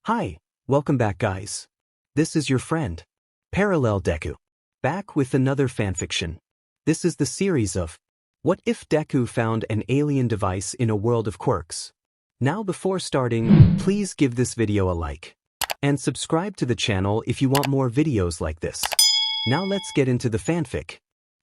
Hi, welcome back guys. This is your friend, Parallel Deku. Back with another fanfiction. This is the series of What if Deku found an alien device in a world of quirks? Now before starting, please give this video a like. And subscribe to the channel if you want more videos like this. Now let's get into the fanfic.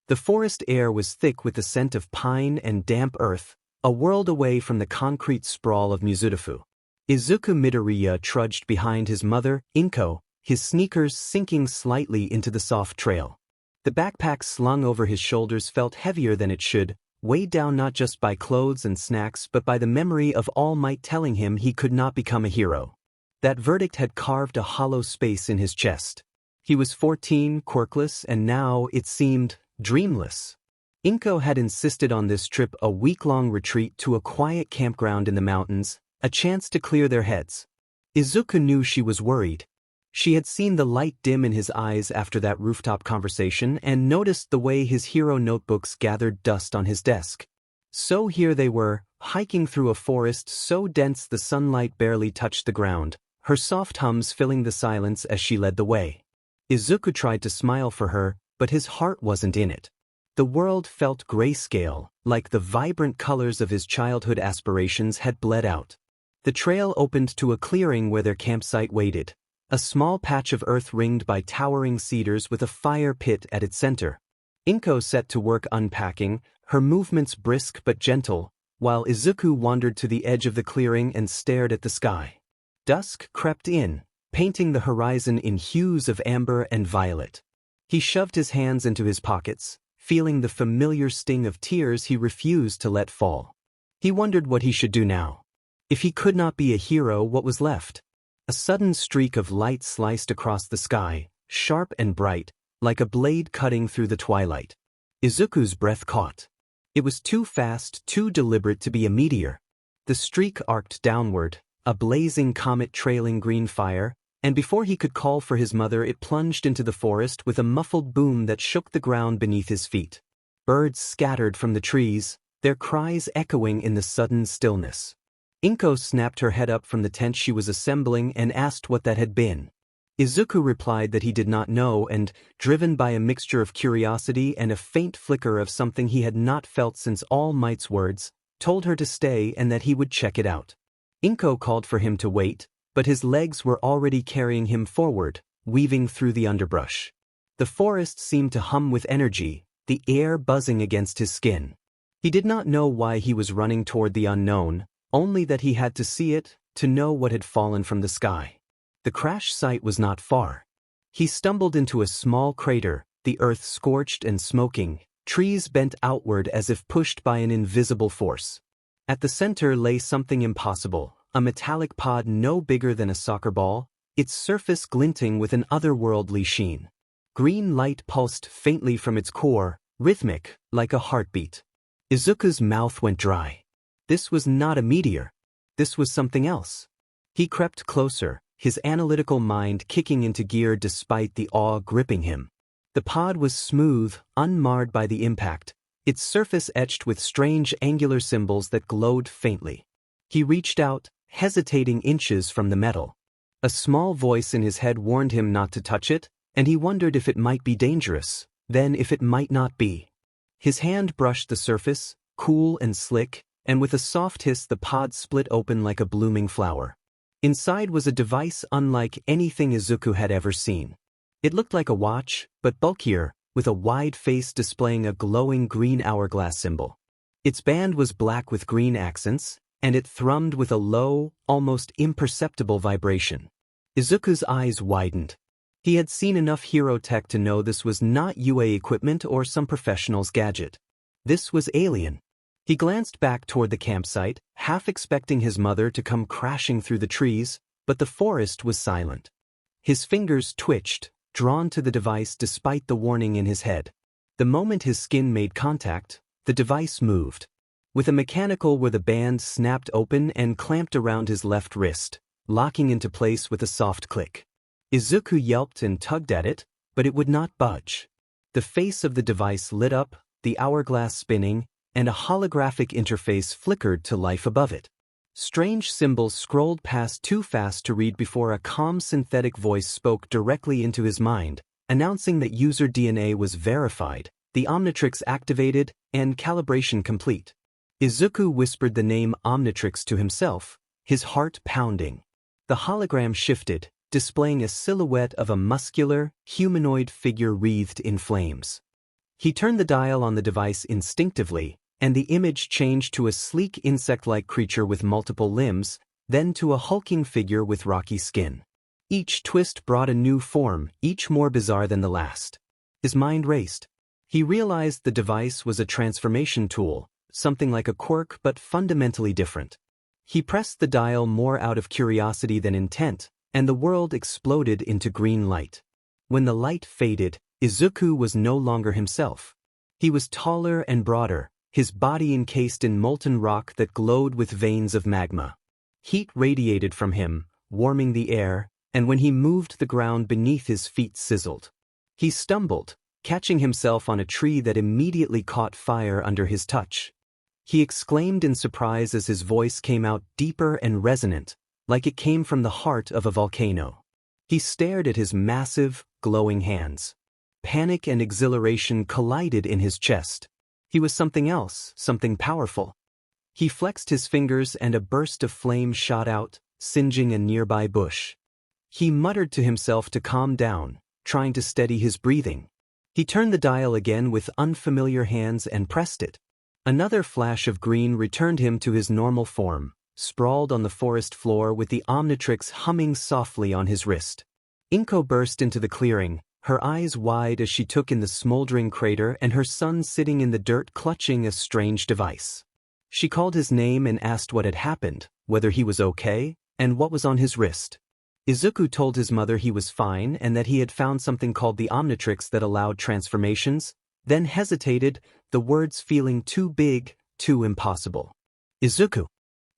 The forest air was thick with the scent of pine and damp earth, a world away from the concrete sprawl of Mizutofu. Izuku Midoriya trudged behind his mother, Inko, his sneakers sinking slightly into the soft trail. The backpack slung over his shoulders felt heavier than it should, weighed down not just by clothes and snacks but by the memory of All Might telling him he could not become a hero. That verdict had carved a hollow space in his chest. He was 14, quirkless, and now, it seemed, dreamless. Inko had insisted on this trip, a week-long retreat to a quiet campground in the mountains, a chance to clear their heads. Izuku knew she was worried. She had seen the light dim in his eyes after that rooftop conversation and noticed the way his hero notebooks gathered dust on his desk. So here they were, hiking through a forest so dense the sunlight barely touched the ground, her soft hums filling the silence as she led the way. Izuku tried to smile for her, but his heart wasn't in it. The world felt grayscale, like the vibrant colors of his childhood aspirations had bled out. The trail opened to a clearing where their campsite waited, a small patch of earth ringed by towering cedars with a fire pit at its center. Inko set to work unpacking, her movements brisk but gentle, while Izuku wandered to the edge of the clearing and stared at the sky. Dusk crept in, painting the horizon in hues of amber and violet. He shoved his hands into his pockets, feeling the familiar sting of tears he refused to let fall. He wondered what he should do now. If he could not be a hero, what was left? A sudden streak of light sliced across the sky, sharp and bright, like a blade cutting through the twilight. Izuku's breath caught. It was too fast, too deliberate to be a meteor. The streak arced downward, a blazing comet trailing green fire, and before he could call for his mother it plunged into the forest with a muffled boom that shook the ground beneath his feet. Birds scattered from the trees, their cries echoing in the sudden stillness. Inko snapped her head up from the tent she was assembling and asked what that had been. Izuku replied that he did not know and, driven by a mixture of curiosity and a faint flicker of something he had not felt since All Might's words, told her to stay and that he would check it out. Inko called for him to wait, but his legs were already carrying him forward, weaving through the underbrush. The forest seemed to hum with energy, the air buzzing against his skin. He did not know why he was running toward the unknown, only that he had to see it, to know what had fallen from the sky. The crash site was not far. He stumbled into a small crater, the earth scorched and smoking, trees bent outward as if pushed by an invisible force. At the center lay something impossible, a metallic pod no bigger than a soccer ball, its surface glinting with an otherworldly sheen. Green light pulsed faintly from its core, rhythmic, like a heartbeat. Izuku's mouth went dry. This was not a meteor. This was something else. He crept closer, his analytical mind kicking into gear despite the awe gripping him. The pod was smooth, unmarred by the impact, its surface etched with strange angular symbols that glowed faintly. He reached out, hesitating inches from the metal. A small voice in his head warned him not to touch it, and he wondered if it might be dangerous, then if it might not be. His hand brushed the surface, cool and slick, and with a soft hiss the pod split open like a blooming flower. Inside was a device unlike anything Izuku had ever seen. It looked like a watch, but bulkier, with a wide face displaying a glowing green hourglass symbol. Its band was black with green accents, and it thrummed with a low, almost imperceptible vibration. Izuku's eyes widened. He had seen enough hero tech to know this was not UA equipment or some professional's gadget. This was alien. He glanced back toward the campsite, half expecting his mother to come crashing through the trees, but the forest was silent. His fingers twitched, drawn to the device despite the warning in his head. The moment his skin made contact, the device moved. With a mechanical where the band snapped open and clamped around his left wrist, locking into place with a soft click. Izuku yelped and tugged at it, but it would not budge. The face of the device lit up, the hourglass spinning, and a holographic interface flickered to life above it. Strange symbols scrolled past too fast to read before a calm synthetic voice spoke directly into his mind, announcing that user DNA was verified, the Omnitrix activated, and calibration complete. Izuku whispered the name Omnitrix to himself, his heart pounding. The hologram shifted, displaying a silhouette of a muscular, humanoid figure wreathed in flames. He turned the dial on the device instinctively, and the image changed to a sleek insect-like creature with multiple limbs, then to a hulking figure with rocky skin. Each twist brought a new form, each more bizarre than the last. His mind raced. He realized the device was a transformation tool, something like a quirk but fundamentally different. He pressed the dial more out of curiosity than intent, and the world exploded into green light. When the light faded, Izuku was no longer himself. He was taller and broader, his body encased in molten rock that glowed with veins of magma. Heat radiated from him, warming the air, and when he moved the ground beneath his feet sizzled. He stumbled, catching himself on a tree that immediately caught fire under his touch. He exclaimed in surprise as his voice came out deeper and resonant, like it came from the heart of a volcano. He stared at his massive, glowing hands. Panic and exhilaration collided in his chest. He was something else, something powerful. He flexed his fingers and a burst of flame shot out, singeing a nearby bush. He muttered to himself to calm down, trying to steady his breathing. He turned the dial again with unfamiliar hands and pressed it. Another flash of green returned him to his normal form, sprawled on the forest floor with the Omnitrix humming softly on his wrist. Inko burst into the clearing, her eyes wide as she took in the smoldering crater and her son sitting in the dirt clutching a strange device. She called his name and asked what had happened, whether he was okay, and what was on his wrist. Izuku told his mother he was fine and that he had found something called the Omnitrix that allowed transformations, then hesitated, the words feeling too big, too impossible. Izuku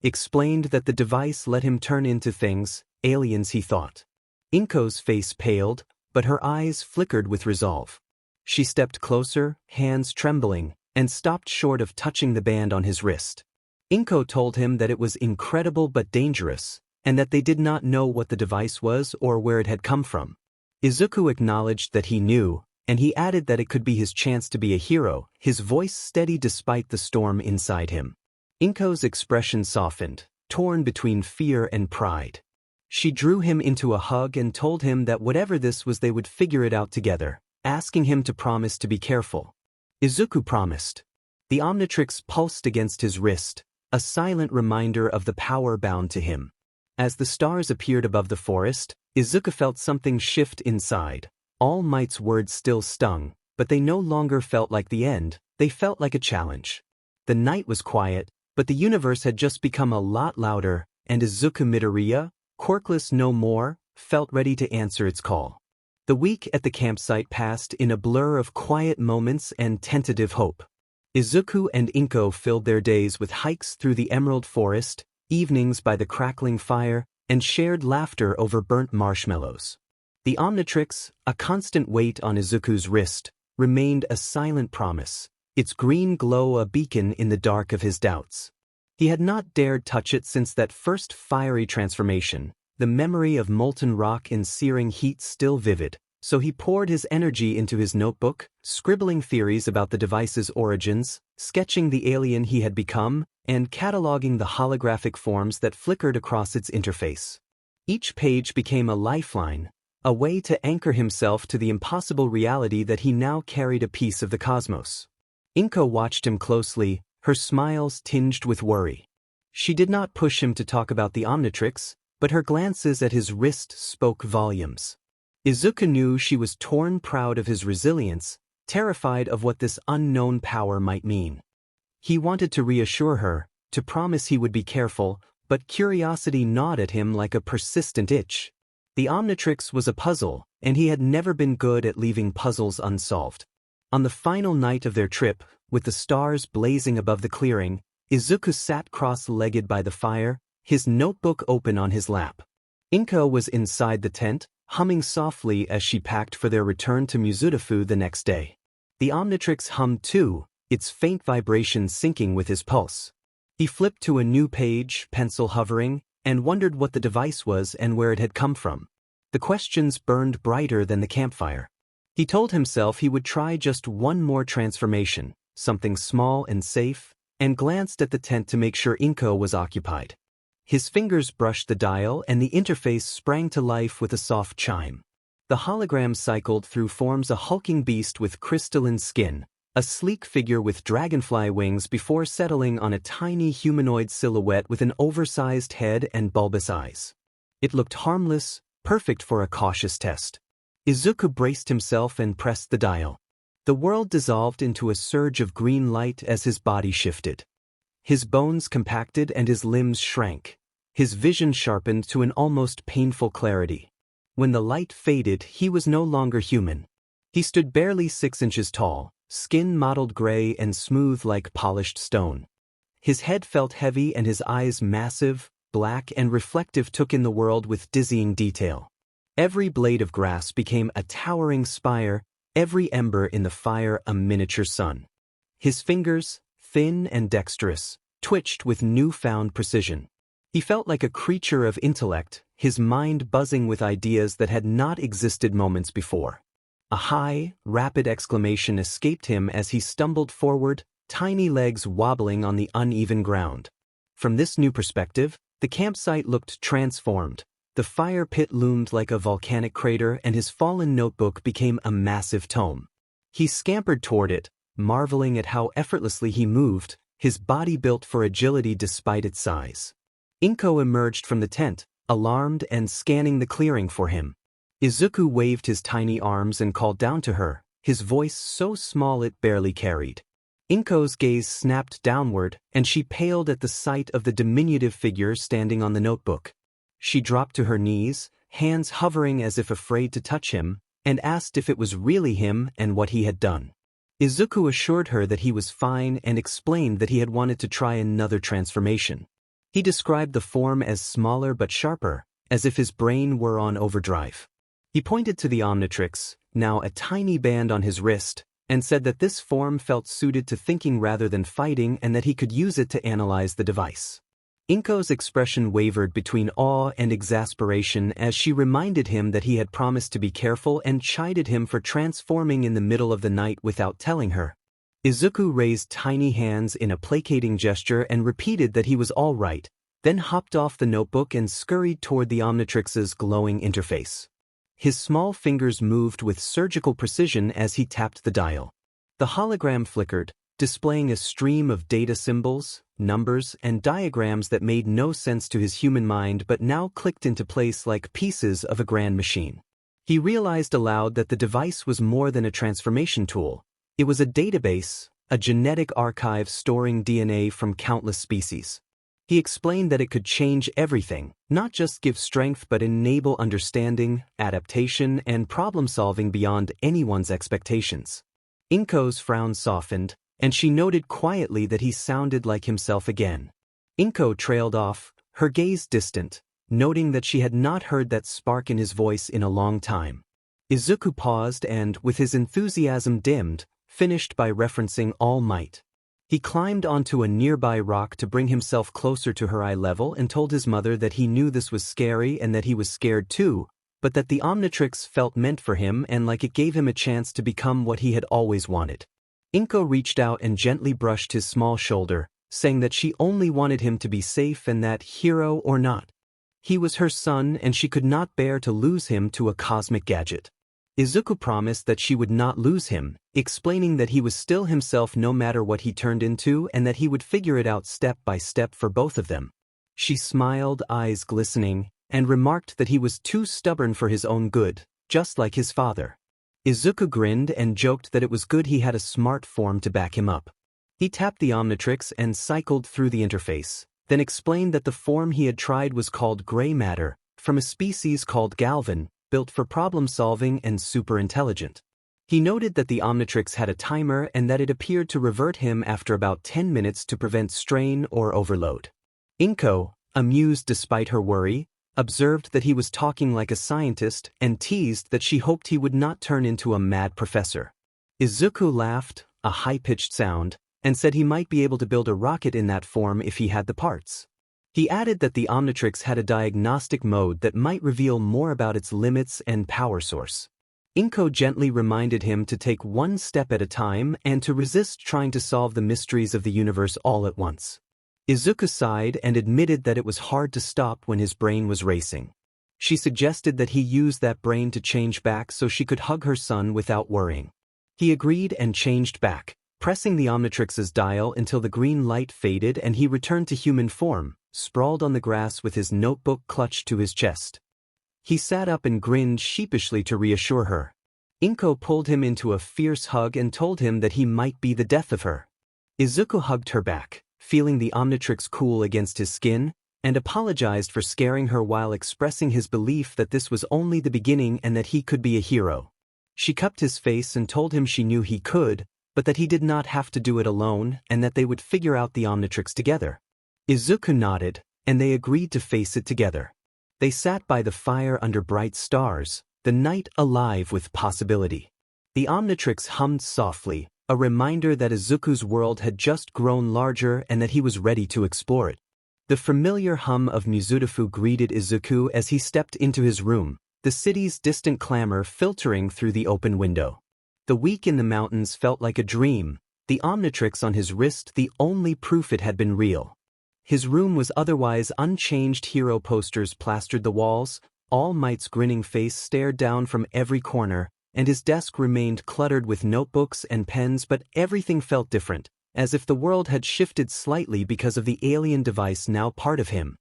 explained that the device let him turn into things, aliens he thought. Inko's face paled, but her eyes flickered with resolve. She stepped closer, hands trembling, and stopped short of touching the band on his wrist. Inko told him that it was incredible but dangerous, and that they did not know what the device was or where it had come from. Izuku acknowledged that he knew, and he added that it could be his chance to be a hero, his voice steady despite the storm inside him. Inko's expression softened, torn between fear and pride. She drew him into a hug and told him that whatever this was they would figure it out together, asking him to promise to be careful. Izuku promised. The Omnitrix pulsed against his wrist, a silent reminder of the power bound to him. As the stars appeared above the forest, Izuku felt something shift inside. All Might's words still stung, but they no longer felt like the end, they felt like a challenge. The night was quiet, but the universe had just become a lot louder, and Izuku Midoriya, quirkless no more, felt ready to answer its call. The week at the campsite passed in a blur of quiet moments and tentative hope. Izuku and Inko filled their days with hikes through the Emerald Forest, evenings by the crackling fire, and shared laughter over burnt marshmallows. The Omnitrix, a constant weight on Izuku's wrist, remained a silent promise, its green glow a beacon in the dark of his doubts. He had not dared touch it since that first fiery transformation, the memory of molten rock in searing heat still vivid, so he poured his energy into his notebook, scribbling theories about the device's origins, sketching the alien he had become, and cataloging the holographic forms that flickered across its interface. Each page became a lifeline, a way to anchor himself to the impossible reality that he now carried a piece of the cosmos. Inko watched him closely, her smiles tinged with worry. She did not push him to talk about the Omnitrix, but her glances at his wrist spoke volumes. Izuku knew she was torn proud of his resilience, terrified of what this unknown power might mean. He wanted to reassure her, to promise he would be careful, but curiosity gnawed at him like a persistent itch. The Omnitrix was a puzzle, and he had never been good at leaving puzzles unsolved. On the final night of their trip, with the stars blazing above the clearing, Izuku sat cross-legged by the fire, his notebook open on his lap. Inko was inside the tent, humming softly as she packed for their return to Mizudafu the next day. The Omnitrix hummed too, its faint vibration syncing with his pulse. He flipped to a new page, pencil hovering, and wondered what the device was and where it had come from. The questions burned brighter than the campfire. He told himself he would try just one more transformation, something small and safe, and glanced at the tent to make sure Inko was occupied. His fingers brushed the dial and the interface sprang to life with a soft chime. The hologram cycled through forms: a hulking beast with crystalline skin, a sleek figure with dragonfly wings, before settling on a tiny humanoid silhouette with an oversized head and bulbous eyes. It looked harmless, perfect for a cautious test. Izuku braced himself and pressed the dial. The world dissolved into a surge of green light as his body shifted. His bones compacted and his limbs shrank. His vision sharpened to an almost painful clarity. When the light faded, he was no longer human. He stood barely 6 inches tall, skin mottled gray and smooth like polished stone. His head felt heavy and his eyes massive, black and reflective, took in the world with dizzying detail. Every blade of grass became a towering spire, every ember in the fire a miniature sun. His fingers, thin and dexterous, twitched with newfound precision. He felt like a creature of intellect, his mind buzzing with ideas that had not existed moments before. A high, rapid exclamation escaped him as he stumbled forward, tiny legs wobbling on the uneven ground. From this new perspective, the campsite looked transformed. The fire pit loomed like a volcanic crater and his fallen notebook became a massive tome. He scampered toward it, marveling at how effortlessly he moved, his body built for agility despite its size. Inko emerged from the tent, alarmed and scanning the clearing for him. Izuku waved his tiny arms and called down to her, his voice so small it barely carried. Inko's gaze snapped downward, and she paled at the sight of the diminutive figure standing on the notebook. She dropped to her knees, hands hovering as if afraid to touch him, and asked if it was really him and what he had done. Izuku assured her that he was fine and explained that he had wanted to try another transformation. He described the form as smaller but sharper, as if his brain were on overdrive. He pointed to the Omnitrix, now a tiny band on his wrist, and said that this form felt suited to thinking rather than fighting and that he could use it to analyze the device. Inko's expression wavered between awe and exasperation as she reminded him that he had promised to be careful and chided him for transforming in the middle of the night without telling her. Izuku raised tiny hands in a placating gesture and repeated that he was all right, then hopped off the notebook and scurried toward the Omnitrix's glowing interface. His small fingers moved with surgical precision as he tapped the dial. The hologram flickered, displaying a stream of data symbols, numbers, and diagrams that made no sense to his human mind but now clicked into place like pieces of a grand machine. He realized aloud that the device was more than a transformation tool. It was a database, a genetic archive storing DNA from countless species. He explained that it could change everything, not just give strength but enable understanding, adaptation, and problem-solving beyond anyone's expectations. Inko's frown softened, and she noted quietly that he sounded like himself again. Inko trailed off, her gaze distant, noting that she had not heard that spark in his voice in a long time. Izuku paused and, with his enthusiasm dimmed, finished by referencing All Might. He climbed onto a nearby rock to bring himself closer to her eye level and told his mother that he knew this was scary and that he was scared too, but that the Omnitrix felt meant for him and like it gave him a chance to become what he had always wanted. Inko reached out and gently brushed his small shoulder, saying that she only wanted him to be safe and that, hero or not, he was her son and she could not bear to lose him to a cosmic gadget. Izuku promised that she would not lose him, explaining that he was still himself no matter what he turned into and that he would figure it out step by step for both of them. She smiled, eyes glistening, and remarked that he was too stubborn for his own good, just like his father. Izuku grinned and joked that it was good he had a smart form to back him up. He tapped the Omnitrix and cycled through the interface, then explained that the form he had tried was called gray matter, from a species called Galvan, built for problem-solving and super-intelligent. He noted that the Omnitrix had a timer and that it appeared to revert him after about 10 minutes to prevent strain or overload. Inko, amused despite her worry, observed that he was talking like a scientist and teased that she hoped he would not turn into a mad professor. Izuku laughed, a high-pitched sound, and said he might be able to build a rocket in that form if he had the parts. He added that the Omnitrix had a diagnostic mode that might reveal more about its limits and power source. Inko gently reminded him to take one step at a time and to resist trying to solve the mysteries of the universe all at once. Izuku sighed and admitted that it was hard to stop when his brain was racing. She suggested that he use that brain to change back so she could hug her son without worrying. He agreed and changed back, pressing the Omnitrix's dial until the green light faded and he returned to human form, sprawled on the grass with his notebook clutched to his chest. He sat up and grinned sheepishly to reassure her. Inko pulled him into a fierce hug and told him that he might be the death of her. Izuku hugged her back, feeling the Omnitrix cool against his skin, and apologized for scaring her while expressing his belief that this was only the beginning and that he could be a hero. She cupped his face and told him she knew he could, but that he did not have to do it alone and that they would figure out the Omnitrix together. Izuku nodded, and they agreed to face it together. They sat by the fire under bright stars, the night alive with possibility. The Omnitrix hummed softly, a reminder that Izuku's world had just grown larger and that he was ready to explore it. The familiar hum of Muzutafu greeted Izuku as he stepped into his room, the city's distant clamor filtering through the open window. The week in the mountains felt like a dream, the Omnitrix on his wrist the only proof it had been real. His room was otherwise unchanged. Hero posters plastered the walls, All Might's grinning face stared down from every corner, and his desk remained cluttered with notebooks and pens, but everything felt different, as if the world had shifted slightly because of the alien device now part of him.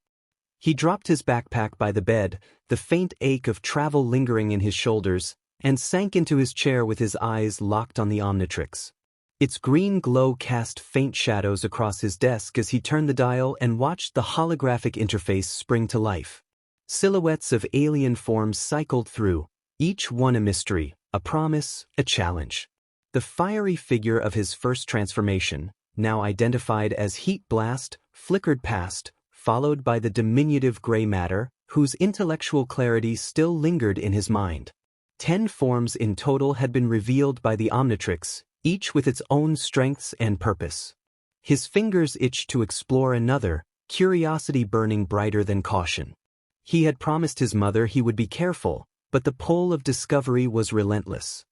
He dropped his backpack by the bed, the faint ache of travel lingering in his shoulders, and sank into his chair with his eyes locked on the Omnitrix. Its green glow cast faint shadows across his desk as he turned the dial and watched the holographic interface spring to life. Silhouettes of alien forms cycled through, each one a mystery, a promise, a challenge. The fiery figure of his first transformation, now identified as Heat Blast, flickered past, followed by the diminutive gray matter, whose intellectual clarity still lingered in his mind. 10 forms in total had been revealed by the Omnitrix, each with its own strengths and purpose. His fingers itched to explore another, curiosity burning brighter than caution. He had promised his mother he would be careful, but the pull of discovery was relentless.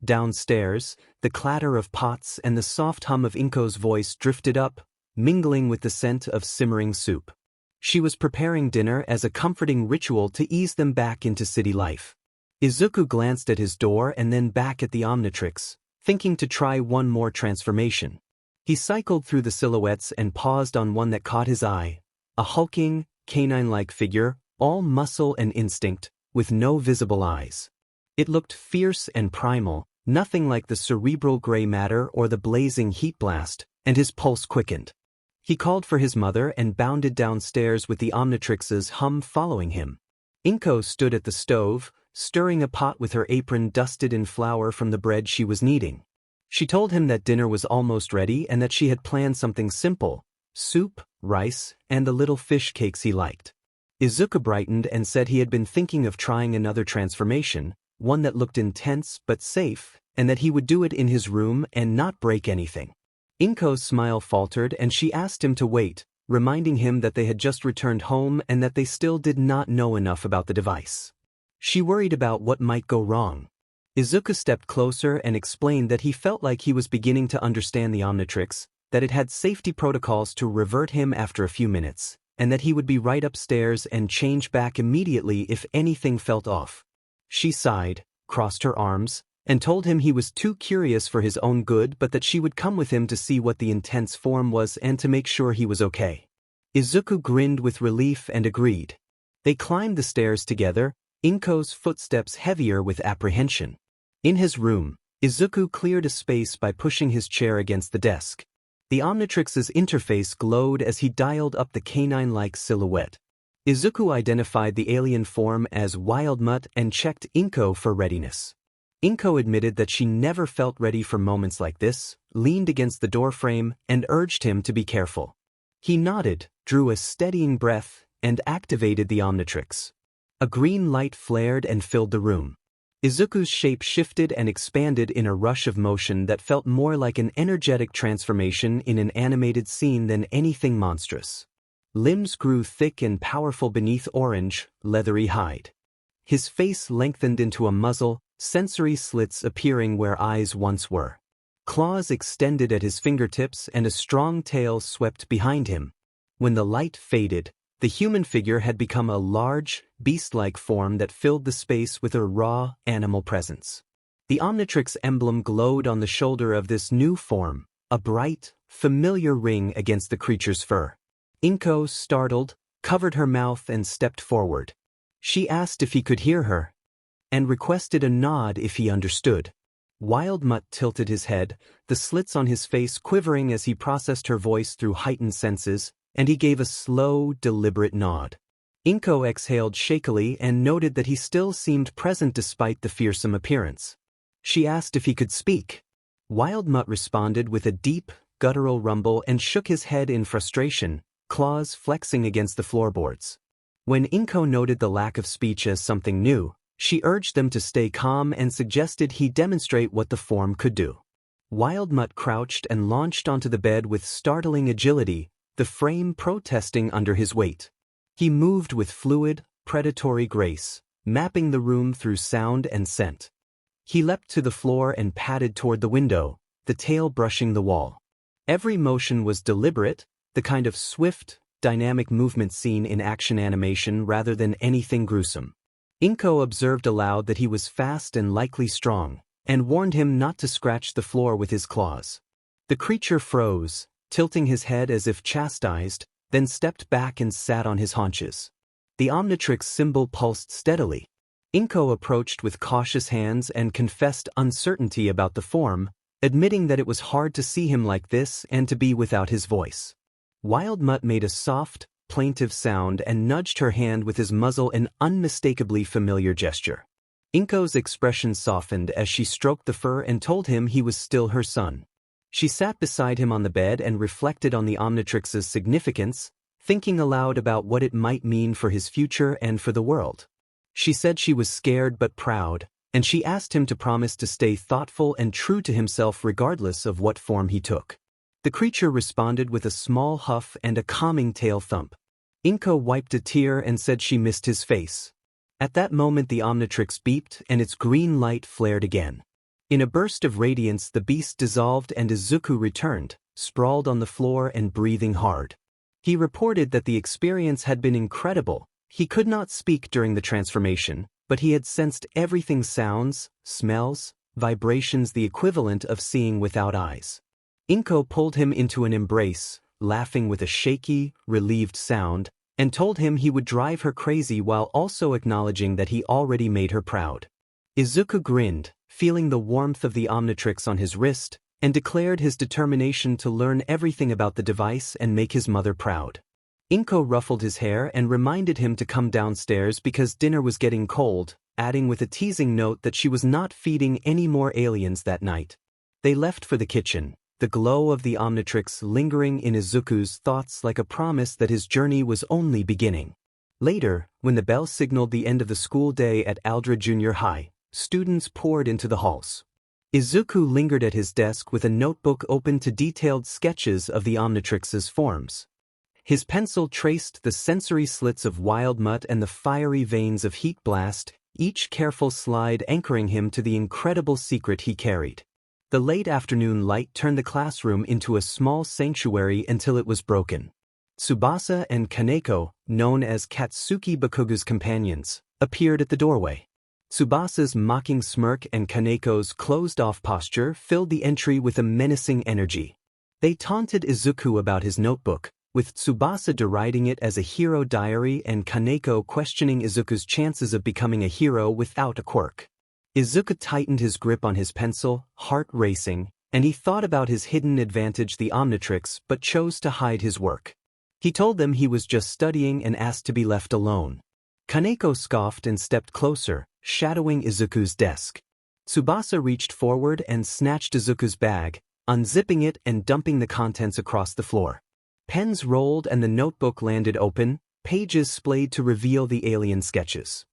Downstairs, the clatter of pots and the soft hum of Inko's voice drifted up, mingling with the scent of simmering soup. She was preparing dinner as a comforting ritual to ease them back into city life. Izuku glanced at his door and then back at the Omnitrix, thinking to try one more transformation. He cycled through the silhouettes and paused on one that caught his eye, a hulking, canine-like figure, all muscle and instinct, with no visible eyes. It looked fierce and primal, nothing like the cerebral gray matter or the blazing heat blast, and his pulse quickened. He called for his mother and bounded downstairs with the Omnitrix's hum following him. Inko stood at the stove, stirring a pot with her apron dusted in flour from the bread she was kneading. She told him that dinner was almost ready and that she had planned something simple: soup, rice, and the little fish cakes he liked. Izuku brightened and said he had been thinking of trying another transformation, one that looked intense but safe, and that he would do it in his room and not break anything. Inko's smile faltered and she asked him to wait, reminding him that they had just returned home and that they still did not know enough about the device. She worried about what might go wrong. Izuku stepped closer and explained that he felt like he was beginning to understand the Omnitrix, that it had safety protocols to revert him after a few minutes, and that he would be right upstairs and change back immediately if anything felt off. She sighed, crossed her arms, and told him he was too curious for his own good but that she would come with him to see what the intense form was and to make sure he was okay. Izuku grinned with relief and agreed. They climbed the stairs together, Inko's footsteps heavier with apprehension. In his room, Izuku cleared a space by pushing his chair against the desk. The Omnitrix's interface glowed as he dialed up the canine-like silhouette. Izuku identified the alien form as Wild Mutt and checked Inko for readiness. Inko admitted that she never felt ready for moments like this, leaned against the doorframe, and urged him to be careful. He nodded, drew a steadying breath, and activated the Omnitrix. A green light flared and filled the room. Izuku's shape shifted and expanded in a rush of motion that felt more like an energetic transformation in an animated scene than anything monstrous. Limbs grew thick and powerful beneath orange, leathery hide. His face lengthened into a muzzle, sensory slits appearing where eyes once were. Claws extended at his fingertips and a strong tail swept behind him. When the light faded, the human figure had become a large, beast-like form that filled the space with a raw, animal presence. The Omnitrix emblem glowed on the shoulder of this new form, a bright, familiar ring against the creature's fur. Inko, startled, covered her mouth and stepped forward. She asked if he could hear her, and requested a nod if he understood. Wild Mutt tilted his head, the slits on his face quivering as he processed her voice through heightened senses, and he gave a slow, deliberate nod. Inko exhaled shakily and noted that he still seemed present despite the fearsome appearance. She asked if he could speak. Wild Mutt responded with a deep, guttural rumble and shook his head in frustration, claws flexing against the floorboards. When Inko noted the lack of speech as something new, she urged them to stay calm and suggested he demonstrate what the form could do. Wild Mutt crouched and launched onto the bed with startling agility, the frame protesting under his weight. He moved with fluid, predatory grace, mapping the room through sound and scent. He leapt to the floor and padded toward the window, the tail brushing the wall. Every motion was deliberate, the kind of swift, dynamic movement seen in action animation rather than anything gruesome. Inko observed aloud that he was fast and likely strong, and warned him not to scratch the floor with his claws. The creature froze, tilting his head as if chastised, then stepped back and sat on his haunches. The Omnitrix symbol pulsed steadily. Inko approached with cautious hands and confessed uncertainty about the form, admitting that it was hard to see him like this and to be without his voice. Wild Mutt made a soft, plaintive sound and nudged her hand with his muzzle, an unmistakably familiar gesture. Inko's expression softened as she stroked the fur and told him he was still her son. She sat beside him on the bed and reflected on the Omnitrix-a's significance, thinking aloud about what it might mean for his future and for the world. She said she was scared but proud, and she asked him to promise to stay thoughtful and true to himself regardless of what form he took. The creature responded with a small huff and a calming tail thump. Inko wiped a tear and said she missed his face. At that moment the Omnitrix beeped and its green light flared again. In a burst of radiance the beast dissolved and Izuku returned, sprawled on the floor and breathing hard. He reported that the experience had been incredible. He could not speak during the transformation, but he had sensed everything: sounds, smells, vibrations, the equivalent of seeing without eyes. Inko pulled him into an embrace, laughing with a shaky, relieved sound, and told him he would drive her crazy while also acknowledging that he already made her proud. Izuku grinned, feeling the warmth of the Omnitrix on his wrist, and declared his determination to learn everything about the device and make his mother proud. Inko ruffled his hair and reminded him to come downstairs because dinner was getting cold, adding with a teasing note that she was not feeding any more aliens that night. They left for the kitchen, the glow of the Omnitrix lingering in Izuku's thoughts like a promise that his journey was only beginning. Later, when the bell signaled the end of the school day at Aldred Junior High, students poured into the halls. Izuku lingered at his desk with a notebook open to detailed sketches of the Omnitrix's forms. His pencil traced the sensory slits of Wild Mutt and the fiery veins of Heat Blast, each careful slide anchoring him to the incredible secret he carried. The late afternoon light turned the classroom into a small sanctuary until it was broken. Tsubasa and Kaneko, known as Katsuki Bakugo's companions, appeared at the doorway. Tsubasa's mocking smirk and Kaneko's closed-off posture filled the entry with a menacing energy. They taunted Izuku about his notebook, with Tsubasa deriding it as a hero diary and Kaneko questioning Izuku's chances of becoming a hero without a quirk. Izuku tightened his grip on his pencil, heart racing, and he thought about his hidden advantage, the Omnitrix, but chose to hide his work. He told them he was just studying and asked to be left alone. Kaneko scoffed and stepped closer, shadowing Izuku's desk. Tsubasa reached forward and snatched Izuku's bag, unzipping it and dumping the contents across the floor. Pens rolled and the notebook landed open, pages splayed to reveal the alien sketches.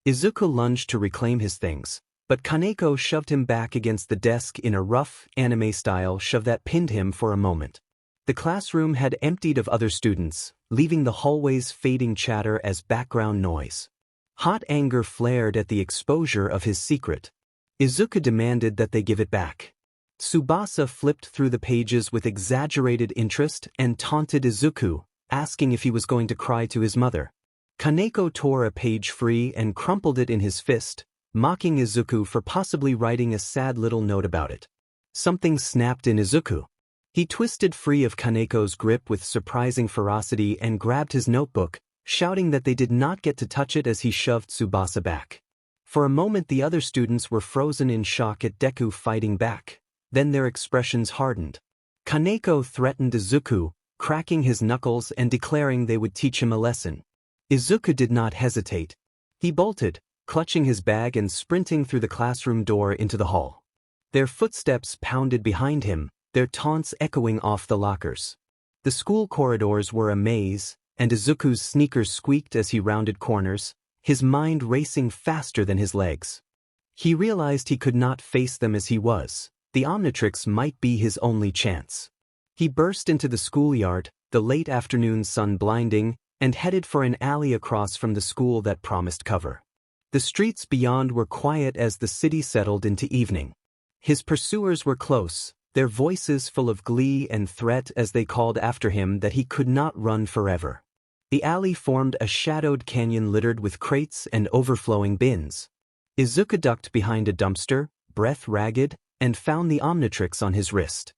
Izuku lunged to reclaim his things, but Kaneko shoved him back against the desk in a rough, anime-style shove that pinned him for a moment. The classroom had emptied of other students, leaving the hallway's fading chatter as background noise. Hot anger flared at the exposure of his secret. Izuku demanded that they give it back. Tsubasa flipped through the pages with exaggerated interest and taunted Izuku, asking if he was going to cry to his mother. Kaneko tore a page free and crumpled it in his fist, mocking Izuku for possibly writing a sad little note about it. Something snapped in Izuku. He twisted free of Kaneko's grip with surprising ferocity and grabbed his notebook, shouting that they did not get to touch it as he shoved Tsubasa back. For a moment the other students were frozen in shock at Deku fighting back. Then their expressions hardened. Kaneko threatened Izuku, cracking his knuckles and declaring they would teach him a lesson. Izuku did not hesitate. He bolted, clutching his bag and sprinting through the classroom door into the hall. Their footsteps pounded behind him, their taunts echoing off the lockers. The school corridors were a maze, and Izuku's sneakers squeaked as he rounded corners, his mind racing faster than his legs. He realized he could not face them as he was. The Omnitrix might be his only chance. He burst into the schoolyard, the late afternoon sun blinding, and headed for an alley across from the school that promised cover. The streets beyond were quiet as the city settled into evening. His pursuers were close, their voices full of glee and threat as they called after him that he could not run forever. The alley formed a shadowed canyon littered with crates and overflowing bins. Izuku ducked behind a dumpster, breath ragged, and found the Omnitrix on his wrist.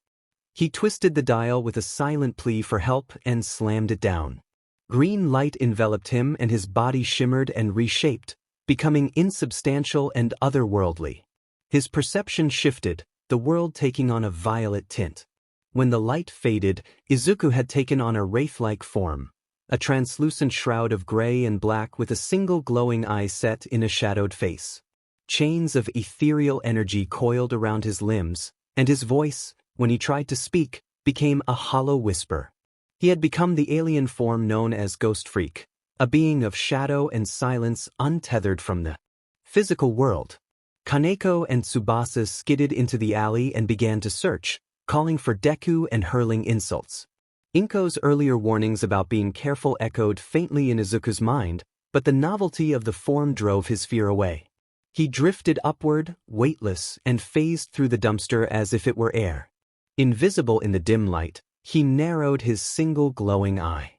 He twisted the dial with a silent plea for help and slammed it down. Green light enveloped him and his body shimmered and reshaped, becoming insubstantial and otherworldly. His perception shifted, the world taking on a violet tint. When the light faded, Izuku had taken on a wraith-like form, a translucent shroud of gray and black with a single glowing eye set in a shadowed face. Chains of ethereal energy coiled around his limbs, and his voice, when he tried to speak, became a hollow whisper. He had become the alien form known as Ghost Freak, a being of shadow and silence untethered from the physical world. Kaneko and Tsubasa skidded into the alley and began to search, calling for Deku and hurling insults. Inko's earlier warnings about being careful echoed faintly in Izuku's mind, but the novelty of the form drove his fear away. He drifted upward, weightless, and phased through the dumpster as if it were air. Invisible in the dim light, he narrowed his single glowing eye.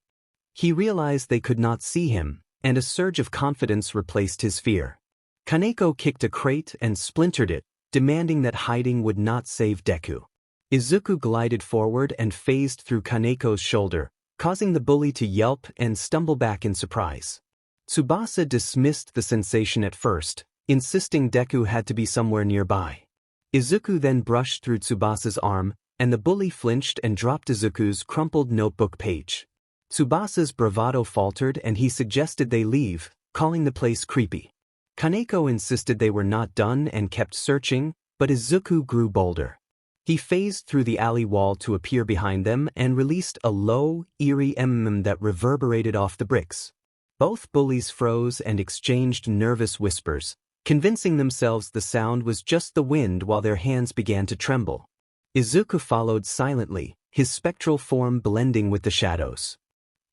He realized they could not see him, and a surge of confidence replaced his fear. Kaneko kicked a crate and splintered it, demanding that hiding would not save Deku. Izuku glided forward and phased through Kaneko's shoulder, causing the bully to yelp and stumble back in surprise. Tsubasa dismissed the sensation at first, insisting Deku had to be somewhere nearby. Izuku then brushed through Tsubasa's arm, and the bully flinched and dropped Izuku's crumpled notebook page. Tsubasa's bravado faltered and he suggested they leave, calling the place creepy. Kaneko insisted they were not done and kept searching, but Izuku grew bolder. He phased through the alley wall to appear behind them and released a low, eerie that reverberated off the bricks. Both bullies froze and exchanged nervous whispers, convincing themselves the sound was just the wind while their hands began to tremble. Izuku followed silently, his spectral form blending with the shadows.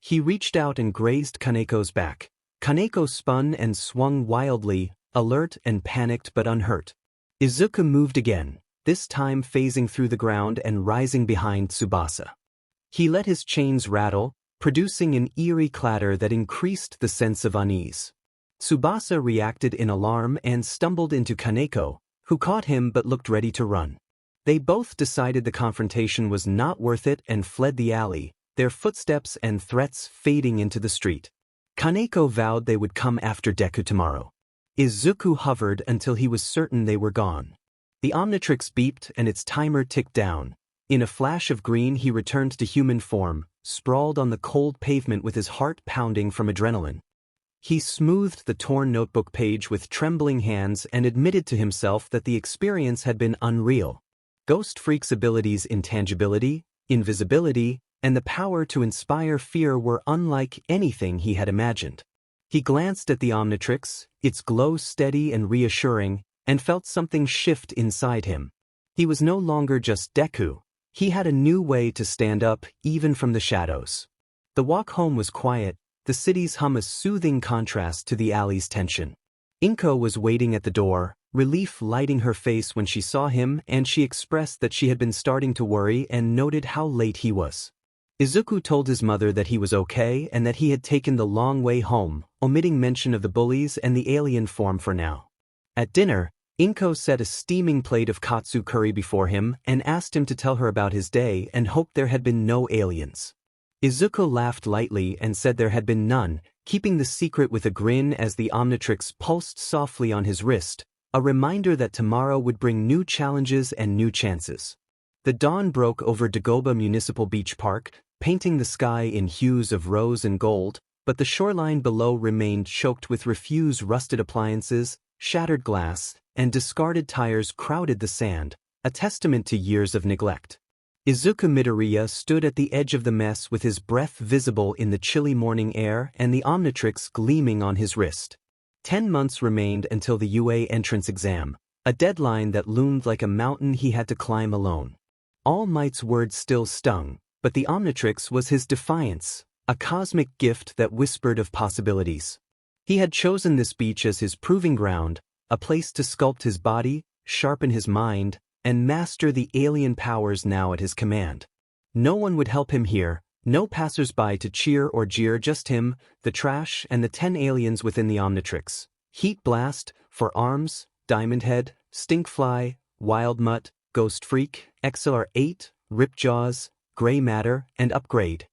He reached out and grazed Kaneko's back. Kaneko spun and swung wildly, alert and panicked but unhurt. Izuku moved again, this time phasing through the ground and rising behind Tsubasa. He let his chains rattle, producing an eerie clatter that increased the sense of unease. Tsubasa reacted in alarm and stumbled into Kaneko, who caught him but looked ready to run. They both decided the confrontation was not worth it and fled the alley, their footsteps and threats fading into the street. Kaneko vowed they would come after Deku tomorrow. Izuku hovered until he was certain they were gone. The Omnitrix beeped and its timer ticked down. In a flash of green he returned to human form, sprawled on the cold pavement with his heart pounding from adrenaline. He smoothed the torn notebook page with trembling hands and admitted to himself that the experience had been unreal. Ghost Freak's abilities intangibility, invisibility, and the power to inspire fear were unlike anything he had imagined. He glanced at the Omnitrix, its glow steady and reassuring, and felt something shift inside him. He was no longer just Deku. He had a new way to stand up, even from the shadows. The walk home was quiet, the city's hum a soothing contrast to the alley's tension. Inko was waiting at the door, relief lighting her face when she saw him, and she expressed that she had been starting to worry and noted how late he was. Izuku told his mother that he was okay and that he had taken the long way home, omitting mention of the bullies and the alien form for now. At dinner, Inko set a steaming plate of katsu curry before him and asked him to tell her about his day and hoped there had been no aliens. Izuku laughed lightly and said there had been none, keeping the secret with a grin as the Omnitrix pulsed softly on his wrist, a reminder that tomorrow would bring new challenges and new chances. The dawn broke over Dagoba Municipal Beach Park, painting the sky in hues of rose and gold, but the shoreline below remained choked with refuse rusted appliances, shattered glass, and discarded tires crowded the sand, a testament to years of neglect. Izuku Midoriya stood at the edge of the mess with his breath visible in the chilly morning air and the Omnitrix gleaming on his wrist. 10 months remained until the UA entrance exam, a deadline that loomed like a mountain he had to climb alone. All Might's words still stung, but the Omnitrix was his defiance, a cosmic gift that whispered of possibilities. He had chosen this beach as his proving ground, a place to sculpt his body, sharpen his mind, and master the alien powers now at his command. No one would help him here, no passers-by to cheer or jeer, just him, the trash, and the 10 aliens within the Omnitrix. Heat Blast, For Arms, Diamond Head, Stinkfly, Wild Mutt, Ghost Freak, XLR8, Ripjaws, Gray Matter, and Upgrade.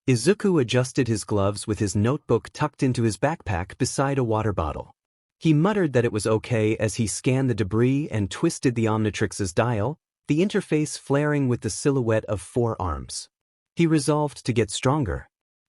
Izuku adjusted his gloves with his notebook tucked into his backpack beside a water bottle. He muttered that it was okay as he scanned the debris and twisted the Omnitrix's dial, the interface flaring with the silhouette of 4 arms. He resolved to get stronger.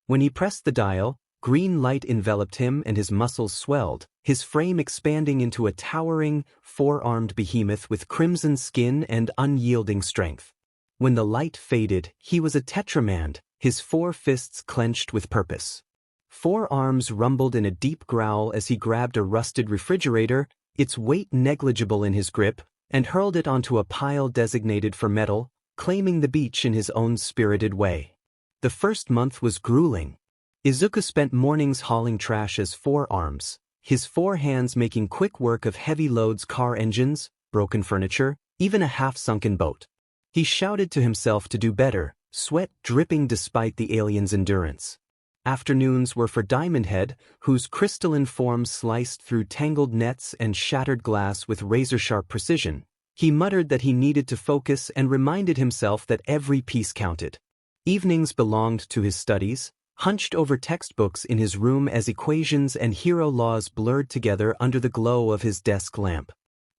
When he pressed the dial, green light enveloped him and his muscles swelled, his frame expanding into a towering, 4-armed behemoth with crimson skin and unyielding strength. When the light faded, he was a Tetramand, his 4 fists clenched with purpose. 4 arms rumbled in a deep growl as he grabbed a rusted refrigerator, its weight negligible in his grip, and hurled it onto a pile designated for metal, claiming the beach in his own spirited way. The first month was grueling. Izuku spent mornings hauling trash as 4 arms, his 4 hands making quick work of heavy loads, car engines, broken furniture, even a half-sunken boat. He shouted to himself to do better, sweat dripping despite the alien's endurance. Afternoons were for Diamond Head, whose crystalline form sliced through tangled nets and shattered glass with razor-sharp precision. He muttered that he needed to focus and reminded himself that every piece counted. Evenings belonged to his studies, hunched over textbooks in his room as equations and hero laws blurred together under the glow of his desk lamp.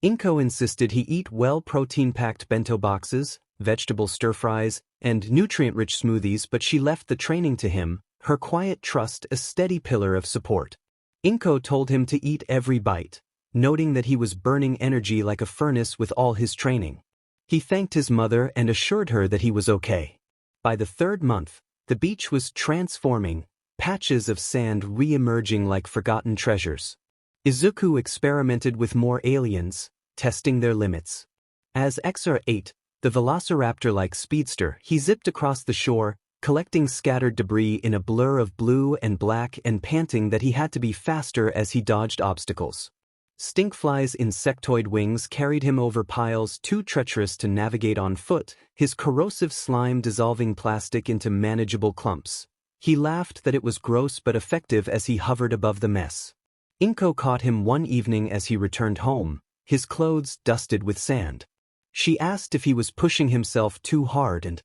Inko insisted he eat well-protein-packed bento boxes, vegetable stir-fries, and nutrient-rich smoothies, but she left the training to him, her quiet trust a steady pillar of support. Inko told him to eat every bite, noting that he was burning energy like a furnace with all his training. He thanked his mother and assured her that he was okay. By the 3rd month, the beach was transforming, patches of sand re-emerging like forgotten treasures. Izuku experimented with more aliens, testing their limits. As XR8, the velociraptor-like speedster, he zipped across the shore, collecting scattered debris in a blur of blue and black and panting that he had to be faster as he dodged obstacles. Stinkfly's insectoid wings carried him over piles too treacherous to navigate on foot, his corrosive slime dissolving plastic into manageable clumps. He laughed that it was gross but effective as he hovered above the mess. Inko caught him one evening as he returned home, his clothes dusted with sand. She asked if he was pushing himself too hard and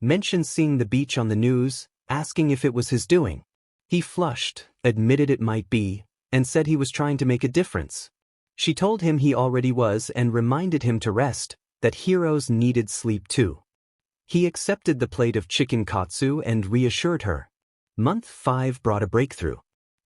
mentioned seeing the beach on the news, asking if it was his doing. He flushed, admitted it might be, and said he was trying to make a difference. She told him he already was and reminded him to rest, that heroes needed sleep too. He accepted the plate of chicken katsu and reassured her. Month 5 brought a breakthrough.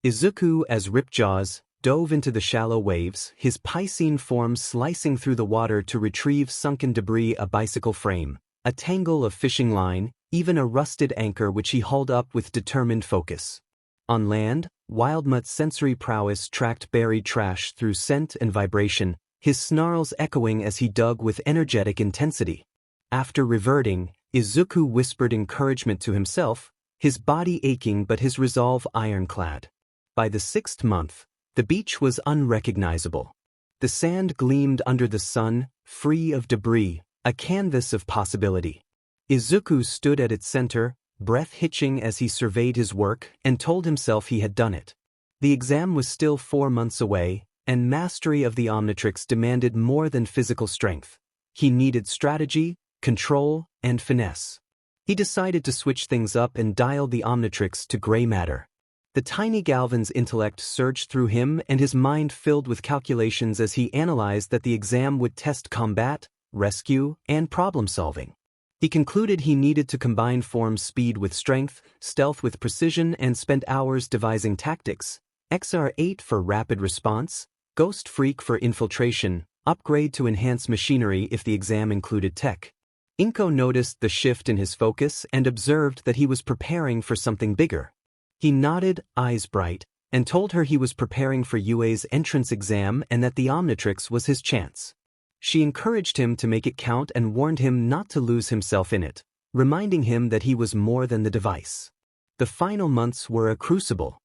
Izuku, as Ripjaws, dove into the shallow waves, his Piscine form slicing through the water to retrieve sunken debris, a bicycle frame, a tangle of fishing line, even a rusted anchor which he hauled up with determined focus. On land, Wildmutt's sensory prowess tracked buried trash through scent and vibration, his snarls echoing as he dug with energetic intensity. After reverting, Izuku whispered encouragement to himself, his body aching but his resolve ironclad. By the 6th month, the beach was unrecognizable. The sand gleamed under the sun, free of debris, a canvas of possibility. Izuku stood at its center, breath hitching as he surveyed his work and told himself he had done it. The exam was still 4 months away, and mastery of the Omnitrix demanded more than physical strength. He needed strategy, control, and finesse. He decided to switch things up and dialed the Omnitrix to gray matter. The tiny Galvan's intellect surged through him and his mind filled with calculations as he analyzed that the exam would test combat, rescue, and problem-solving. He concluded he needed to combine form's speed with strength, stealth with precision, and spent hours devising tactics. XR8 for rapid response, Ghost Freak for infiltration, upgrade to enhance machinery if the exam included tech. Inko noticed the shift in his focus and observed that he was preparing for something bigger. He nodded, eyes bright, and told her he was preparing for UA's entrance exam and that the Omnitrix was his chance. She encouraged him to make it count and warned him not to lose himself in it, reminding him that he was more than the device. The final months were a crucible.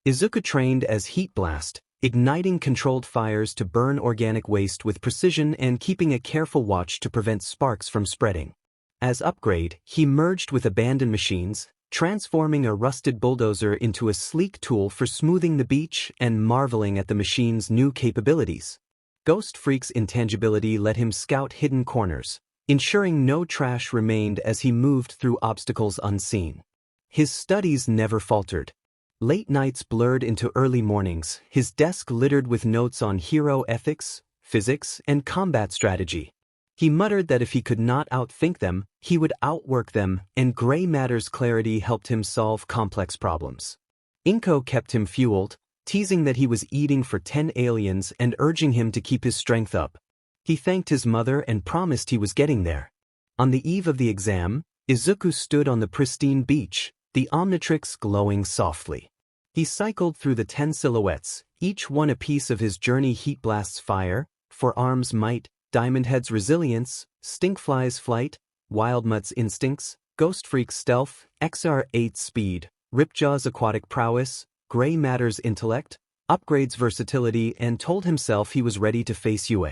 Izuku trained as Heat Blast, igniting controlled fires to burn organic waste with precision and keeping a careful watch to prevent sparks from spreading. As upgrade, he merged with abandoned machines, transforming a rusted bulldozer into a sleek tool for smoothing the beach and marveling at the machine's new capabilities. Ghost Freak's intangibility let him scout hidden corners, ensuring no trash remained as he moved through obstacles unseen. His studies never faltered. Late nights blurred into early mornings, his desk littered with notes on hero ethics, physics, and combat strategy. He muttered that if he could not outthink them, he would outwork them, and gray matter's clarity helped him solve complex problems. Inko kept him fueled, teasing that he was eating for 10 aliens and urging him to keep his strength up. He thanked his mother and promised he was getting there. On the eve of the exam, Izuku stood on the pristine beach, the Omnitrix glowing softly. He cycled through the 10 silhouettes, each one a piece of his journey: Heat Blast's fire, Forearm's might, Diamond Head's resilience, Stinkfly's flight, Wildmutt's instincts, Ghost Freak's stealth, XR8's speed, Ripjaw's aquatic prowess, Gray Matter's intellect, Upgrade's versatility, and told himself he was ready to face Yue.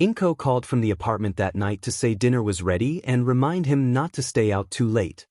Inko called from the apartment that night to say dinner was ready and remind him not to stay out too late.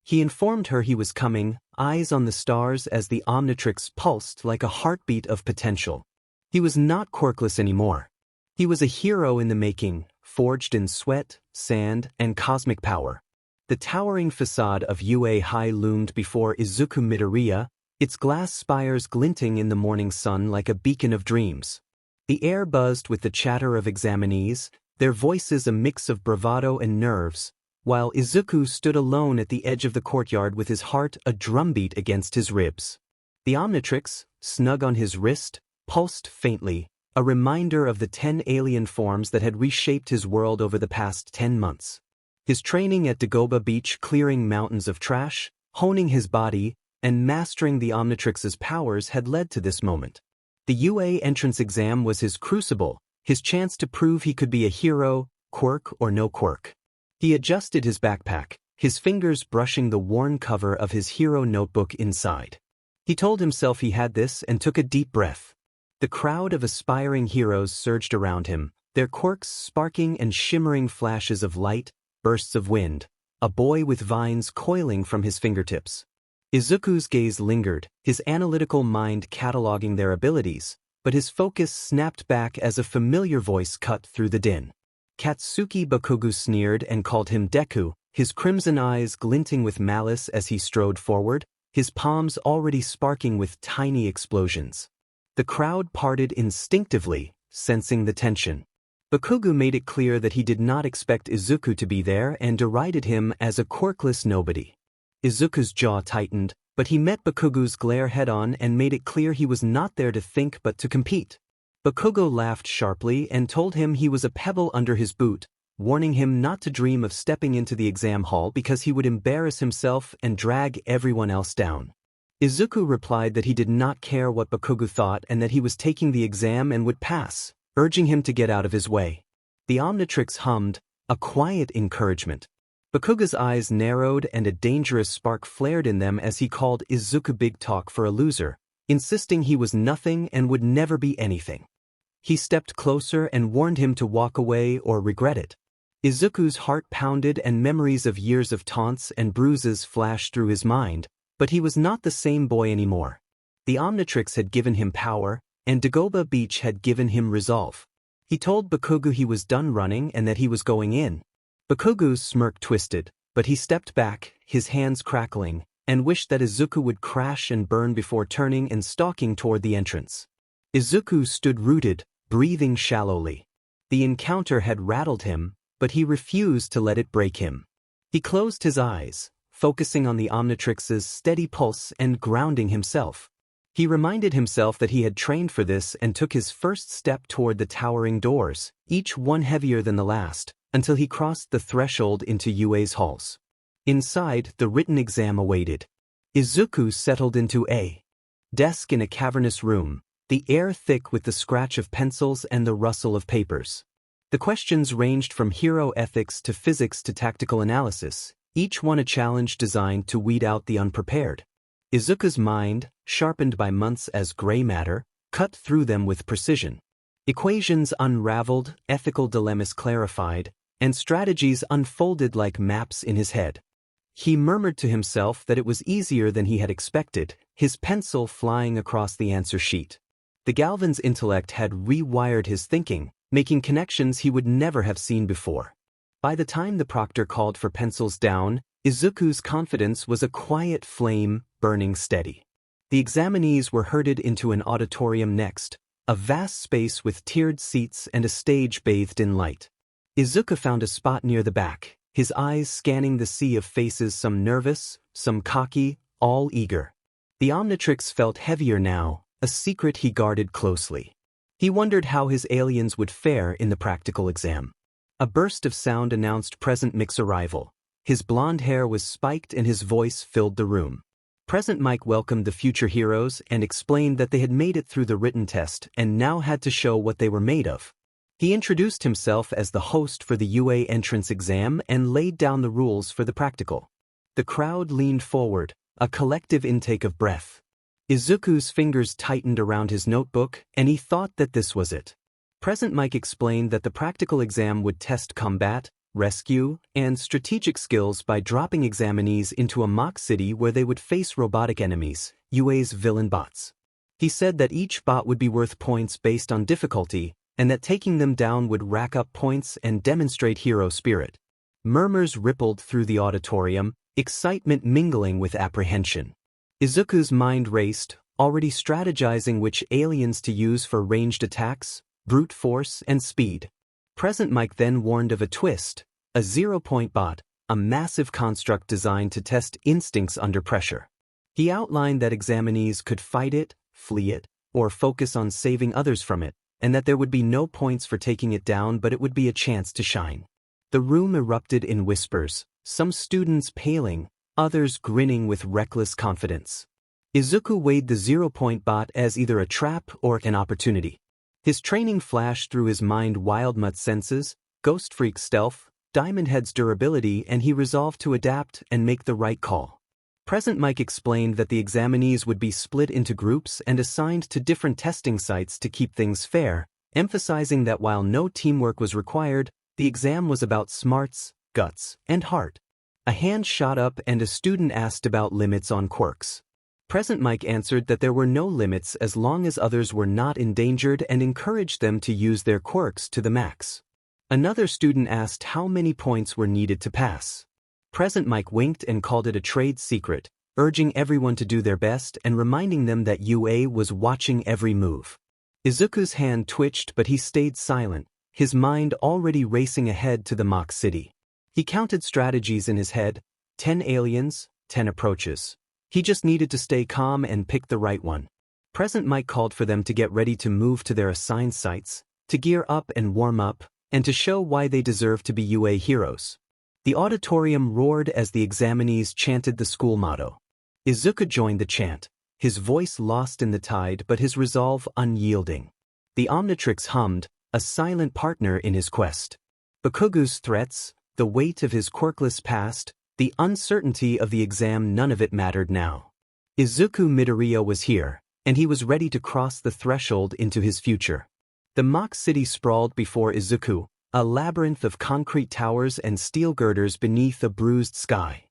He informed her he was coming, eyes on the stars as the Omnitrix pulsed like a heartbeat of potential. He was not quirkless anymore. He was a hero in the making, forged in sweat, sand, and cosmic power. The towering facade of UA High loomed before Izuku Midoriya, its glass spires glinting in the morning sun like a beacon of dreams. The air buzzed with the chatter of examinees, their voices a mix of bravado and nerves, while Izuku stood alone at the edge of the courtyard with his heart a drumbeat against his ribs. The Omnitrix, snug on his wrist, pulsed faintly, a reminder of the 10 alien forms that had reshaped his world over the past 10 months. His training at Dagoba Beach, clearing mountains of trash, honing his body, and mastering the Omnitrix's powers had led to this moment. The UA entrance exam was his crucible, his chance to prove he could be a hero, quirk or no quirk. He adjusted his backpack, his fingers brushing the worn cover of his hero notebook inside. He told himself he had this and took a deep breath. The crowd of aspiring heroes surged around him, their quirks sparking and shimmering flashes of light, bursts of wind, a boy with vines coiling from his fingertips. Izuku's gaze lingered, his analytical mind cataloging their abilities, but his focus snapped back as a familiar voice cut through the din. Katsuki Bakugo sneered and called him Deku, his crimson eyes glinting with malice as he strode forward, his palms already sparking with tiny explosions. The crowd parted instinctively, sensing the tension. Bakugo made it clear that he did not expect Izuku to be there and derided him as a quirkless nobody. Izuku's jaw tightened, but he met Bakugo's glare head-on and made it clear he was not there to think but to compete. Bakugo laughed sharply and told him he was a pebble under his boot, warning him not to dream of stepping into the exam hall because he would embarrass himself and drag everyone else down. Izuku replied that he did not care what Bakugo thought and that he was taking the exam and would pass, urging him to get out of his way. The Omnitrix hummed, a quiet encouragement. Bakuga's eyes narrowed and a dangerous spark flared in them as he called Izuku big talk for a loser, insisting he was nothing and would never be anything. He stepped closer and warned him to walk away or regret it. Izuku's heart pounded and memories of years of taunts and bruises flashed through his mind, but he was not the same boy anymore. The Omnitrix had given him power, and Dagobah Beach had given him resolve. He told Bakugo he was done running and that he was going in. Bakugo's smirk twisted, but he stepped back, his hands crackling, and wished that Izuku would crash and burn before turning and stalking toward the entrance. Izuku stood rooted, breathing shallowly. The encounter had rattled him, but he refused to let it break him. He closed his eyes, focusing on the Omnitrix's steady pulse and grounding himself. He reminded himself that he had trained for this and took his first step toward the towering doors, each one heavier than the last, until he crossed the threshold into UA's halls. Inside, the written exam awaited. Izuku settled into a desk in a cavernous room, the air thick with the scratch of pencils and the rustle of papers. The questions ranged from hero ethics to physics to tactical analysis, each one a challenge designed to weed out the unprepared. Izuku's mind, sharpened by months as gray matter, cut through them with precision. Equations unraveled, ethical dilemmas clarified, and strategies unfolded like maps in his head. He murmured to himself that it was easier than he had expected, his pencil flying across the answer sheet. The Galvan's intellect had rewired his thinking, making connections he would never have seen before. By the time the proctor called for pencils down, Izuku's confidence was a quiet flame, burning steady. The examinees were herded into an auditorium next, a vast space with tiered seats and a stage bathed in light. Izuku found a spot near the back, his eyes scanning the sea of faces, some nervous, some cocky, all eager. The Omnitrix felt heavier now, a secret he guarded closely. He wondered how his aliens would fare in the practical exam. A burst of sound announced Present Mike's arrival. His blonde hair was spiked and his voice filled the room. Present Mike welcomed the future heroes and explained that they had made it through the written test and now had to show what they were made of. He introduced himself as the host for the UA entrance exam and laid down the rules for the practical. The crowd leaned forward, a collective intake of breath. Izuku's fingers tightened around his notebook, and he thought that this was it. Present Mike explained that the practical exam would test combat, rescue, and strategic skills by dropping examinees into a mock city where they would face robotic enemies, UA's villain bots. He said that each bot would be worth points based on difficulty, and that taking them down would rack up points and demonstrate hero spirit. Murmurs rippled through the auditorium, excitement mingling with apprehension. Izuku's mind raced, already strategizing which aliens to use for ranged attacks, brute force, and speed. Present Mike then warned of a twist, a 0-point bot, a massive construct designed to test instincts under pressure. He outlined that examinees could fight it, flee it, or focus on saving others from it, and that there would be no points for taking it down, but it would be a chance to shine. The room erupted in whispers, some students paling, others grinning with reckless confidence. Izuku weighed the 0-point bot as either a trap or an opportunity. His training flashed through his mind: Wildmutt senses, Ghost Freak stealth, Diamond Head's durability, and he resolved to adapt and make the right call. Present Mike explained that the examinees would be split into groups and assigned to different testing sites to keep things fair, emphasizing that while no teamwork was required, the exam was about smarts, guts, and heart. A hand shot up and a student asked about limits on quirks. Present Mike answered that there were no limits as long as others were not endangered and encouraged them to use their quirks to the max. Another student asked how many points were needed to pass. Present Mike winked and called it a trade secret, urging everyone to do their best and reminding them that UA was watching every move. Izuku's hand twitched, but he stayed silent, his mind already racing ahead to the mock city. He counted strategies in his head, 10 aliens, 10 approaches. He just needed to stay calm and pick the right one. Present Mike called for them to get ready to move to their assigned sites, to gear up and warm up, and to show why they deserve to be UA heroes. The auditorium roared as the examinees chanted the school motto. Izuku joined the chant, his voice lost in the tide but his resolve unyielding. The Omnitrix hummed, a silent partner in his quest. Bakugo's threats, the weight of his quirkless past, the uncertainty of the exam, none of it mattered now. Izuku Midoriya was here, and he was ready to cross the threshold into his future. The mock city sprawled before Izuku, a labyrinth of concrete towers and steel girders beneath a bruised sky.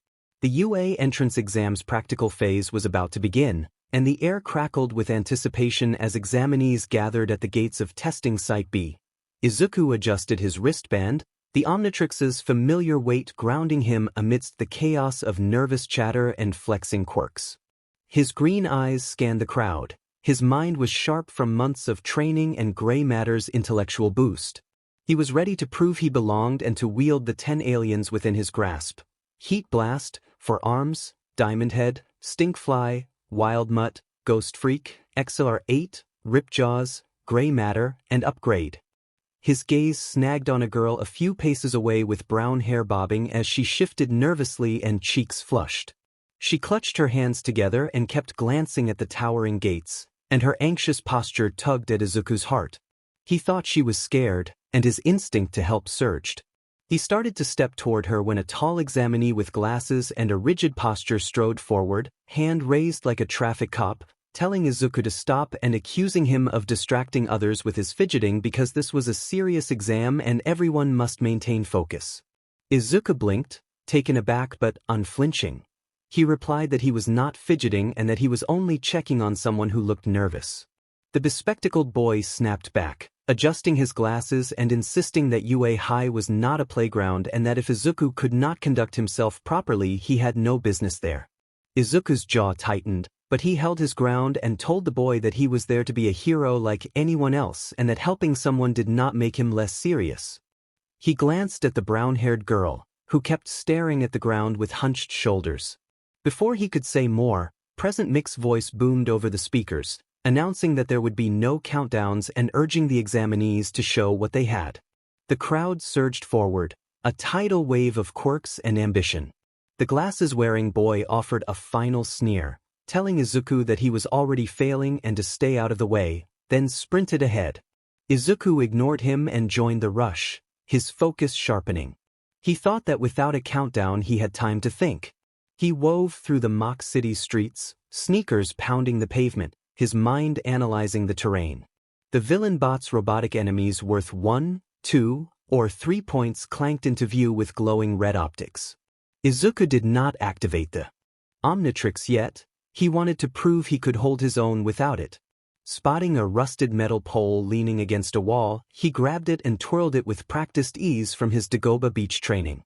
The UA entrance exam's practical phase was about to begin, and the air crackled with anticipation as examinees gathered at the gates of testing Site B. Izuku adjusted his wristband, the Omnitrix-a's familiar weight grounding him amidst the chaos of nervous chatter and flexing quirks. His green eyes scanned the crowd. His mind was sharp from months of training and gray matter's intellectual boost. He was ready to prove he belonged and to wield the 10 aliens within his grasp. Heat Blast, For Arms, Diamond Head, Stinkfly, Wild Mutt, Ghost Freak, XLR8, Ripjaws, Gray Matter, and Upgrade. His gaze snagged on a girl a few paces away with brown hair bobbing as she shifted nervously and cheeks flushed. She clutched her hands together and kept glancing at the towering gates, and her anxious posture tugged at Izuku's heart. He thought she was scared, and his instinct to help surged. He started to step toward her when a tall examinee with glasses and a rigid posture strode forward, hand raised like a traffic cop, telling Izuku to stop and accusing him of distracting others with his fidgeting because this was a serious exam and everyone must maintain focus. Izuku blinked, taken aback but unflinching. He replied that he was not fidgeting and that he was only checking on someone who looked nervous. The bespectacled boy snapped back, adjusting his glasses and insisting that UA High was not a playground and that if Izuku could not conduct himself properly he had no business there. Izuku's jaw tightened, but he held his ground and told the boy that he was there to be a hero like anyone else and that helping someone did not make him less serious. He glanced at the brown-haired girl, who kept staring at the ground with hunched shoulders. Before he could say more, Present Mic's voice boomed over the speakers, announcing that there would be no countdowns and urging the examinees to show what they had. The crowd surged forward, a tidal wave of quirks and ambition. The glasses-wearing boy offered a final sneer, telling Izuku that he was already failing and to stay out of the way, then sprinted ahead. Izuku ignored him and joined the rush, his focus sharpening. He thought that without a countdown he had time to think. He wove through the mock city streets, sneakers pounding the pavement, his mind analyzing the terrain. The villain bot's robotic enemies worth 1, 2, or 3 points clanked into view with glowing red optics. Izuku did not activate the Omnitrix yet. He wanted to prove he could hold his own without it. Spotting a rusted metal pole leaning against a wall, he grabbed it and twirled it with practiced ease from his Dagoba beach training.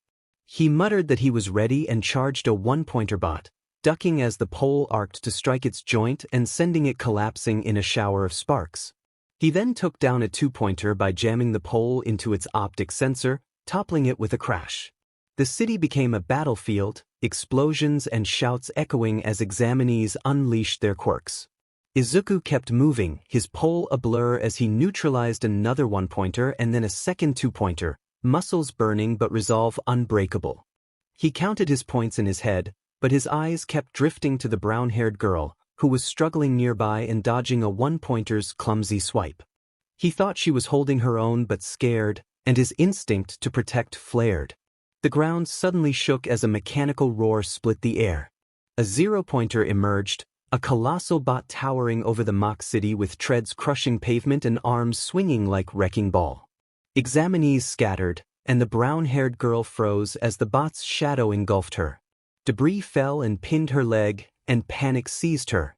He muttered that he was ready and charged a one-pointer bot, ducking as the pole arced to strike its joint and sending it collapsing in a shower of sparks. He then took down a two-pointer by jamming the pole into its optic sensor, toppling it with a crash. The city became a battlefield, explosions and shouts echoing as examinees unleashed their quirks. Izuku kept moving, his pole a blur as he neutralized another one-pointer and then a second two-pointer, muscles burning but resolve unbreakable. He counted his points in his head, but his eyes kept drifting to the brown-haired girl, who was struggling nearby and dodging a one-pointer's clumsy swipe. He thought she was holding her own but scared, and his instinct to protect flared. The ground suddenly shook as a mechanical roar split the air. A zero-pointer emerged, a colossal bot towering over the mock city with treads crushing pavement and arms swinging like wrecking ball. Examinees scattered, and the brown-haired girl froze as the bot's shadow engulfed her. Debris fell and pinned her leg, and panic seized her.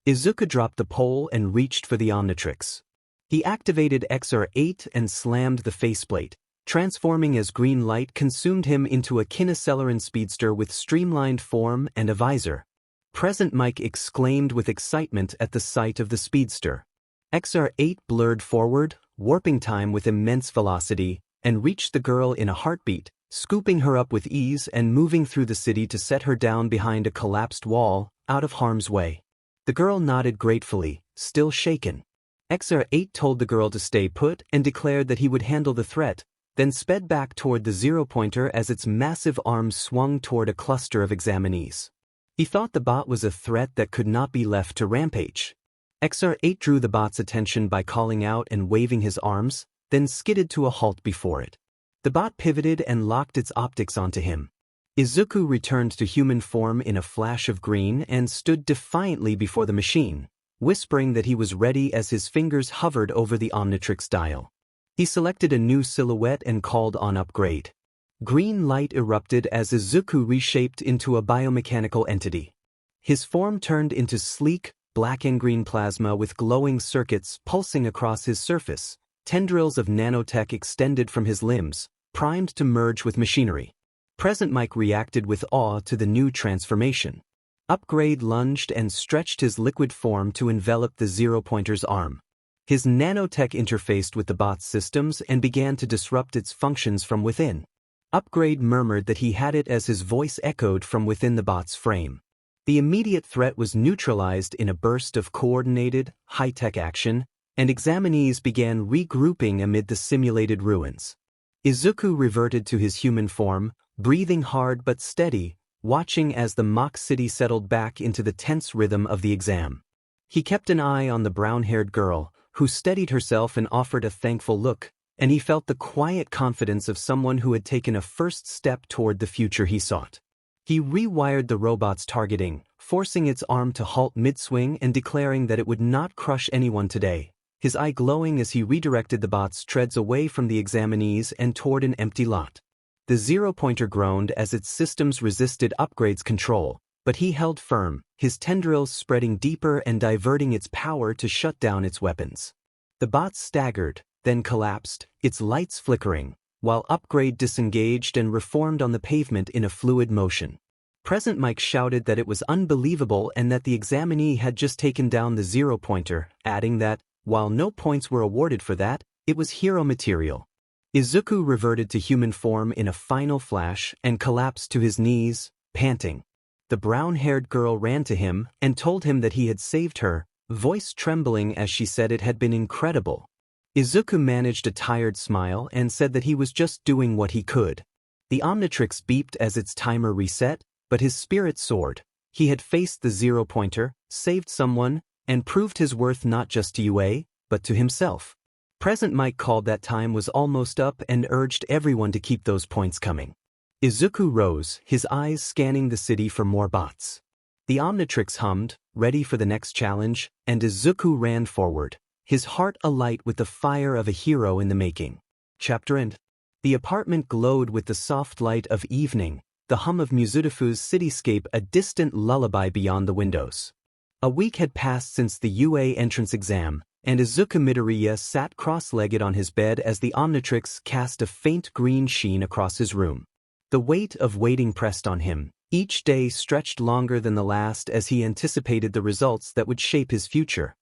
Izuku dropped the pole and reached for the Omnitrix. He activated XR8 and slammed the faceplate, transforming as green light consumed him into a Kineceleran speedster with streamlined form and a visor. Present Mic exclaimed with excitement at the sight of the speedster. XR8 blurred forward, warping time with immense velocity, and reached the girl in a heartbeat, scooping her up with ease and moving through the city to set her down behind a collapsed wall, out of harm's way. The girl nodded gratefully, still shaken. XR8 told the girl to stay put and declared that he would handle the threat, then sped back toward the zero-pointer as its massive arms swung toward a cluster of examinees. He thought the bot was a threat that could not be left to rampage. XR8 drew the bot's attention by calling out and waving his arms, then skidded to a halt before it. The bot pivoted and locked its optics onto him. Izuku returned to human form in a flash of green and stood defiantly before the machine, whispering that he was ready as his fingers hovered over the Omnitrix dial. He selected a new silhouette and called on upgrade. Green light erupted as Izuku reshaped into a biomechanical entity. His form turned into sleek, black and green plasma with glowing circuits pulsing across his surface. Tendrils of nanotech extended from his limbs, primed to merge with machinery. Present Mike reacted with awe to the new transformation. Upgrade lunged and stretched his liquid form to envelop the Zero-Pointer's arm. His nanotech interfaced with the bot's systems and began to disrupt its functions from within. Upgrade murmured that he had it as his voice echoed from within the bot's frame. The immediate threat was neutralized in a burst of coordinated, high-tech action, and examinees began regrouping amid the simulated ruins. Izuku reverted to his human form, breathing hard but steady, watching as the mock city settled back into the tense rhythm of the exam. He kept an eye on the brown-haired girl, who steadied herself and offered a thankful look, and he felt the quiet confidence of someone who had taken a first step toward the future he sought. He rewired the robot's targeting, forcing its arm to halt mid-swing and declaring that it would not crush anyone today, his eye glowing as he redirected the bot's treads away from the examinees and toward an empty lot. The Zero-Pointer groaned as its systems resisted Upgrade's control, but he held firm, his tendrils spreading deeper and diverting its power to shut down its weapons. The bot staggered, then collapsed, its lights flickering, while Upgrade disengaged and reformed on the pavement in a fluid motion. Present Mike shouted that it was unbelievable and that the examinee had just taken down the Zero-Pointer, adding that, while no points were awarded for that, it was hero material. Izuku reverted to human form in a final flash and collapsed to his knees, panting. The brown-haired girl ran to him and told him that he had saved her, voice trembling as she said it had been incredible. Izuku managed a tired smile and said that he was just doing what he could. The Omnitrix beeped as its timer reset, but his spirit soared. He had faced the Zero-Pointer, saved someone, and proved his worth not just to UA, but to himself. Present Mike called that time was almost up and urged everyone to keep those points coming. Izuku rose, his eyes scanning the city for more bots. The Omnitrix hummed, ready for the next challenge, and Izuku ran forward, his heart alight with the fire of a hero in the making. Chapter End. The apartment glowed with the soft light of evening, the hum of Muzutafu's cityscape a distant lullaby beyond the windows. A week had passed since the UA entrance exam, and Izuku Midoriya sat cross-legged on his bed as the Omnitrix cast a faint green sheen across his room. The weight of waiting pressed on him. Each day stretched longer than the last as he anticipated the results that would shape his future.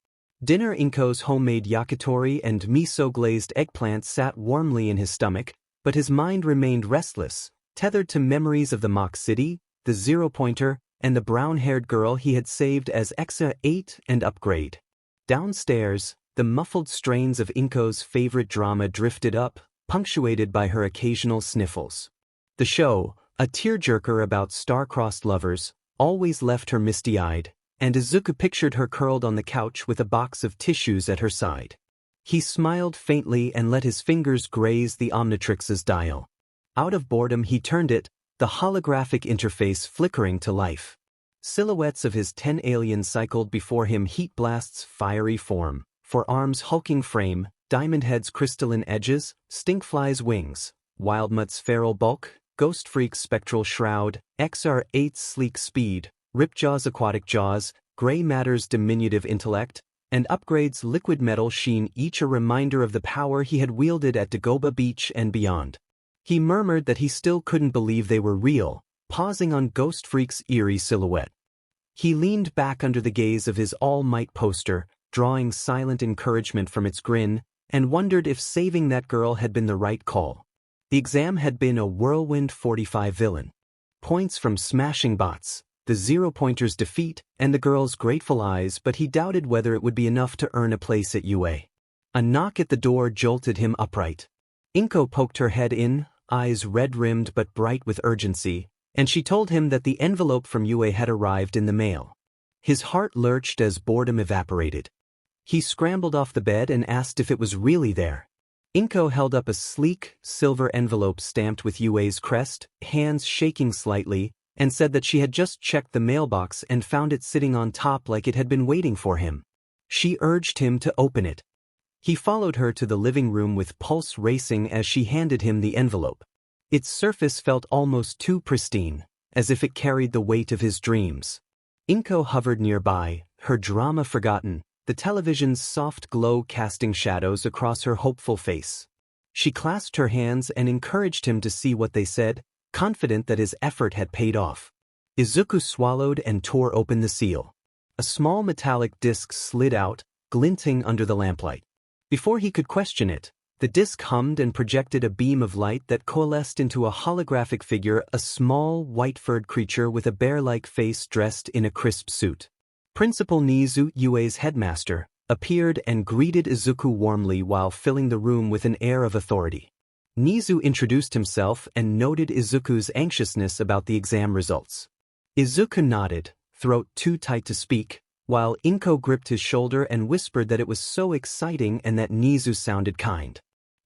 Dinner Inko's homemade yakitori and miso-glazed eggplant sat warmly in his stomach, but his mind remained restless, tethered to memories of the mock city, the Zero-Pointer, and the brown-haired girl he had saved as Exa-8 and Upgrade. Downstairs, the muffled strains of Inko's favorite drama drifted up, punctuated by her occasional sniffles. The show, a tearjerker about star-crossed lovers, always left her misty-eyed, and Izuku pictured her curled on the couch with a box of tissues at her side. He smiled faintly and let his fingers graze the Omnitrix-a's dial. Out of boredom he turned it, the holographic interface flickering to life. Silhouettes of his 10 aliens cycled before him, heat blast's fiery form, forearms hulking frame, diamond head's crystalline edges, stinkfly's wings, wildmutt's feral bulk, ghost freak's spectral shroud, XR8's sleek speed, Ripjaw's aquatic jaws, gray matter's diminutive intellect, and Upgrade's liquid metal sheen, each a reminder of the power he had wielded at Dagoba Beach and beyond. He murmured that he still couldn't believe they were real, pausing on Ghost Freak's eerie silhouette. He leaned back under the gaze of his all-might poster, drawing silent encouragement from its grin, and wondered if saving that girl had been the right call. The exam had been a whirlwind 45 villain. Points from smashing bots, the Zero-Pointer's defeat, and the girl's grateful eyes, but he doubted whether it would be enough to earn a place at UA. A knock at the door jolted him upright. Inko poked her head in, eyes red-rimmed but bright with urgency, and she told him that the envelope from UA had arrived in the mail. His heart lurched as boredom evaporated. He scrambled off the bed and asked if it was really there. Inko held up a sleek, silver envelope stamped with UA's crest, hands shaking slightly, and said that she had just checked the mailbox and found it sitting on top like it had been waiting for him. She urged him to open it. He followed her to the living room with pulse racing as she handed him the envelope. Its surface felt almost too pristine, as if it carried the weight of his dreams. Inko hovered nearby, her drama forgotten, the television's soft glow casting shadows across her hopeful face. She clasped her hands and encouraged him to see what they said, confident that his effort had paid off. Izuku swallowed and tore open the seal. A small metallic disc slid out, glinting under the lamplight. Before he could question it, the disc hummed and projected a beam of light that coalesced into a holographic figure, a small, white-furred creature with a bear-like face dressed in a crisp suit. Principal Nizu, UA's headmaster, appeared and greeted Izuku warmly while filling the room with an air of authority. Nizu introduced himself and noted Izuku's anxiousness about the exam results. Izuku nodded, throat too tight to speak, while Inko gripped his shoulder and whispered that it was so exciting and that Nizu sounded kind.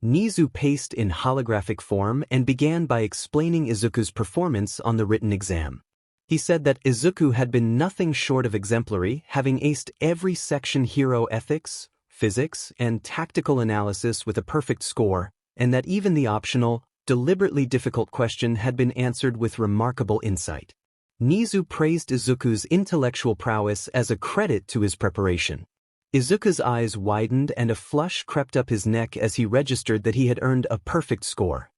Nizu paced in holographic form and began by explaining Izuku's performance on the written exam. He said that Izuku had been nothing short of exemplary, having aced every section: hero ethics, physics, and tactical analysis with a perfect score, and that even the optional, deliberately difficult question had been answered with remarkable insight. Nizu praised Izuku's intellectual prowess as a credit to his preparation. Izuku's eyes widened and a flush crept up his neck as he registered that he had earned a perfect score.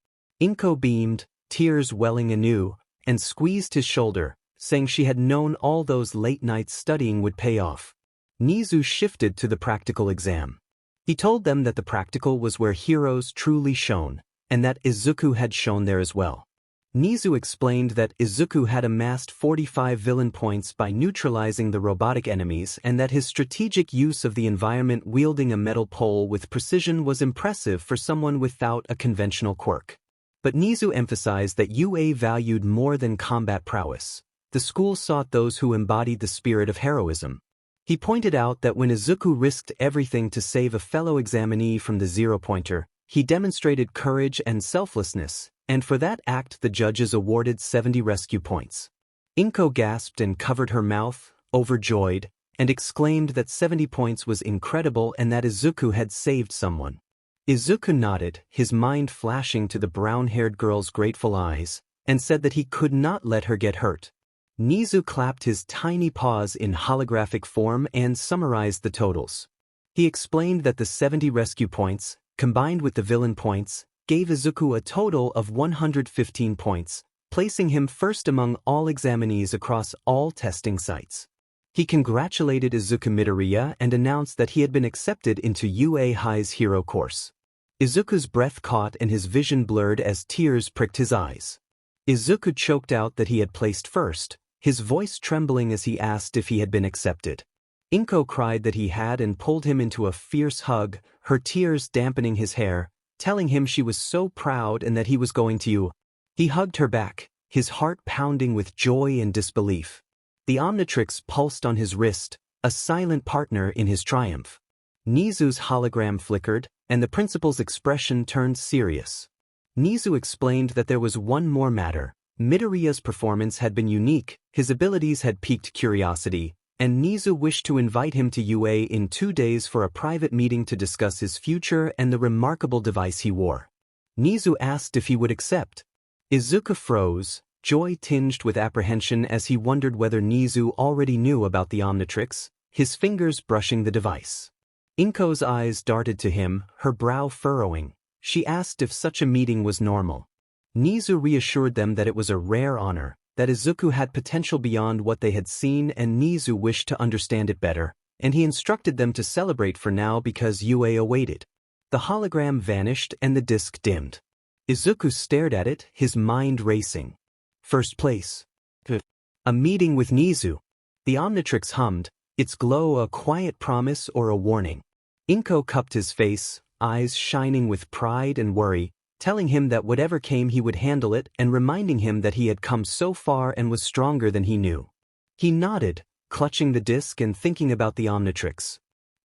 Inko beamed, tears welling anew, and squeezed his shoulder, saying she had known all those late nights studying would pay off. Nizu shifted to the practical exam. He told them that the practical was where heroes truly shone, and that Izuku had shone there as well. Nizu explained that Izuku had amassed 45 villain points by neutralizing the robotic enemies and that his strategic use of the environment wielding a metal pole with precision was impressive for someone without a conventional quirk. But Nizu emphasized that UA valued more than combat prowess. The school sought those who embodied the spirit of heroism. He pointed out that when Izuku risked everything to save a fellow examinee from the zero-pointer, he demonstrated courage and selflessness, and for that act the judges awarded 70 rescue points. Inko gasped and covered her mouth, overjoyed, and exclaimed that 70 points was incredible and that Izuku had saved someone. Izuku nodded, his mind flashing to the brown-haired girl's grateful eyes, and said that he could not let her get hurt. Nizu clapped his tiny paws in holographic form and summarized the totals. He explained that the 70 rescue points, combined with the villain points, gave Izuku a total of 115 points, placing him first among all examinees across all testing sites. He congratulated Izuku Midoriya and announced that he had been accepted into UA High's hero course. Izuku's breath caught and his vision blurred as tears pricked his eyes. Izuku choked out that he had placed first, his voice trembling as he asked if he had been accepted. Inko cried that he had and pulled him into a fierce hug, her tears dampening his hair, telling him she was so proud and that he was going to you. He hugged her back, his heart pounding with joy and disbelief. The Omnitrix pulsed on his wrist, a silent partner in his triumph. Nizu's hologram flickered, and the principal's expression turned serious. Nizu explained that there was one more matter. Midoriya's performance had been unique, his abilities had piqued curiosity, and Nizu wished to invite him to UA in 2 days for a private meeting to discuss his future and the remarkable device he wore. Nizu asked if he would accept. Izuku froze, joy tinged with apprehension as he wondered whether Nizu already knew about the Omnitrix, his fingers brushing the device. Inko's eyes darted to him, her brow furrowing. She asked if such a meeting was normal. Nizu reassured them that it was a rare honor, that Izuku had potential beyond what they had seen and Nizu wished to understand it better, and he instructed them to celebrate for now because UA awaited. The hologram vanished and the disc dimmed. Izuku stared at it, his mind racing. First place. A meeting with Nizu. The Omnitrix hummed, its glow a quiet promise or a warning. Inko cupped his face, eyes shining with pride and worry, telling him that whatever came he would handle it and reminding him that he had come so far and was stronger than he knew. He nodded, clutching the disc and thinking about the Omnitrix.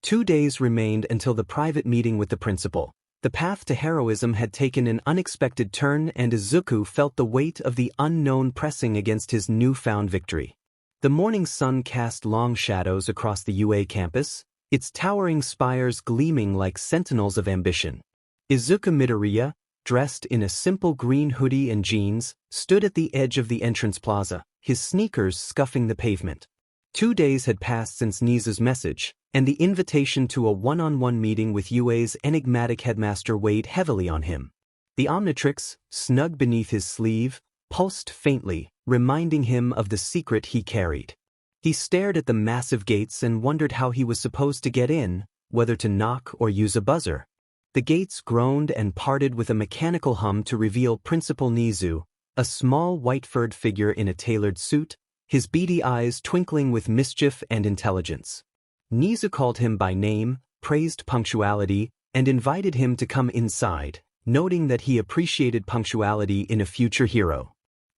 2 days remained until the private meeting with the principal. The path to heroism had taken an unexpected turn, and Izuku felt the weight of the unknown pressing against his newfound victory. The morning sun cast long shadows across the UA campus, its towering spires gleaming like sentinels of ambition. Izuku Midoriya, dressed in a simple green hoodie and jeans, stood at the edge of the entrance plaza, his sneakers scuffing the pavement. 2 days had passed since Nizu's message, and the invitation to a one-on-one meeting with UA's enigmatic headmaster weighed heavily on him. The Omnitrix, snug beneath his sleeve, pulsed faintly, reminding him of the secret he carried. He stared at the massive gates and wondered how he was supposed to get in, whether to knock or use a buzzer. The gates groaned and parted with a mechanical hum to reveal Principal Nizu, a small white-furred figure in a tailored suit, his beady eyes twinkling with mischief and intelligence. Nizu called him by name, praised punctuality, and invited him to come inside, noting that he appreciated punctuality in a future hero.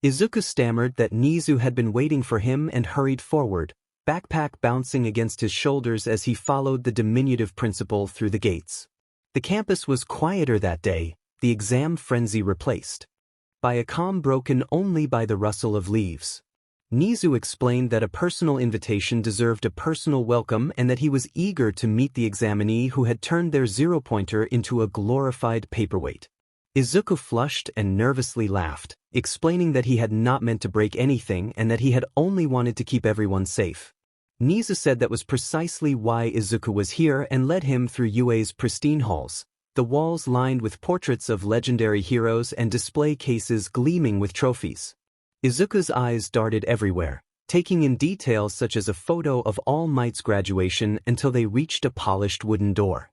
Izuku stammered that Nizu had been waiting for him and hurried forward, backpack bouncing against his shoulders as he followed the diminutive principal through the gates. The campus was quieter that day, the exam frenzy replaced by a calm broken only by the rustle of leaves. Nizu explained that a personal invitation deserved a personal welcome and that he was eager to meet the examinee who had turned their zero-pointer into a glorified paperweight. Izuku flushed and nervously laughed, explaining that he had not meant to break anything and that he had only wanted to keep everyone safe. Nizu said that was precisely why Izuku was here and led him through UA's pristine halls, the walls lined with portraits of legendary heroes and display cases gleaming with trophies. Izuku's eyes darted everywhere, taking in details such as a photo of All Might's graduation until they reached a polished wooden door.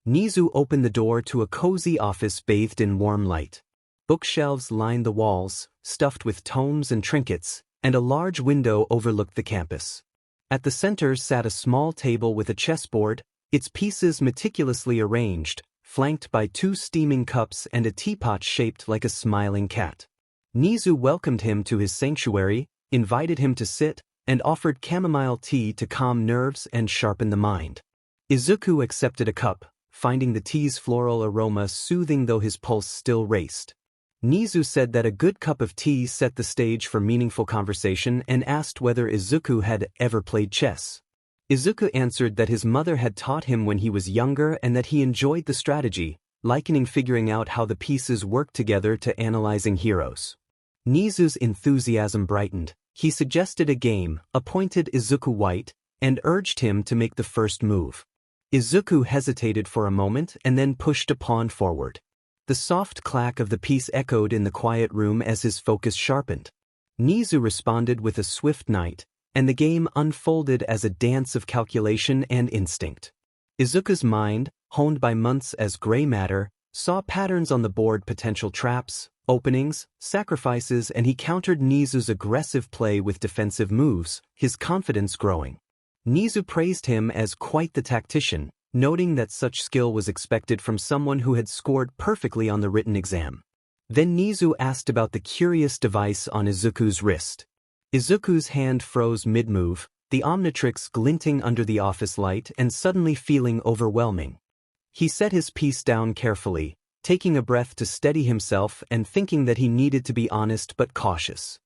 Nizu opened the door to a cozy office bathed in warm light. Bookshelves lined the walls, stuffed with tomes and trinkets, and a large window overlooked the campus. At the center sat a small table with a chessboard, its pieces meticulously arranged, flanked by 2 steaming cups and a teapot shaped like a smiling cat. Nizu welcomed him to his sanctuary, invited him to sit, and offered chamomile tea to calm nerves and sharpen the mind. Izuku accepted a cup, finding the tea's floral aroma soothing though his pulse still raced. Nizu said that a good cup of tea set the stage for meaningful conversation and asked whether Izuku had ever played chess. Izuku answered that his mother had taught him when he was younger and that he enjoyed the strategy, likening figuring out how the pieces work together to analyzing heroes. Nizu's enthusiasm brightened. He suggested a game, appointed Izuku white, and urged him to make the first move. Izuku hesitated for a moment and then pushed a pawn forward. The soft clack of the piece echoed in the quiet room as his focus sharpened. Nizu responded with a swift knight, and the game unfolded as a dance of calculation and instinct. Izuku's mind, honed by months as gray matter, saw patterns on the board, potential traps, openings, sacrifices, and he countered Nizu's aggressive play with defensive moves, his confidence growing. Nizu praised him as quite the tactician, noting that such skill was expected from someone who had scored perfectly on the written exam. Then Nizu asked about the curious device on Izuku's wrist. Izuku's hand froze mid-move, the Omnitrix glinting under the office light and suddenly feeling overwhelming. He set his piece down carefully, taking a breath to steady himself and thinking that he needed to be honest but cautious.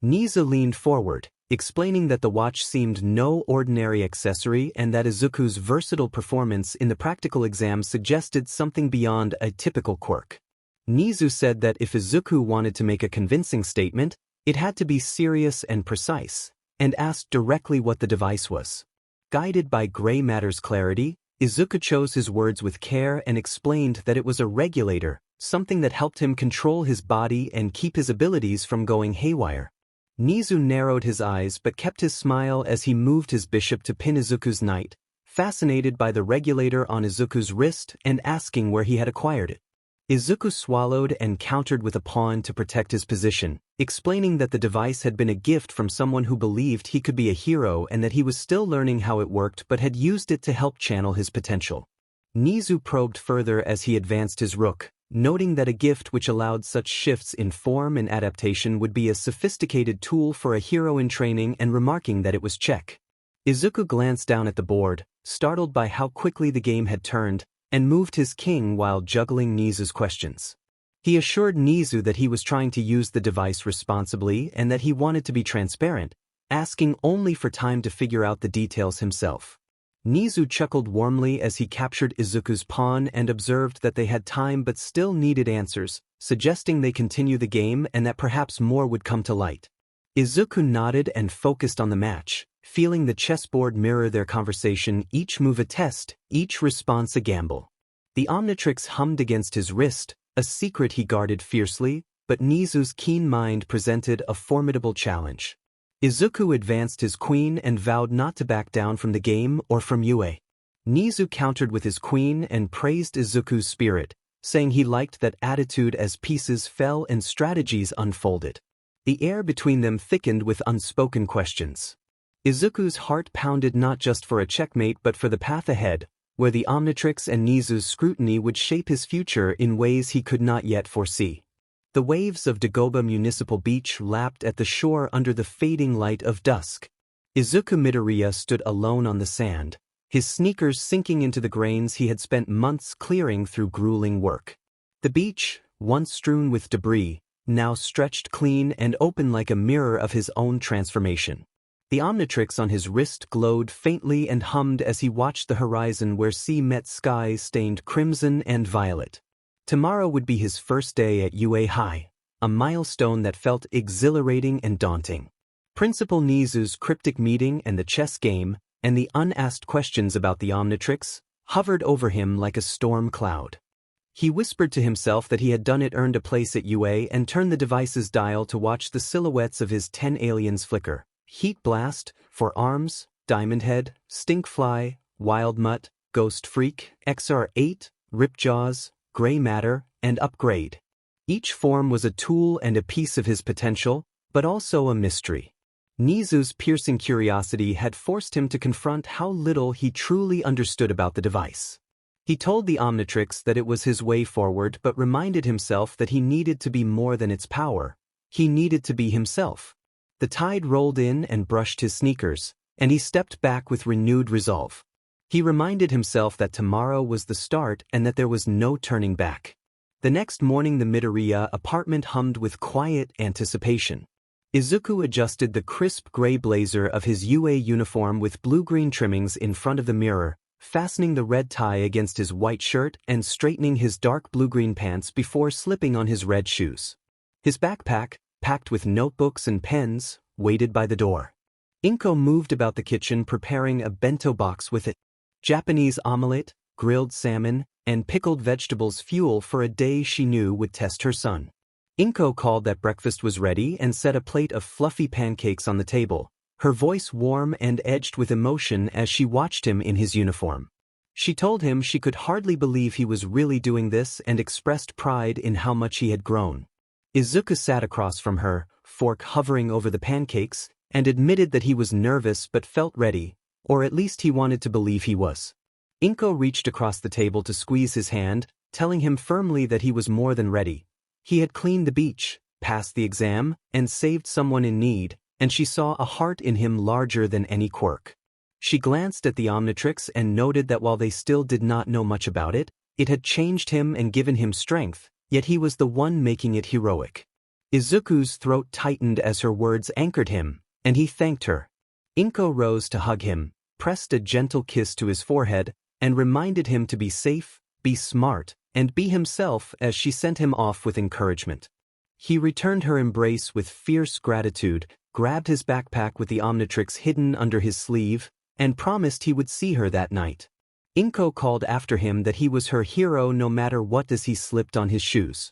Nizu leaned forward, explaining that the watch seemed no ordinary accessory and that Izuku's versatile performance in the practical exam suggested something beyond a typical quirk. Nizu said that if Izuku wanted to make a convincing statement, it had to be serious and precise, and asked directly what the device was. Guided by gray matter's clarity, Izuku chose his words with care and explained that it was a regulator, something that helped him control his body and keep his abilities from going haywire. Nizu narrowed his eyes but kept his smile as he moved his bishop to pin Izuku's knight, fascinated by the regulator on Izuku's wrist and asking where he had acquired it. Izuku swallowed and countered with a pawn to protect his position, explaining that the device had been a gift from someone who believed he could be a hero and that he was still learning how it worked but had used it to help channel his potential. Nizu probed further as he advanced his rook, noting that a gift which allowed such shifts in form and adaptation would be a sophisticated tool for a hero in training and remarking that it was check. Izuku glanced down at the board, startled by how quickly the game had turned, and moved his king while juggling Nizu's questions. He assured Nizu that he was trying to use the device responsibly and that he wanted to be transparent, asking only for time to figure out the details himself. Nizu chuckled warmly as he captured Izuku's pawn and observed that they had time but still needed answers, suggesting they continue the game and that perhaps more would come to light. Izuku nodded and focused on the match, feeling the chessboard mirror their conversation, each move a test, each response a gamble. The Omnitrix hummed against his wrist, a secret he guarded fiercely, but Nizu's keen mind presented a formidable challenge. Izuku advanced his queen and vowed not to back down from the game or from Yue. Nizu countered with his queen and praised Izuku's spirit, saying he liked that attitude as pieces fell and strategies unfolded. The air between them thickened with unspoken questions. Izuku's heart pounded not just for a checkmate but for the path ahead, where the Omnitrix and Nizu's scrutiny would shape his future in ways he could not yet foresee. The waves of Dagoba Municipal Beach lapped at the shore under the fading light of dusk. Izuku Midoriya stood alone on the sand, his sneakers sinking into the grains he had spent months clearing through grueling work. The beach, once strewn with debris, now stretched clean and open like a mirror of his own transformation. The Omnitrix on his wrist glowed faintly and hummed as he watched the horizon where sea met skies stained crimson and violet. Tomorrow would be his first day at UA High, a milestone that felt exhilarating and daunting. Principal Nizu's cryptic meeting and the chess game, and the unasked questions about the Omnitrix, hovered over him like a storm cloud. He whispered to himself that he had done it, earned a place at UA, and turned the device's dial to watch the silhouettes of his 10 aliens flicker. Heat Blast, For Arms, Diamond Head, Stinkfly, Wild Mutt, Ghost Freak, XR8, Ripjaws, Gray Matter, and Upgrade. Each form was a tool and a piece of his potential, but also a mystery. Nizu's piercing curiosity had forced him to confront how little he truly understood about the device. He told the Omnitrix that it was his way forward but reminded himself that he needed to be more than its power. He needed to be himself. The tide rolled in and brushed his sneakers, and he stepped back with renewed resolve. He reminded himself that tomorrow was the start and that there was no turning back. The next morning the Midoriya apartment hummed with quiet anticipation. Izuku adjusted the crisp gray blazer of his UA uniform with blue-green trimmings in front of the mirror, fastening the red tie against his white shirt and straightening his dark blue-green pants before slipping on his red shoes. His backpack, packed with notebooks and pens, waited by the door. Inko moved about the kitchen preparing a bento box with it. Japanese omelette, grilled salmon, and pickled vegetables, fuel for a day she knew would test her son. Inko called that breakfast was ready and set a plate of fluffy pancakes on the table, her voice warm and edged with emotion as she watched him in his uniform. She told him she could hardly believe he was really doing this and expressed pride in how much he had grown. Izuku sat across from her, fork hovering over the pancakes, and admitted that he was nervous but felt ready, or at least he wanted to believe he was. Inko reached across the table to squeeze his hand, telling him firmly that he was more than ready. He had cleaned the beach, passed the exam, and saved someone in need, and she saw a heart in him larger than any quirk. She glanced at the Omnitrix and noted that while they still did not know much about it, it had changed him and given him strength, yet he was the one making it heroic. Izuku's throat tightened as her words anchored him, and he thanked her. Inko rose to hug him, pressed a gentle kiss to his forehead, and reminded him to be safe, be smart, and be himself as she sent him off with encouragement. He returned her embrace with fierce gratitude, grabbed his backpack with the Omnitrix hidden under his sleeve, and promised he would see her that night. Inko called after him that he was her hero no matter what as he slipped on his shoes.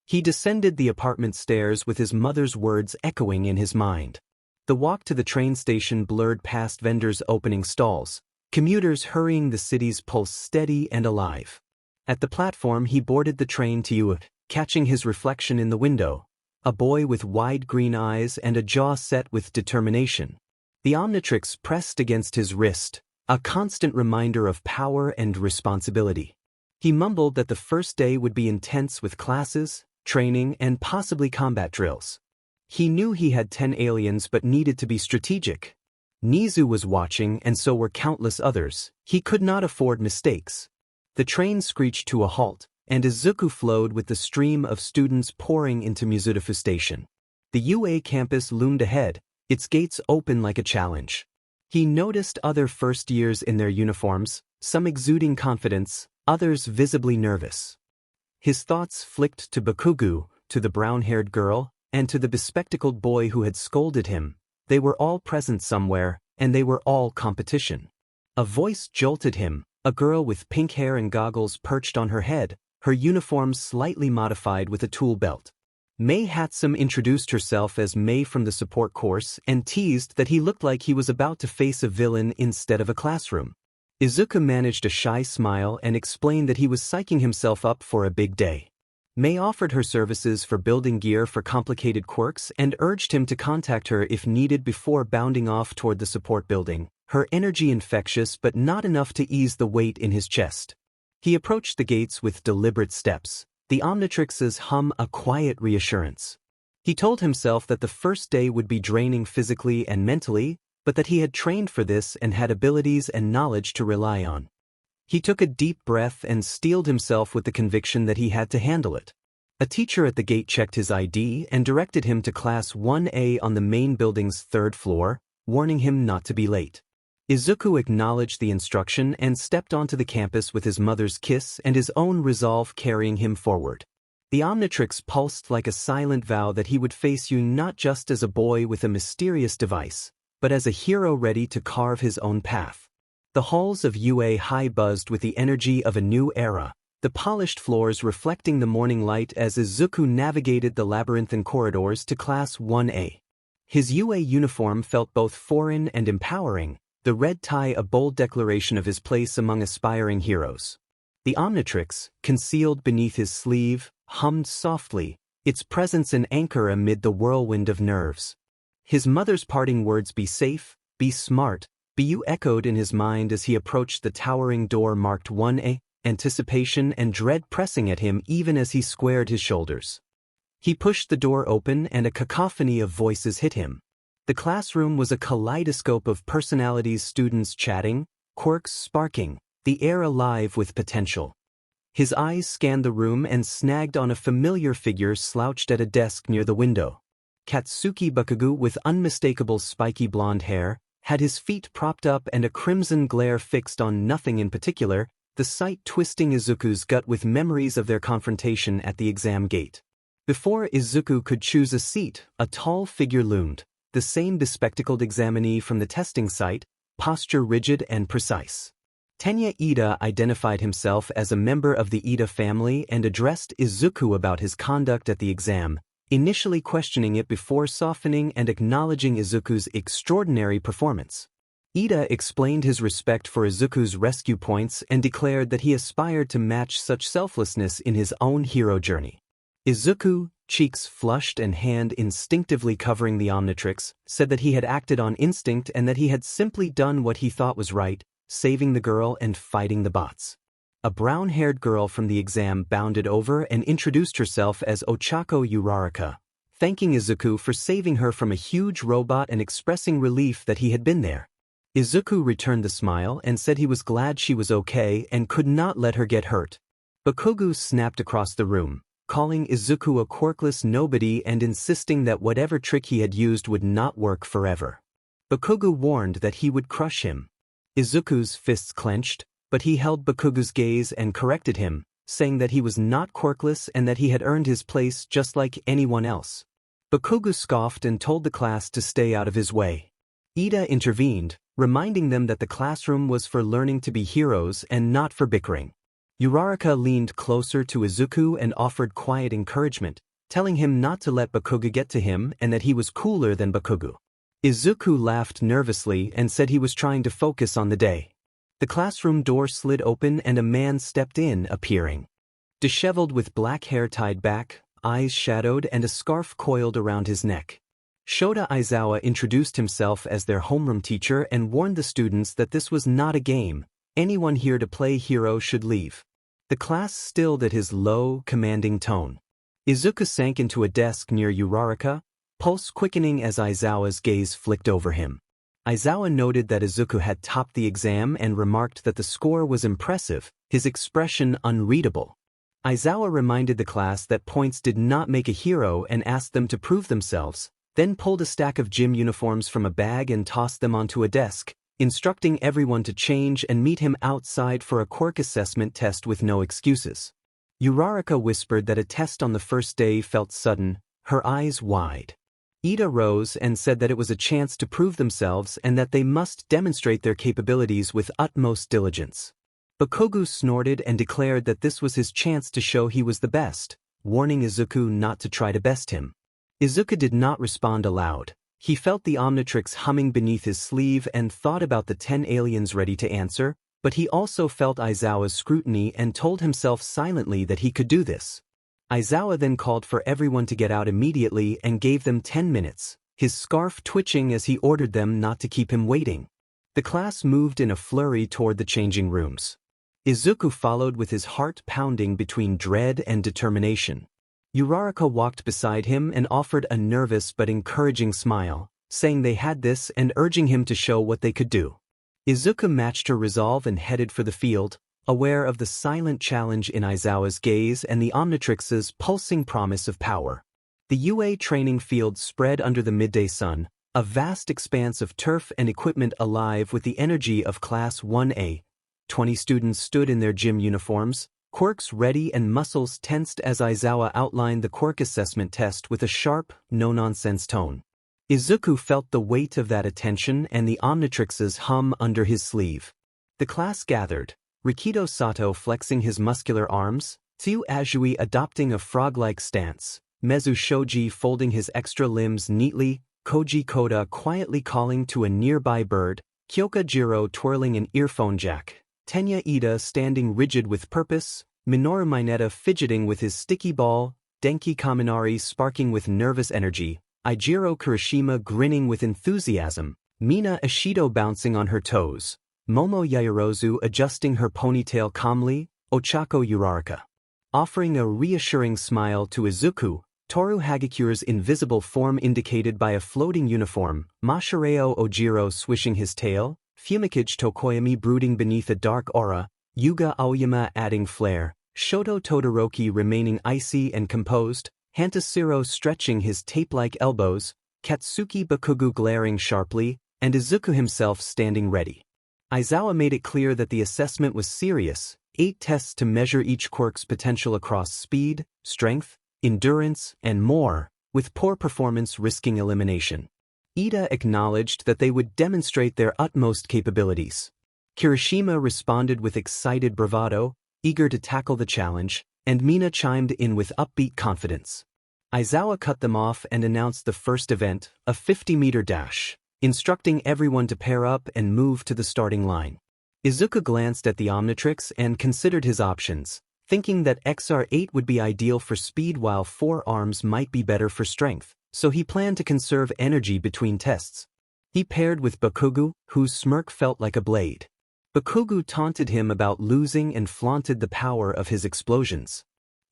He descended the apartment stairs with his mother's words echoing in his mind. The walk to the train station blurred past vendors opening stalls, commuters hurrying, the city's pulse steady and alive. At the platform he boarded the train to Yue, catching his reflection in the window, a boy with wide green eyes and a jaw set with determination. The Omnitrix pressed against his wrist, a constant reminder of power and responsibility. He mumbled that the first day would be intense with classes, training, and possibly combat drills. He knew he had 10 aliens but needed to be strategic. Nizu was watching and so were countless others. He could not afford mistakes. The train screeched to a halt, and Izuku flowed with the stream of students pouring into Mizudafu Station. The UA campus loomed ahead, its gates open like a challenge. He noticed other first years in their uniforms, some exuding confidence, others visibly nervous. His thoughts flicked to Bakugo, to the brown-haired girl, and to the bespectacled boy who had scolded him. They were all present somewhere, and they were all competition. A voice jolted him, a girl with pink hair and goggles perched on her head, her uniform slightly modified with a tool belt. Mei Hatsum introduced herself as Mei from the support course and teased that he looked like he was about to face a villain instead of a classroom. Izuku managed a shy smile and explained that he was psyching himself up for a big day. Mei offered her services for building gear for complicated quirks and urged him to contact her if needed before bounding off toward the support building, her energy infectious but not enough to ease the weight in his chest. He approached the gates with deliberate steps, the Omnitrix-a's hum a quiet reassurance. He told himself that the first day would be draining physically and mentally, but that he had trained for this and had abilities and knowledge to rely on. He took a deep breath and steeled himself with the conviction that he had to handle it. A teacher at the gate checked his ID and directed him to Class 1A on the main building's third floor, warning him not to be late. Izuku acknowledged the instruction and stepped onto the campus with his mother's kiss and his own resolve carrying him forward. The Omnitrix pulsed like a silent vow that he would face you not just as a boy with a mysterious device, but as a hero ready to carve his own path. The halls of UA High buzzed with the energy of a new era, the polished floors reflecting the morning light as Izuku navigated the labyrinthine corridors to Class 1A. His UA uniform felt both foreign and empowering, the red tie a bold declaration of his place among aspiring heroes. The Omnitrix, concealed beneath his sleeve, hummed softly, its presence an anchor amid the whirlwind of nerves. His mother's parting words, "Be safe, be smart," "Be," echoed in his mind as he approached the towering door marked 1A, anticipation and dread pressing at him even as he squared his shoulders. He pushed the door open and a cacophony of voices hit him. The classroom was a kaleidoscope of personalities, students chatting, quirks sparking, the air alive with potential. His eyes scanned the room and snagged on a familiar figure slouched at a desk near the window. Katsuki Bakugo, with unmistakable spiky blonde hair, had his feet propped up and a crimson glare fixed on nothing in particular, the sight twisting Izuku's gut with memories of their confrontation at the exam gate. Before Izuku could choose a seat, a tall figure loomed, the same bespectacled examinee from the testing site, posture rigid and precise. Tenya Ida identified himself as a member of the Ida family and addressed Izuku about his conduct at the exam, initially questioning it before softening and acknowledging Izuku's extraordinary performance. Ida explained his respect for Izuku's rescue points and declared that he aspired to match such selflessness in his own hero journey. Izuku, cheeks flushed and hand instinctively covering the Omnitrix, said that he had acted on instinct and that he had simply done what he thought was right, saving the girl and fighting the bots. A brown-haired girl from the exam bounded over and introduced herself as Ochako Uraraka, thanking Izuku for saving her from a huge robot and expressing relief that he had been there. Izuku returned the smile and said he was glad she was okay and could not let her get hurt. Bakugo snapped across the room, calling Izuku a quirkless nobody and insisting that whatever trick he had used would not work forever. Bakugo warned that he would crush him. Izuku's fists clenched, but he held Bakugo's gaze and corrected him, saying that he was not quirkless and that he had earned his place just like anyone else. Bakugo scoffed and told the class to stay out of his way. Ida intervened, reminding them that the classroom was for learning to be heroes and not for bickering. Uraraka leaned closer to Izuku and offered quiet encouragement, telling him not to let Bakugo get to him and that he was cooler than Bakugo. Izuku laughed nervously and said he was trying to focus on the day. The classroom door slid open and a man stepped in, appearing. Disheveled with black hair tied back, eyes shadowed and a scarf coiled around his neck. Shota Aizawa introduced himself as their homeroom teacher and warned the students that this was not a game. Anyone here to play hero should leave. The class stilled at his low, commanding tone. Izuku sank into a desk near Uraraka, pulse quickening as Aizawa's gaze flicked over him. Aizawa noted that Izuku had topped the exam and remarked that the score was impressive, his expression unreadable. Aizawa reminded the class that points did not make a hero and asked them to prove themselves, then pulled a stack of gym uniforms from a bag and tossed them onto a desk, instructing everyone to change and meet him outside for a quirk assessment test with no excuses. Uraraka whispered that a test on the first day felt sudden, her eyes wide. Ida rose and said that it was a chance to prove themselves and that they must demonstrate their capabilities with utmost diligence. Bakugo snorted and declared that this was his chance to show he was the best, warning Izuku not to try to best him. Izuku did not respond aloud. He felt the Omnitrix humming beneath his sleeve and thought about the 10 aliens ready to answer, but he also felt Aizawa's scrutiny and told himself silently that he could do this. Aizawa then called for everyone to get out immediately and gave them 10 minutes, his scarf twitching as he ordered them not to keep him waiting. The class moved in a flurry toward the changing rooms. Izuku followed with his heart pounding between dread and determination. Uraraka walked beside him and offered a nervous but encouraging smile, saying they had this and urging him to show what they could do. Izuku matched her resolve and headed for the field, aware of the silent challenge in Aizawa's gaze and the Omnitrix-a's pulsing promise of power. The UA training field spread under the midday sun, a vast expanse of turf and equipment alive with the energy of Class 1A. 20 students stood in their gym uniforms, quirks ready and muscles tensed as Aizawa outlined the quirk assessment test with a sharp, no-nonsense tone. Izuku felt the weight of that attention and the Omnitrix-a's hum under his sleeve. The class gathered, Rikido Sato flexing his muscular arms, Tsu Azui adopting a frog-like stance, Mezu Shoji folding his extra limbs neatly, Koji Koda quietly calling to a nearby bird, Kyoka Jiro twirling an earphone jack, Tenya Ida standing rigid with purpose, Minoru Mineta fidgeting with his sticky ball, Denki Kaminari sparking with nervous energy, Ijiro Kirishima grinning with enthusiasm, Mina Ishido bouncing on her toes, Momo Yaoyorozu adjusting her ponytail calmly, Ochako Uraraka offering a reassuring smile to Izuku, Toru Hagikure's invisible form indicated by a floating uniform, Mashireo Ojiro swishing his tail, Fumikage Tokoyami brooding beneath a dark aura, Yuga Aoyama adding flair, Shoto Todoroki remaining icy and composed, Hantasiro stretching his tape-like elbows, Katsuki Bakugo glaring sharply, and Izuku himself standing ready. Aizawa made it clear that the assessment was serious, 8 tests to measure each quirk's potential across speed, strength, endurance, and more, with poor performance risking elimination. Ida acknowledged that they would demonstrate their utmost capabilities. Kirishima responded with excited bravado, eager to tackle the challenge, and Mina chimed in with upbeat confidence. Aizawa cut them off and announced the first event, a 50-meter dash, instructing everyone to pair up and move to the starting line. Izuku glanced at the Omnitrix and considered his options, thinking that XR8 would be ideal for speed while 4 arms might be better for strength, so he planned to conserve energy between tests. He paired with Bakugo, whose smirk felt like a blade. Bakugo taunted him about losing and flaunted the power of his explosions.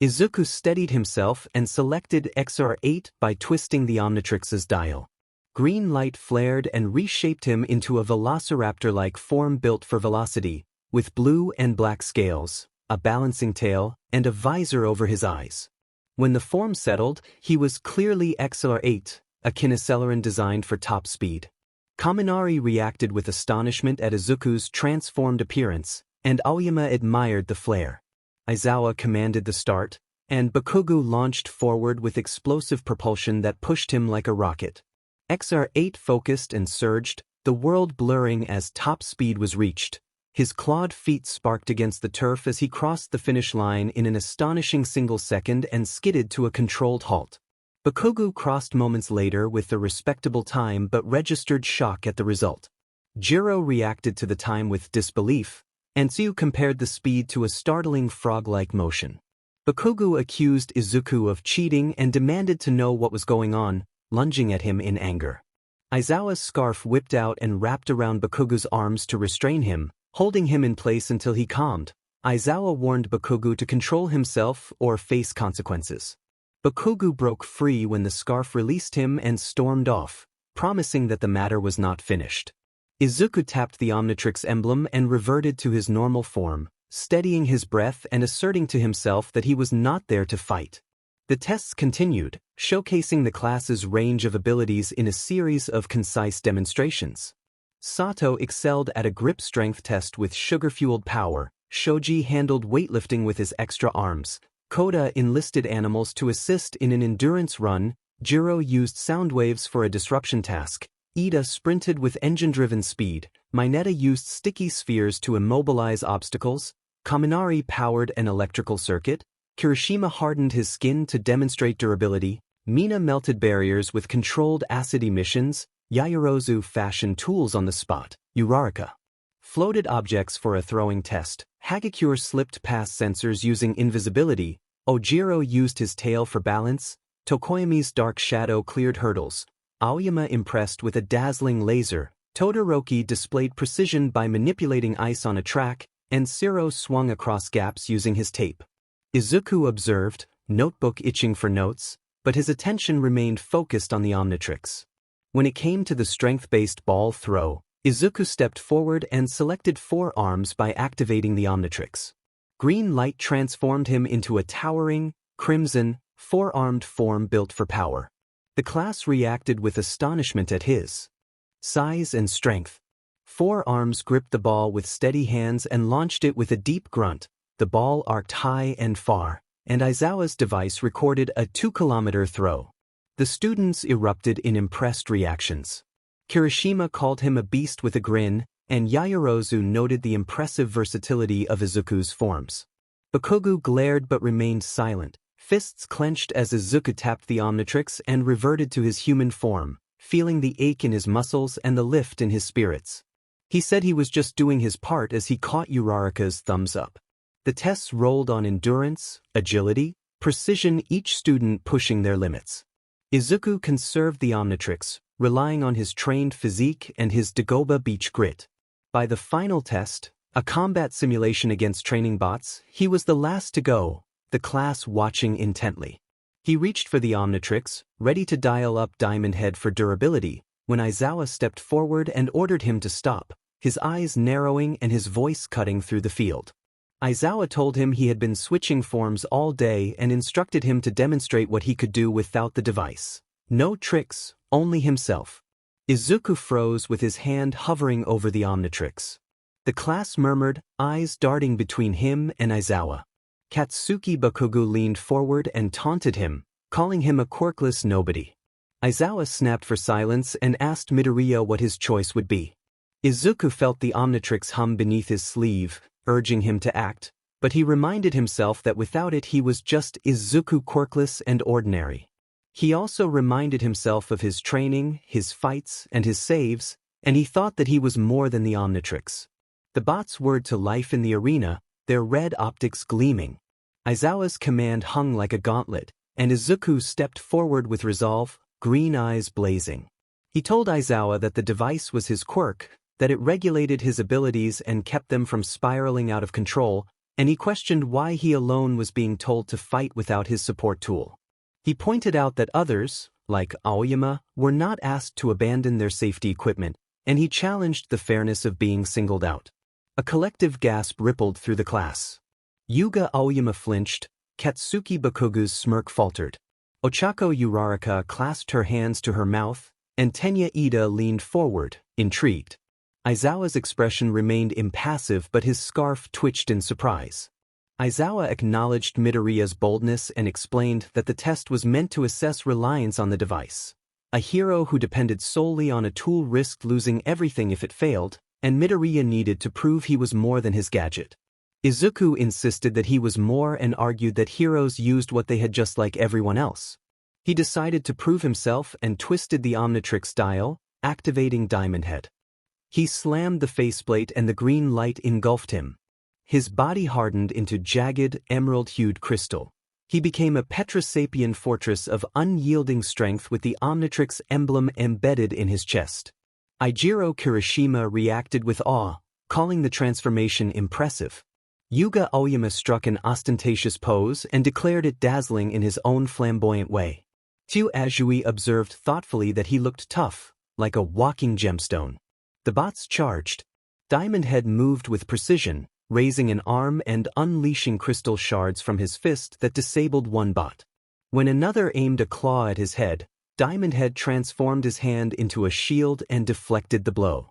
Izuku steadied himself and selected XR8 by twisting the Omnitrix-a's dial. Green light flared and reshaped him into a velociraptor-like form built for velocity, with blue and black scales, a balancing tail, and a visor over his eyes. When the form settled, he was clearly XR8, a kineceleran designed for top speed. Kaminari reacted with astonishment at Izuku's transformed appearance, and Aoyama admired the flair. Aizawa commanded the start, and Bakugo launched forward with explosive propulsion that pushed him like a rocket. XR8 focused and surged, the world blurring as top speed was reached. His clawed feet sparked against the turf as he crossed the finish line in an astonishing single second and skidded to a controlled halt. Bakugo crossed moments later with a respectable time but registered shock at the result. Jiro reacted to the time with disbelief, and Tsu compared the speed to a startling frog-like motion. Bakugo accused Izuku of cheating and demanded to know what was going on, lunging at him in anger. Aizawa's scarf whipped out and wrapped around Bakugo's arms to restrain him, holding him in place until he calmed. Aizawa warned Bakugo to control himself or face consequences. Bakugo broke free when the scarf released him and stormed off, promising that the matter was not finished. Izuku tapped the Omnitrix emblem and reverted to his normal form, steadying his breath and asserting to himself that he was not there to fight. The tests continued, showcasing the class's range of abilities in a series of concise demonstrations. Sato excelled at a grip strength test with sugar-fueled power, Shoji handled weightlifting with his extra arms, Koda enlisted animals to assist in an endurance run, Jiro used sound waves for a disruption task, Ida sprinted with engine-driven speed, Mineta used sticky spheres to immobilize obstacles, Kaminari powered an electrical circuit, Kirishima hardened his skin to demonstrate durability, Mina melted barriers with controlled acid emissions, Yaoyorozu fashioned tools on the spot, Uraraka floated objects for a throwing test, Hagakure slipped past sensors using invisibility, Ojiro used his tail for balance, Tokoyami's dark shadow cleared hurdles, Aoyama impressed with a dazzling laser, Todoroki displayed precision by manipulating ice on a track, and Siro swung across gaps using his tape. Izuku observed, notebook itching for notes, but his attention remained focused on the Omnitrix. When it came to the strength-based ball throw, Izuku stepped forward and selected 4 arms by activating the Omnitrix. Green light transformed him into a towering, crimson, 4-armed form built for power. The class reacted with astonishment at his size and strength. 4 arms gripped the ball with steady hands and launched it with a deep grunt. The ball arced high and far, and Aizawa's device recorded a 2-kilometer throw. The students erupted in impressed reactions. Kirishima called him a beast with a grin, and Yaoyorozu noted the impressive versatility of Izuku's forms. Bakugo glared but remained silent, fists clenched as Izuku tapped the Omnitrix and reverted to his human form, feeling the ache in his muscles and the lift in his spirits. He said he was just doing his part as he caught Uraraka's thumbs up. The tests rolled on endurance, agility, precision, each student pushing their limits. Izuku conserved the Omnitrix, relying on his trained physique and his Dagoba beach grit. By the final test, a combat simulation against training bots, he was the last to go, the class watching intently. He reached for the Omnitrix, ready to dial up Diamond Head for durability, when Aizawa stepped forward and ordered him to stop, his eyes narrowing and his voice cutting through the field. Aizawa told him he had been switching forms all day and instructed him to demonstrate what he could do without the device. No tricks, only himself. Izuku froze with his hand hovering over the Omnitrix. The class murmured, eyes darting between him and Aizawa. Katsuki Bakugo leaned forward and taunted him, calling him a quirkless nobody. Aizawa snapped for silence and asked Midoriya what his choice would be. Izuku felt the Omnitrix hum beneath his sleeve, urging him to act, but he reminded himself that without it he was just Izuku quirkless and ordinary. He also reminded himself of his training, his fights, and his saves, and he thought that he was more than the Omnitrix. The bots whirred to life in the arena, their red optics gleaming. Aizawa's command hung like a gauntlet, and Izuku stepped forward with resolve, green eyes blazing. He told Aizawa that the device was his quirk, that it regulated his abilities and kept them from spiraling out of control, and he questioned why he alone was being told to fight without his support tool. He pointed out that others, like Aoyama, were not asked to abandon their safety equipment, and he challenged the fairness of being singled out. A collective gasp rippled through the class. Yuga Aoyama flinched, Katsuki Bakugo's smirk faltered. Ochako Uraraka clasped her hands to her mouth, and Tenya Ida leaned forward, intrigued. Aizawa's expression remained impassive but his scarf twitched in surprise. Aizawa acknowledged Midoriya's boldness and explained that the test was meant to assess reliance on the device. A hero who depended solely on a tool risked losing everything if it failed, and Midoriya needed to prove he was more than his gadget. Izuku insisted that he was more and argued that heroes used what they had just like everyone else. He decided to prove himself and twisted the Omnitrix dial, activating Diamond Head. He slammed the faceplate and the green light engulfed him. His body hardened into jagged, emerald-hued crystal. He became a Petrosapian fortress of unyielding strength with the Omnitrix emblem embedded in his chest. Eijiro Kirishima reacted with awe, calling the transformation impressive. Yuga Aoyama struck an ostentatious pose and declared it dazzling in his own flamboyant way. Tue Azui observed thoughtfully that he looked tough, like a walking gemstone. The bots charged. Diamond Head moved with precision, raising an arm and unleashing crystal shards from his fist that disabled one bot. When another aimed a claw at his head, Diamond Head transformed his hand into a shield and deflected the blow.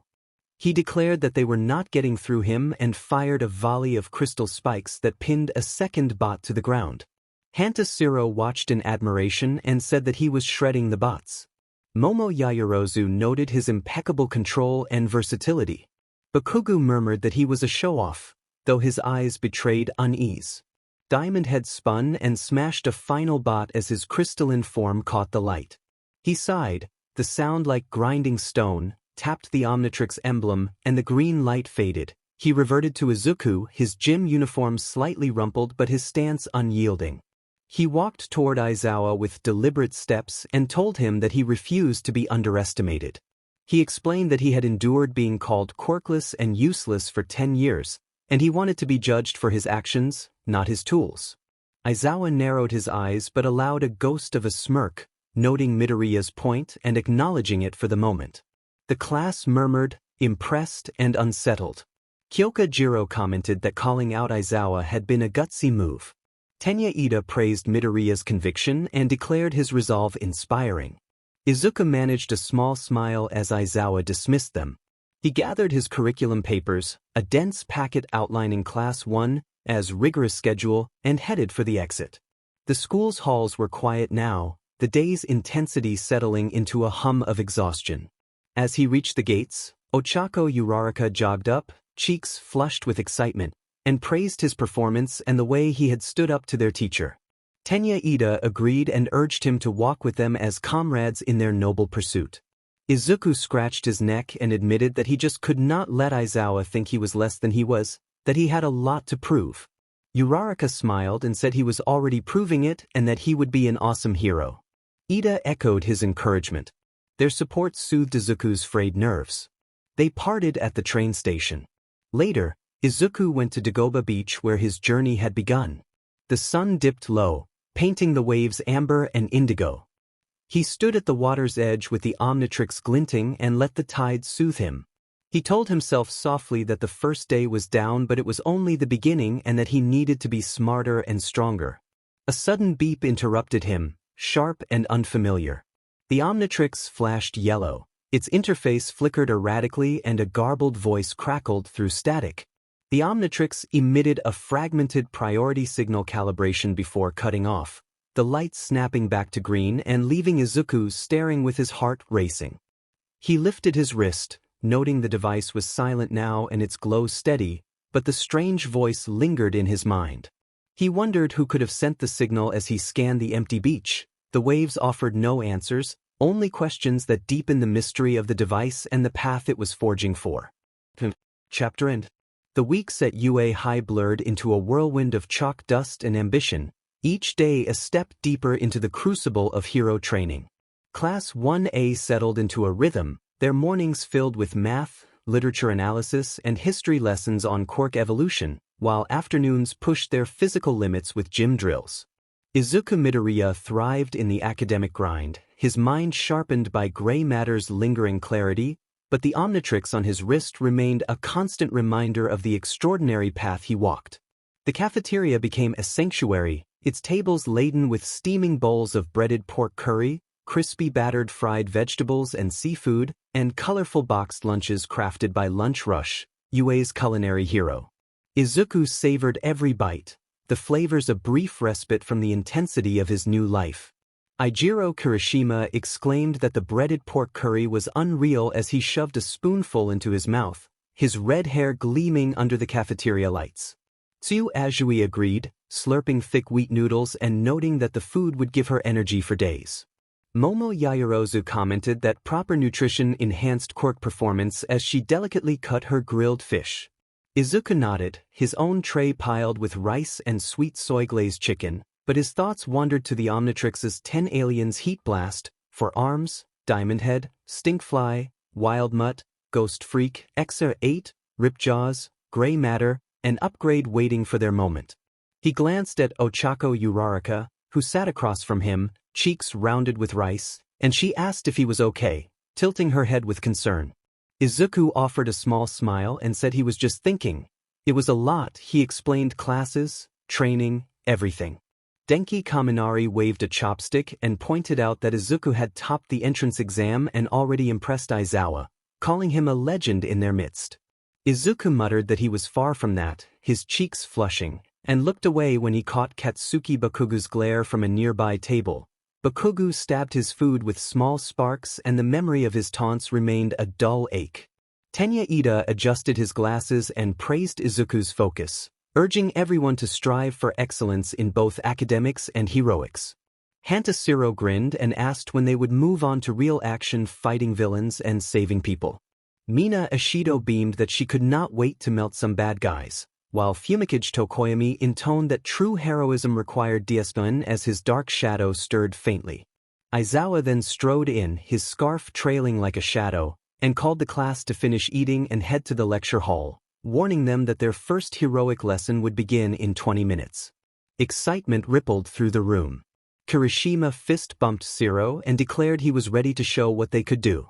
He declared that they were not getting through him and fired a volley of crystal spikes that pinned a second bot to the ground. Hantashiro watched in admiration and said that he was shredding the bots. Momo Yaoyorozu noted his impeccable control and versatility. Bakugu murmured that he was a show-off, though his eyes betrayed unease. Diamond Head spun and smashed a final bot as his crystalline form caught the light. He sighed, the sound like grinding stone, tapped the Omnitrix emblem, and the green light faded. He reverted to Izuku, his gym uniform slightly rumpled but his stance unyielding. He walked toward Aizawa with deliberate steps and told him that he refused to be underestimated. He explained that he had endured being called quirkless and useless for 10 years, and he wanted to be judged for his actions, not his tools. Aizawa narrowed his eyes but allowed a ghost of a smirk, noting Midoriya's point and acknowledging it for the moment. The class murmured, impressed and unsettled. Kyoka Jiro commented that calling out Aizawa had been a gutsy move. Tenya Ida praised Midoriya's conviction and declared his resolve inspiring. Izuku managed a small smile as Aizawa dismissed them. He gathered his curriculum papers, a dense packet outlining Class 1's rigorous schedule, and headed for the exit. The school's halls were quiet now, the day's intensity settling into a hum of exhaustion. As he reached the gates, Ochako Uraraka jogged up, cheeks flushed with excitement, and praised his performance and the way he had stood up to their teacher. Tenya Ida agreed and urged him to walk with them as comrades in their noble pursuit. Izuku scratched his neck and admitted that he just could not let Aizawa think he was less than he was, that he had a lot to prove. Uraraka smiled and said he was already proving it and that he would be an awesome hero. Ida echoed his encouragement. Their support soothed Izuku's frayed nerves. They parted at the train station. Later, Izuku went to Dagoba Beach where his journey had begun. The sun dipped low, painting the waves amber and indigo. He stood at the water's edge with the Omnitrix glinting and let the tide soothe him. He told himself softly that the first day was down but it was only the beginning and that he needed to be smarter and stronger. A sudden beep interrupted him, sharp and unfamiliar. The Omnitrix flashed yellow, its interface flickered erratically and a garbled voice crackled through static. The Omnitrix emitted a fragmented priority signal calibration before cutting off, the light snapping back to green and leaving Izuku staring with his heart racing. He lifted his wrist, noting the device was silent now and its glow steady, but the strange voice lingered in his mind. He wondered who could have sent the signal as he scanned the empty beach. The waves offered no answers, only questions that deepened the mystery of the device and the path it was forging for. Chapter End. The weeks at UA High blurred into a whirlwind of chalk dust and ambition, each day a step deeper into the crucible of hero training. Class 1A settled into a rhythm, their mornings filled with math, literature analysis, and history lessons on quirk evolution, while afternoons pushed their physical limits with gym drills. Izuku Midoriya thrived in the academic grind, his mind sharpened by gray matter's lingering clarity, but the Omnitrix on his wrist remained a constant reminder of the extraordinary path he walked. The cafeteria became a sanctuary, its tables laden with steaming bowls of breaded pork curry, crispy battered fried vegetables and seafood, and colorful boxed lunches crafted by Lunch Rush, UA's culinary hero. Izuku savored every bite, the flavors a brief respite from the intensity of his new life. Eijiro Kirishima exclaimed that the breaded pork curry was unreal as he shoved a spoonful into his mouth, his red hair gleaming under the cafeteria lights. Tsuyu Azui agreed, slurping thick wheat noodles and noting that the food would give her energy for days. Momo Yaoyorozu commented that proper nutrition enhanced quirk performance as she delicately cut her grilled fish. Izuku nodded, his own tray piled with rice and sweet soy-glazed chicken, but his thoughts wandered to the Omnitrix's 10 aliens heat blast, for arms, Diamond Head, Stinkfly, Wild Mutt, Ghost Freak, Exa 8, Ripjaws, Gray Matter, an upgrade waiting for their moment. He glanced at Ochako Uraraka, who sat across from him, cheeks rounded with rice, and she asked if he was okay, tilting her head with concern. Izuku offered a small smile and said he was just thinking. It was a lot. He explained classes, training, everything. Denki Kaminari waved a chopstick and pointed out that Izuku had topped the entrance exam and already impressed Aizawa, calling him a legend in their midst. Izuku muttered that he was far from that, his cheeks flushing, and looked away when he caught Katsuki Bakugu's glare from a nearby table. Bakugu stabbed his food with small sparks and the memory of his taunts remained a dull ache. Tenya Ida adjusted his glasses and praised Izuku's focus, urging everyone to strive for excellence in both academics and heroics. Hantashiro grinned and asked when they would move on to real action fighting villains and saving people. Mina Ashido beamed that she could not wait to melt some bad guys, while Fumikage Tokoyami intoned that true heroism required discipline as his dark shadow stirred faintly. Aizawa then strode in, his scarf trailing like a shadow, and called the class to finish eating and head to the lecture hall, warning them that their first heroic lesson would begin in 20 minutes. Excitement rippled through the room. Kirishima fist-bumped Shiro and declared he was ready to show what they could do.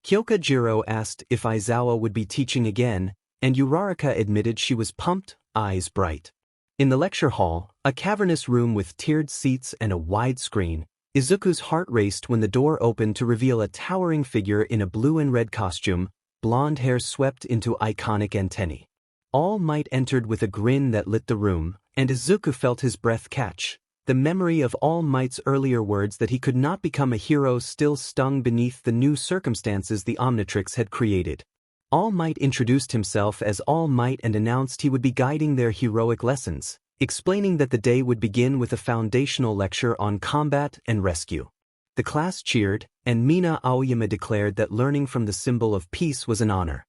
Kyoka Jiro asked if Aizawa would be teaching again, and Uraraka admitted she was pumped, eyes bright. In the lecture hall, a cavernous room with tiered seats and a wide screen, Izuku's heart raced when the door opened to reveal a towering figure in a blue and red costume, blonde hair swept into iconic antennae. All Might entered with a grin that lit the room, and Izuku felt his breath catch. The memory of All Might's earlier words that he could not become a hero still stung beneath the new circumstances the Omnitrix had created. All Might introduced himself as All Might and announced he would be guiding their heroic lessons, explaining that the day would begin with a foundational lecture on combat and rescue. The class cheered, and Mina Aoyama declared that learning from the symbol of peace was an honor.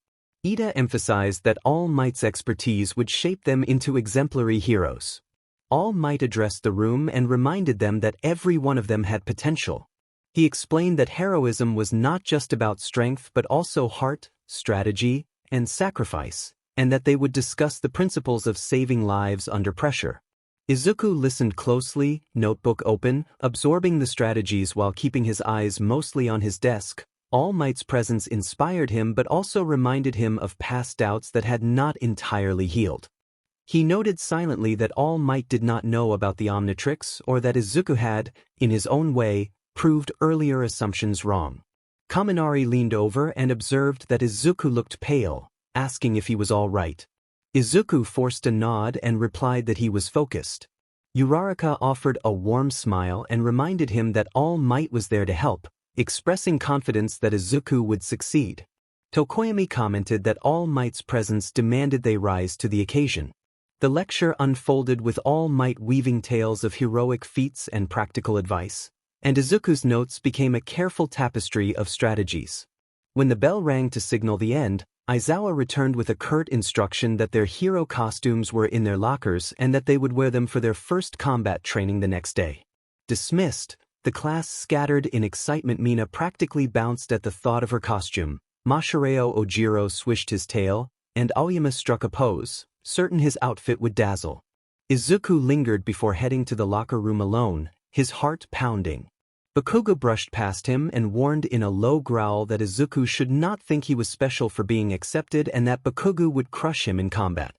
Ida emphasized that All Might's expertise would shape them into exemplary heroes. All Might addressed the room and reminded them that every one of them had potential. He explained that heroism was not just about strength but also heart, strategy, and sacrifice, and that they would discuss the principles of saving lives under pressure. Izuku listened closely, notebook open, absorbing the strategies while keeping his eyes mostly on his desk. All Might's presence inspired him but also reminded him of past doubts that had not entirely healed. He noted silently that All Might did not know about the Omnitrix or that Izuku had, in his own way, proved earlier assumptions wrong. Kaminari leaned over and observed that Izuku looked pale, asking if he was all right. Izuku forced a nod and replied that he was focused. Uraraka offered a warm smile and reminded him that All Might was there to help, expressing confidence that Izuku would succeed. Tokoyami commented that All Might's presence demanded they rise to the occasion. The lecture unfolded with All Might weaving tales of heroic feats and practical advice, and Izuku's notes became a careful tapestry of strategies. When the bell rang to signal the end, Aizawa returned with a curt instruction that their hero costumes were in their lockers and that they would wear them for their first combat training the next day. Dismissed, the class scattered in excitement. Mina practically bounced at the thought of her costume, Masahiro Ojiro swished his tail, and Aoyama struck a pose, certain his outfit would dazzle. Izuku lingered before heading to the locker room alone, his heart pounding. Bakugo brushed past him and warned in a low growl that Izuku should not think he was special for being accepted and that Bakugo would crush him in combat.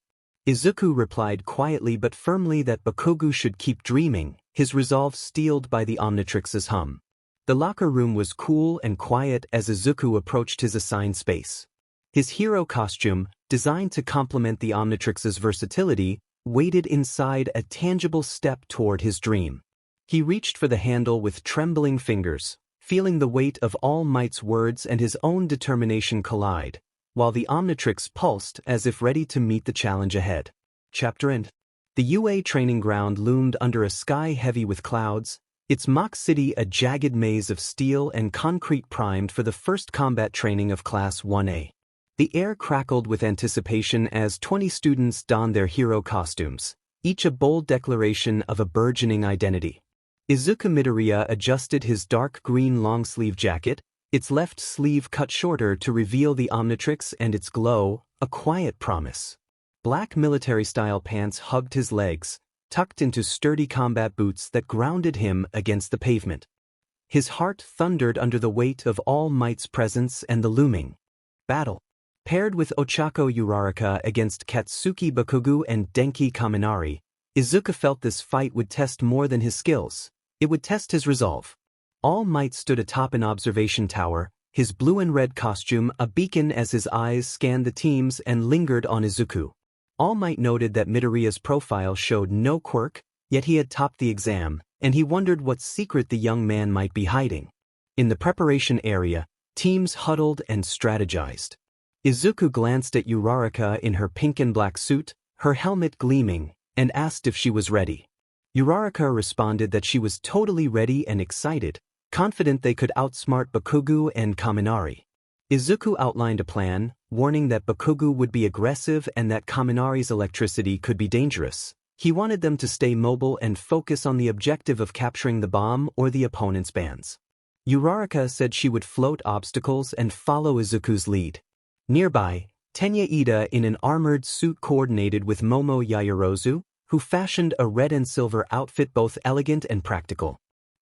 Izuku replied quietly but firmly that Bakugo should keep dreaming, his resolve steeled by the Omnitrix-a's hum. The locker room was cool and quiet as Izuku approached his assigned space. His hero costume, designed to complement the Omnitrix-a's versatility, waited inside a tangible step toward his dream. He reached for the handle with trembling fingers, feeling the weight of All Might's words and his own determination collide, while the Omnitrix pulsed as if ready to meet the challenge ahead. Chapter End. The UA training ground loomed under a sky heavy with clouds, its mock city a jagged maze of steel and concrete primed for the first combat training of Class 1A. The air crackled with anticipation as 20 students donned their hero costumes, each a bold declaration of a burgeoning identity. Izuku Midoriya adjusted his dark green long-sleeve jacket, its left sleeve cut shorter to reveal the Omnitrix and its glow, a quiet promise. Black military-style pants hugged his legs, tucked into sturdy combat boots that grounded him against the pavement. His heart thundered under the weight of All Might's presence and the looming battle. Paired with Ochako Uraraka against Katsuki Bakugu and Denki Kaminari, Izuku felt this fight would test more than his skills. It would test his resolve. All Might stood atop an observation tower, his blue and red costume a beacon as his eyes scanned the teams and lingered on Izuku. All Might noted that Midoriya's profile showed no quirk, yet he had topped the exam, and he wondered what secret the young man might be hiding. In the preparation area, teams huddled and strategized. Izuku glanced at Uraraka in her pink and black suit, her helmet gleaming, and asked if she was ready. Uraraka responded that she was totally ready and excited, confident they could outsmart Bakugu and Kaminari. Izuku outlined a plan, warning that Bakugu would be aggressive and that Kaminari's electricity could be dangerous. He wanted them to stay mobile and focus on the objective of capturing the bomb or the opponent's bands. Uraraka said she would float obstacles and follow Izuku's lead. Nearby, Tenya Ida in an armored suit coordinated with Momo Yaoyorozu, who fashioned a red and silver outfit both elegant and practical.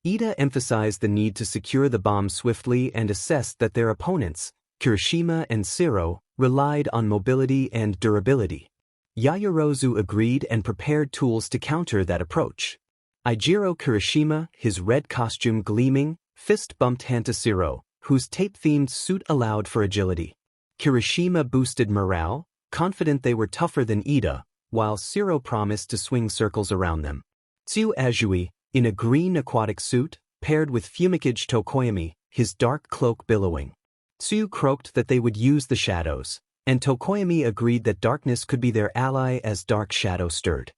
Ida emphasized the need to secure the bomb swiftly and assessed that their opponents, Kirishima and Shiro, relied on mobility and durability. Yaoyorozu agreed and prepared tools to counter that approach. Eijiro Kirishima, his red costume gleaming, fist-bumped Hanta Shiro, whose tape-themed suit allowed for agility. Kirishima boosted morale, confident they were tougher than Ida, while Shiro promised to swing circles around them. Tsuyu Azui, in a green aquatic suit, paired with Fumikage Tokoyami, his dark cloak billowing. Tsuyu croaked that they would use the shadows, and Tokoyami agreed that darkness could be their ally as dark shadow stirred.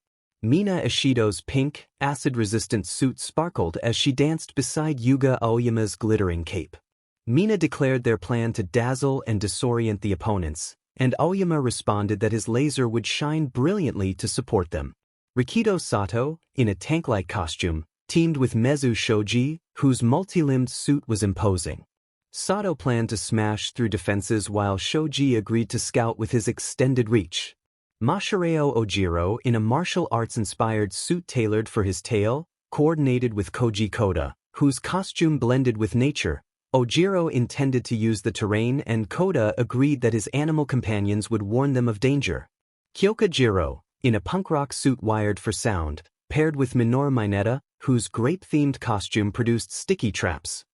Mina Ishido's pink, acid-resistant suit sparkled as she danced beside Yuga Aoyama's glittering cape. Mina declared their plan to dazzle and disorient the opponents, and Aoyama responded that his laser would shine brilliantly to support them. Rikido Sato, in a tank-like costume, teamed with Mezu Shoji, whose multi-limbed suit was imposing. Sato planned to smash through defenses while Shoji agreed to scout with his extended reach. Mashireo Ojiro, in a martial arts-inspired suit tailored for his tail, coordinated with Koji Koda, whose costume blended with nature. Ojiro intended to use the terrain and Koda agreed that his animal companions would warn them of danger. Kyoka Jiro, in a punk rock suit wired for sound, paired with Minoru Mineta, whose grape-themed costume produced sticky traps.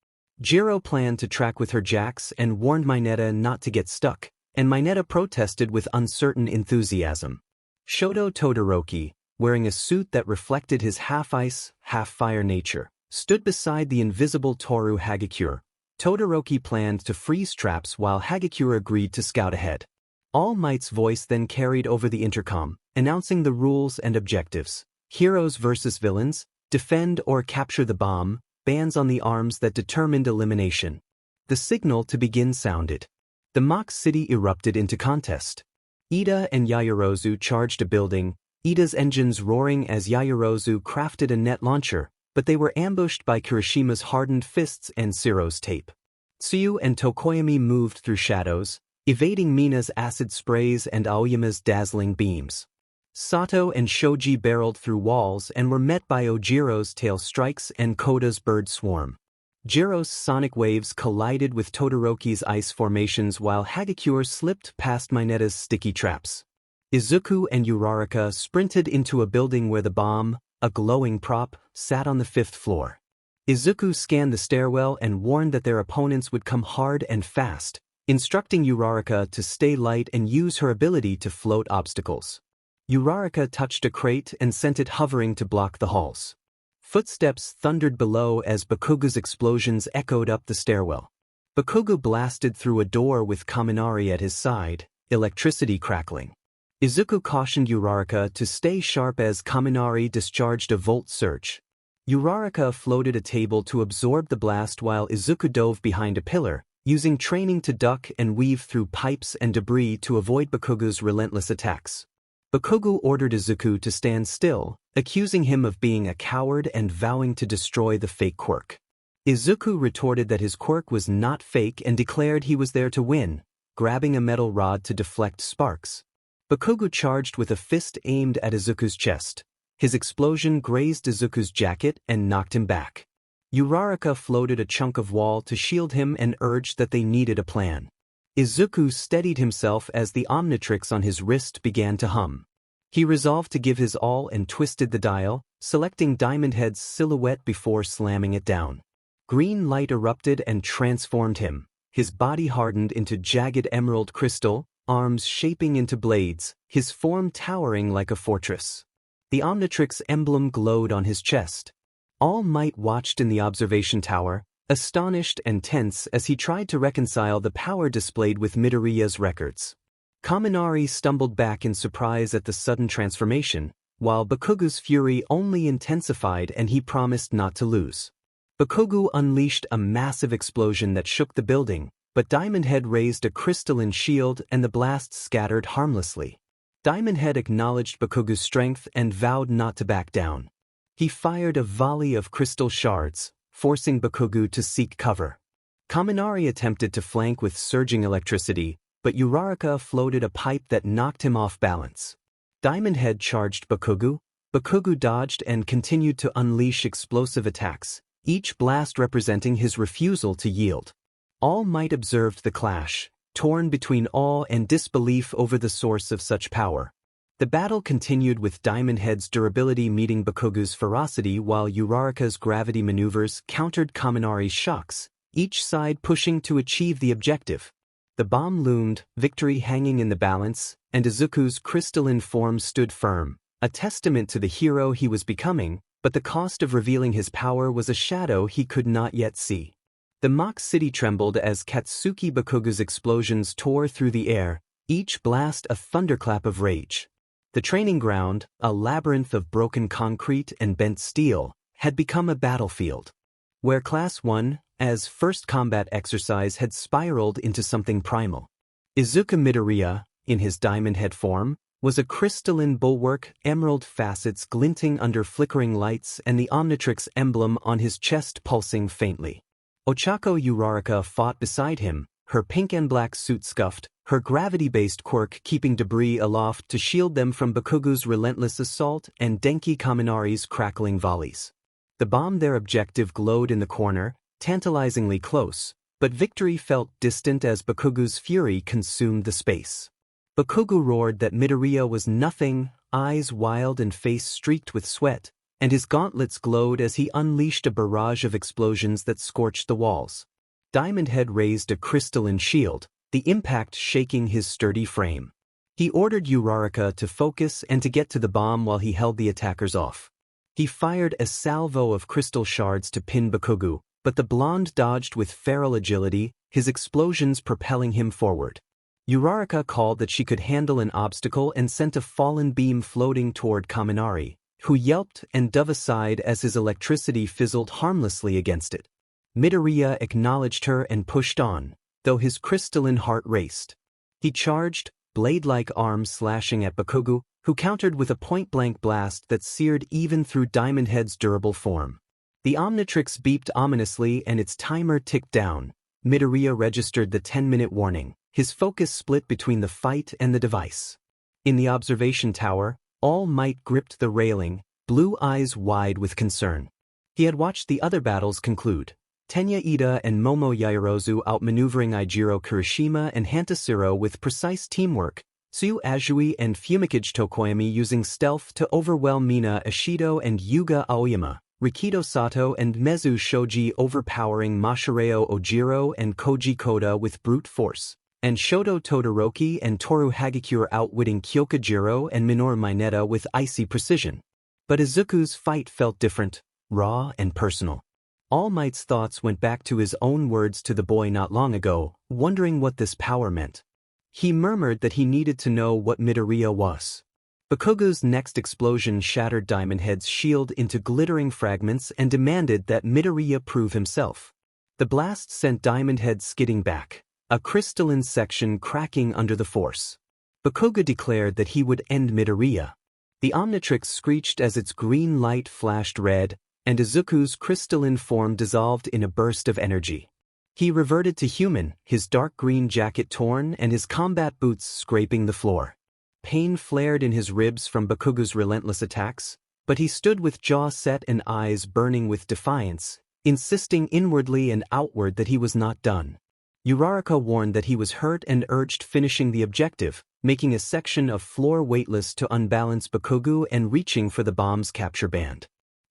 Jiro planned to track with her jacks and warned Mineta not to get stuck, and Mineta protested with uncertain enthusiasm. Shoto Todoroki, wearing a suit that reflected his half-ice, half-fire nature, stood beside the invisible Toru Hagakure. Todoroki planned to freeze traps while Hagakure agreed to scout ahead. All Might's voice then carried over the intercom, announcing the rules and objectives. Heroes versus villains, defend or capture the bomb, bands on the arms that determined elimination. The signal to begin sounded. The mock city erupted into contest. Ida and Yaoyorozu charged a building, Ida's engines roaring as Yaoyorozu crafted a net launcher, but they were ambushed by Kirishima's hardened fists and Shiro's tape. Tsuyu and Tokoyami moved through shadows, evading Mina's acid sprays and Aoyama's dazzling beams. Sato and Shoji barreled through walls and were met by Ojiro's tail strikes and Koda's bird swarm. Jiro's sonic waves collided with Todoroki's ice formations while Hagakure slipped past Mineta's sticky traps. Izuku and Uraraka sprinted into a building where the bomb, a glowing prop, sat on the 5th floor. Izuku scanned the stairwell and warned that their opponents would come hard and fast, instructing Uraraka to stay light and use her ability to float obstacles. Uraraka touched a crate and sent it hovering to block the halls. Footsteps thundered below as Bakugu's explosions echoed up the stairwell. Bakugu blasted through a door with Kaminari at his side, electricity crackling. Izuku cautioned Uraraka to stay sharp as Kaminari discharged a volt surge. Uraraka floated a table to absorb the blast while Izuku dove behind a pillar, using training to duck and weave through pipes and debris to avoid Bakugu's relentless attacks. Bakugu ordered Izuku to stand still, accusing him of being a coward and vowing to destroy the fake quirk. Izuku retorted that his quirk was not fake and declared he was there to win, grabbing a metal rod to deflect sparks. Bakugu charged with a fist aimed at Izuku's chest. His explosion grazed Izuku's jacket and knocked him back. Uraraka floated a chunk of wall to shield him and urged that they needed a plan. Izuku steadied himself as the Omnitrix on his wrist began to hum. He resolved to give his all and twisted the dial, selecting Diamond Head's silhouette before slamming it down. Green light erupted and transformed him. His body hardened into jagged emerald crystal, arms shaping into blades, his form towering like a fortress. The Omnitrix emblem glowed on his chest. All Might watched in the observation tower, astonished and tense as he tried to reconcile the power displayed with Midoriya's records. Kaminari stumbled back in surprise at the sudden transformation, while Bakugu's fury only intensified and he promised not to lose. Bakugu unleashed a massive explosion that shook the building, but Diamond Head raised a crystalline shield and the blast scattered harmlessly. Diamond Head acknowledged Bakugu's strength and vowed not to back down. He fired a volley of crystal shards, forcing Bakugu to seek cover. Kaminari attempted to flank with surging electricity, but Uraraka floated a pipe that knocked him off balance. Diamond Head charged Bakugu. Bakugu dodged and continued to unleash explosive attacks, each blast representing his refusal to yield. All Might observed the clash, torn between awe and disbelief over the source of such power. The battle continued with Diamond Head's durability meeting Bakugu's ferocity while Uraraka's gravity maneuvers countered Kaminari's shocks, each side pushing to achieve the objective. The bomb loomed, victory hanging in the balance, and Izuku's crystalline form stood firm, a testament to the hero he was becoming, but the cost of revealing his power was a shadow he could not yet see. The mock city trembled as Katsuki Bakugu's explosions tore through the air, each blast a thunderclap of rage. The training ground, a labyrinth of broken concrete and bent steel, had become a battlefield. Where Class 1, as first combat exercise, had spiraled into something primal. Izuku Midoriya, in his Diamond Head form, was a crystalline bulwark, emerald facets glinting under flickering lights and the Omnitrix emblem on his chest pulsing faintly. Ochako Uraraka fought beside him, her pink and black suit scuffed, her gravity-based quirk keeping debris aloft to shield them from Bakugu's relentless assault and Denki Kaminari's crackling volleys. The bomb their objective glowed in the corner, tantalizingly close, but victory felt distant as Bakugu's fury consumed the space. Bakugu roared that Midoriya was nothing, eyes wild and face streaked with sweat, and his gauntlets glowed as he unleashed a barrage of explosions that scorched the walls. Diamond Head raised a crystalline shield, the impact shaking his sturdy frame. He ordered Uraraka to focus and to get to the bomb while he held the attackers off. He fired a salvo of crystal shards to pin Bakugu, but the blonde dodged with feral agility, his explosions propelling him forward. Uraraka called that she could handle an obstacle and sent a fallen beam floating toward Kaminari, who yelped and dove aside as his electricity fizzled harmlessly against it. Midoriya acknowledged her and pushed on, though his crystalline heart raced. He charged, blade-like arms slashing at Bakugu, who countered with a point-blank blast that seared even through Diamond Head's durable form. The Omnitrix beeped ominously and its timer ticked down. Midoriya registered the 10-minute warning, his focus split between the fight and the device. In the observation tower, All Might gripped the railing, blue eyes wide with concern. He had watched the other battles conclude. Tenya Ida and Momo Yaoyorozu outmaneuvering Eijiro Kirishima and Hantasiro with precise teamwork, Tsuyu Azui and Fumikage Tokoyami using stealth to overwhelm Mina Ishido and Yuga Aoyama, Rikido Sato and Mezu Shoji overpowering Mashireo Ojiro and Koji Koda with brute force, and Shoto Todoroki and Toru Hagakure outwitting Kyokujiro and Minoru Mineta with icy precision. But Izuku's fight felt different, raw and personal. All Might's thoughts went back to his own words to the boy not long ago, wondering what this power meant. He murmured that he needed to know what Midoriya was. Bakugu's next explosion shattered Diamond Head's shield into glittering fragments and demanded that Midoriya prove himself. The blast sent Diamond Head skidding back, a crystalline section cracking under the force. Bakugu declared that he would end Midoriya. The Omnitrix screeched as its green light flashed red, and Izuku's crystalline form dissolved in a burst of energy. He reverted to human, his dark green jacket torn and his combat boots scraping the floor. Pain flared in his ribs from Bakugu's relentless attacks, but he stood with jaw set and eyes burning with defiance, insisting inwardly and outward that he was not done. Uraraka warned that he was hurt and urged finishing the objective, making a section of floor weightless to unbalance Bakugo and reaching for the bomb's capture band.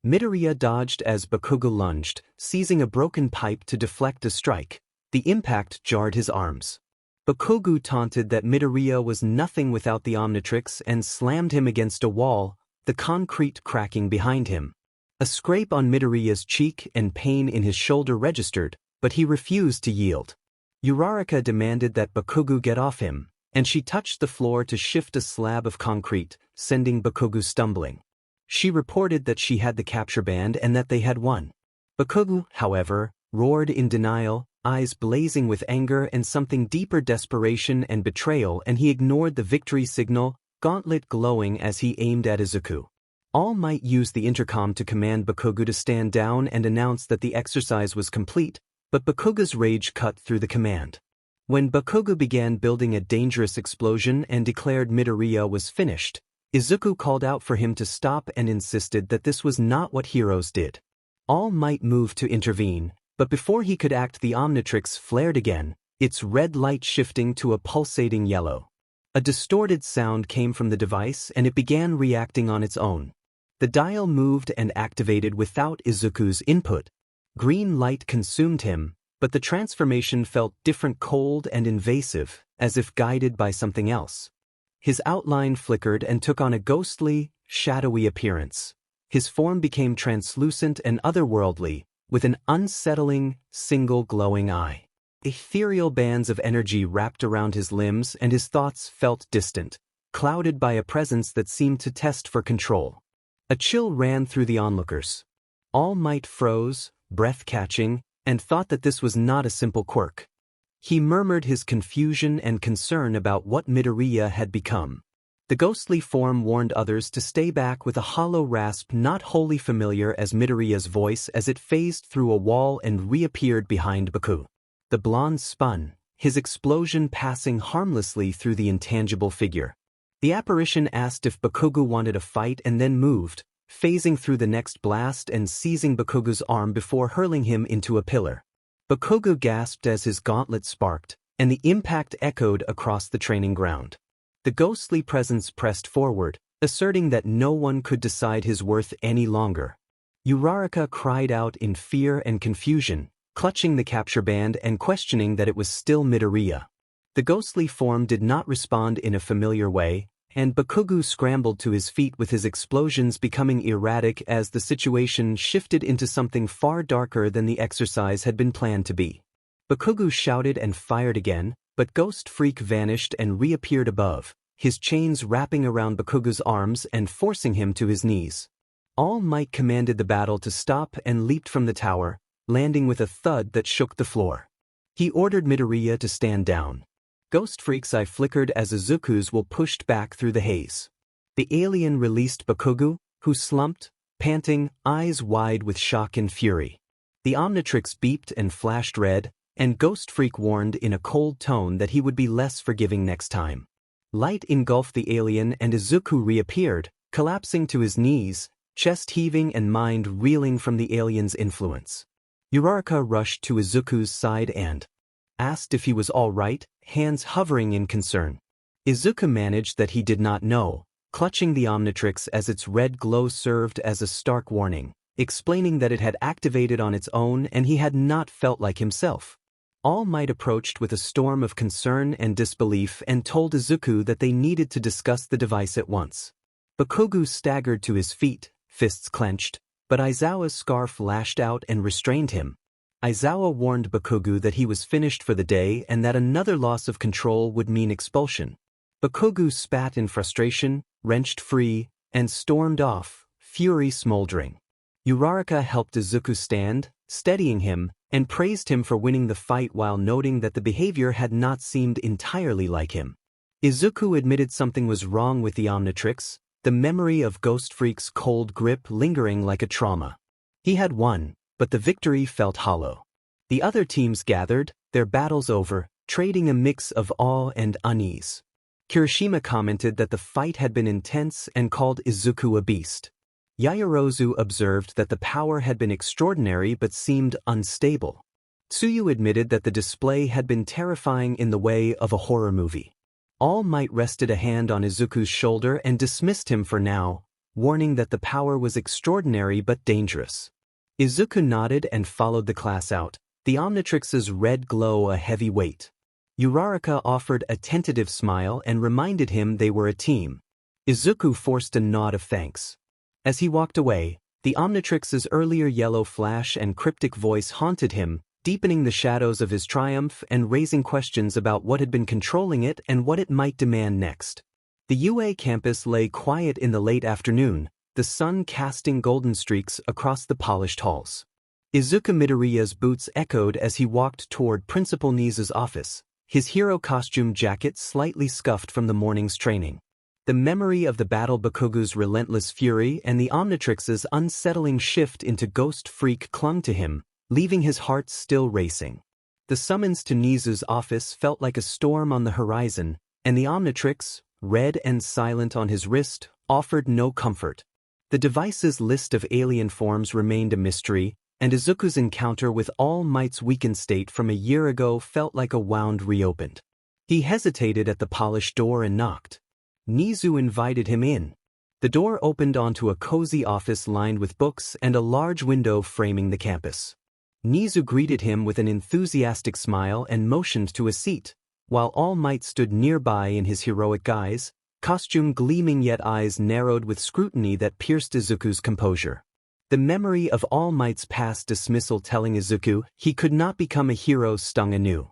Midoriya dodged as Bakugo lunged, seizing a broken pipe to deflect a strike. The impact jarred his arms. Bakugo taunted that Midoriya was nothing without the Omnitrix and slammed him against a wall, the concrete cracking behind him. A scrape on Midoriya's cheek and pain in his shoulder registered, but he refused to yield. Uraraka demanded that Bakugo get off him, and she touched the floor to shift a slab of concrete, sending Bakugo stumbling. She reported that she had the capture band and that they had won. Bakugo, however, roared in denial, eyes blazing with anger and something deeper desperation and betrayal, and he ignored the victory signal, gauntlet glowing as he aimed at Izuku. All Might used the intercom to command Bakugo to stand down and announce that the exercise was complete, but Bakugo's rage cut through the command. When Bakugo began building a dangerous explosion and declared Midoriya was finished, Izuku called out for him to stop and insisted that this was not what heroes did. All Might moved to intervene, but before he could act the Omnitrix flared again, its red light shifting to a pulsating yellow. A distorted sound came from the device and it began reacting on its own. The dial moved and activated without Izuku's input. Green light consumed him, but the transformation felt different, cold and invasive, as if guided by something else. His outline flickered and took on a ghostly, shadowy appearance. His form became translucent and otherworldly, with an unsettling, single glowing eye. Ethereal bands of energy wrapped around his limbs and his thoughts felt distant, clouded by a presence that seemed to test for control. A chill ran through the onlookers. All Might froze, breath-catching, and thought that this was not a simple quirk. He murmured his confusion and concern about what Midoriya had become. The ghostly form warned others to stay back with a hollow rasp not wholly familiar as Midoriya's voice as it phased through a wall and reappeared behind Baku. The blonde spun, his explosion passing harmlessly through the intangible figure. The apparition asked if Bakugo wanted a fight and then moved, phasing through the next blast and seizing Bakugo's arm before hurling him into a pillar. Bakugo gasped as his gauntlet sparked, and the impact echoed across the training ground. The ghostly presence pressed forward, asserting that no one could decide his worth any longer. Uraraka cried out in fear and confusion, clutching the capture band and questioning that it was still Midoriya. The ghostly form did not respond in a familiar way, and Bakugo scrambled to his feet with his explosions becoming erratic as the situation shifted into something far darker than the exercise had been planned to be. Bakugo shouted and fired again, but Ghost Freak vanished and reappeared above, his chains wrapping around Bakugo's arms and forcing him to his knees. All Might commanded the battle to stop and leaped from the tower, landing with a thud that shook the floor. He ordered Midoriya to stand down. Ghost Freak's eye flickered as Izuku's will pushed back through the haze. The alien released Bakugo, who slumped, panting, eyes wide with shock and fury. The Omnitrix beeped and flashed red, and Ghost Freak warned in a cold tone that he would be less forgiving next time. Light engulfed the alien and Izuku reappeared, collapsing to his knees, chest heaving and mind reeling from the alien's influence. Uraraka rushed to Izuku's side and asked if he was all right, hands hovering in concern. Izuku managed that he did not know, clutching the Omnitrix as its red glow served as a stark warning, explaining that it had activated on its own and he had not felt like himself. All Might approached with a storm of concern and disbelief and told Izuku that they needed to discuss the device at once. Bakugo staggered to his feet, fists clenched, but Aizawa's scarf lashed out and restrained him. Aizawa warned Bakugo that he was finished for the day and that another loss of control would mean expulsion. Bakugo spat in frustration, wrenched free, and stormed off, fury smoldering. Uraraka helped Izuku stand, steadying him, and praised him for winning the fight while noting that the behavior had not seemed entirely like him. Izuku admitted something was wrong with the Omnitrix, the memory of Ghost Freak's cold grip lingering like a trauma. He had won, but the victory felt hollow. The other teams gathered, their battles over, trading a mix of awe and unease. Kirishima commented that the fight had been intense and called Izuku a beast. Yaoyorozu observed that the power had been extraordinary but seemed unstable. Tsuyu admitted that the display had been terrifying in the way of a horror movie. All Might rested a hand on Izuku's shoulder and dismissed him for now, warning that the power was extraordinary but dangerous. Izuku nodded and followed the class out, the Omnitrix-a's red glow a heavy weight. Uraraka offered a tentative smile and reminded him they were a team. Izuku forced a nod of thanks. As he walked away, the Omnitrix-a's earlier yellow flash and cryptic voice haunted him, deepening the shadows of his triumph and raising questions about what had been controlling it and what it might demand next. The UA campus lay quiet in the late afternoon, the sun casting golden streaks across the polished halls. Izuku Midoriya's boots echoed as he walked toward Principal Nizu's office, his hero costume jacket slightly scuffed from the morning's training. The memory of the battle Bakugu's relentless fury and the Omnitrix-a's unsettling shift into Ghost Freak clung to him, leaving his heart still racing. The summons to Nizu's office felt like a storm on the horizon, and the Omnitrix, red and silent on his wrist, offered no comfort. The device's list of alien forms remained a mystery, and Izuku's encounter with All Might's weakened state from a year ago felt like a wound reopened. He hesitated at the polished door and knocked. Nizu invited him in. The door opened onto a cozy office lined with books and a large window framing the campus. Nizu greeted him with an enthusiastic smile and motioned to a seat, while All Might stood nearby in his heroic guise, costume gleaming yet eyes narrowed with scrutiny that pierced Izuku's composure. The memory of All Might's past dismissal telling Izuku he could not become a hero stung anew.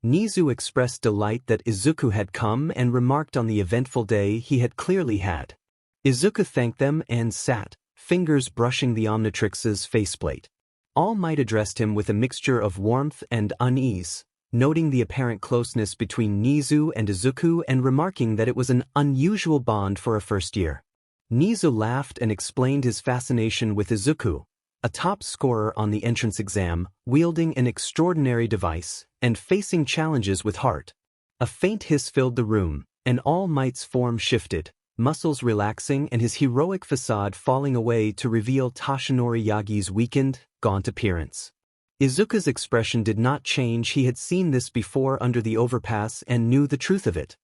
Nizu expressed delight that Izuku had come and remarked on the eventful day he had clearly had. Izuku thanked them and sat, fingers brushing the Omnitrix-a's faceplate. All Might addressed him with a mixture of warmth and unease, noting the apparent closeness between Nizu and Izuku and remarking that it was an unusual bond for a first year. Nizu laughed and explained his fascination with Izuku, a top scorer on the entrance exam, wielding an extraordinary device, and facing challenges with heart. A faint hiss filled the room, and All Might's form shifted, muscles relaxing and his heroic facade falling away to reveal Toshinori Yagi's weakened, gaunt appearance. Izuku's expression did not change. He had seen this before under the overpass and knew the truth of it.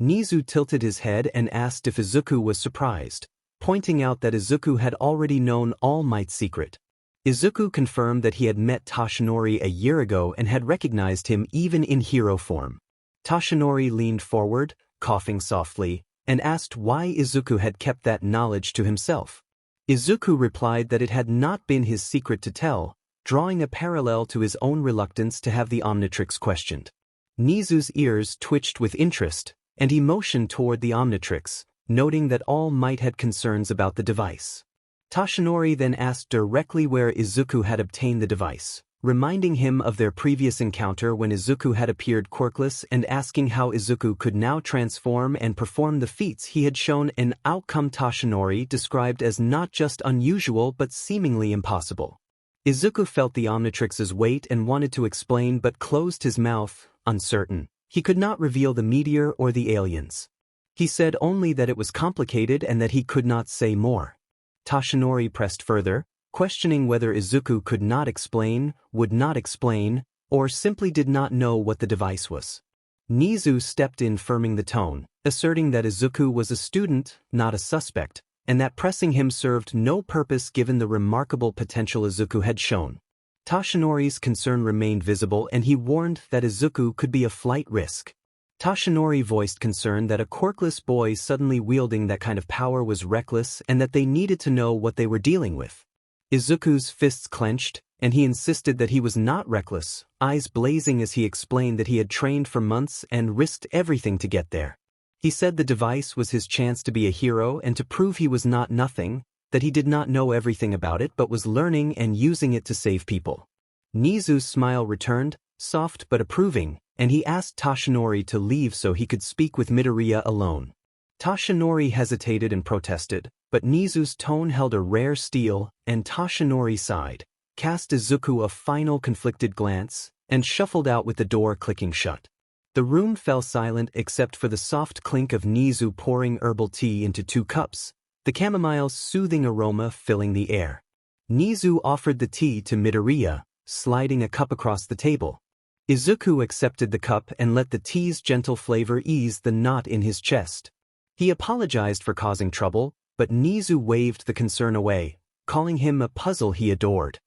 Nizu tilted his head and asked if Izuku was surprised, pointing out that Izuku had already known All Might's secret. Izuku confirmed that he had met Toshinori a year ago and had recognized him even in hero form. Toshinori leaned forward, coughing softly, and asked why Izuku had kept that knowledge to himself. Izuku replied that it had not been his secret to tell, drawing a parallel to his own reluctance to have the Omnitrix questioned. Nizu's ears twitched with interest, and he motioned toward the Omnitrix, noting that All Might had concerns about the device. Toshinori then asked directly where Izuku had obtained the device, reminding him of their previous encounter when Izuku had appeared quirkless and asking how Izuku could now transform and perform the feats he had shown, an outcome Toshinori described as not just unusual but seemingly impossible. Izuku felt the Omnitrix-a's weight and wanted to explain but closed his mouth, uncertain. He could not reveal the meteor or the aliens. He said only that it was complicated and that he could not say more. Toshinori pressed further, questioning whether Izuku could not explain, would not explain, or simply did not know what the device was. Nizu stepped in, firming the tone, asserting that Izuku was a student, not a suspect, and that pressing him served no purpose given the remarkable potential Izuku had shown. Toshinori's concern remained visible and he warned that Izuku could be a flight risk. Toshinori voiced concern that a quirkless boy suddenly wielding that kind of power was reckless and that they needed to know what they were dealing with. Izuku's fists clenched, and he insisted that he was not reckless, eyes blazing as he explained that he had trained for months and risked everything to get there. He said the device was his chance to be a hero and to prove he was not nothing, that he did not know everything about it but was learning and using it to save people. Nizu's smile returned, soft but approving, and he asked Toshinori to leave so he could speak with Midoriya alone. Toshinori hesitated and protested, but Nizu's tone held a rare steel, and Toshinori sighed, cast Izuku a final conflicted glance, and shuffled out with the door clicking shut. The room fell silent except for the soft clink of Nizu pouring herbal tea into 2 cups, the chamomile's soothing aroma filling the air. Nizu offered the tea to Midoriya, sliding a cup across the table. Izuku accepted the cup and let the tea's gentle flavor ease the knot in his chest. He apologized for causing trouble, but Nizu waved the concern away, calling him a puzzle he adored.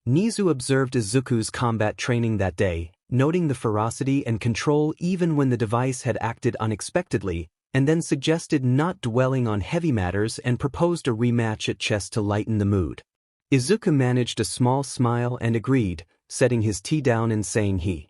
Nizu observed Izuku's combat training that day, noting the ferocity and control even when the device had acted unexpectedly, and then suggested not dwelling on heavy matters and proposed a rematch at chess to lighten the mood. Izuku managed a small smile and agreed, setting his tea down and saying he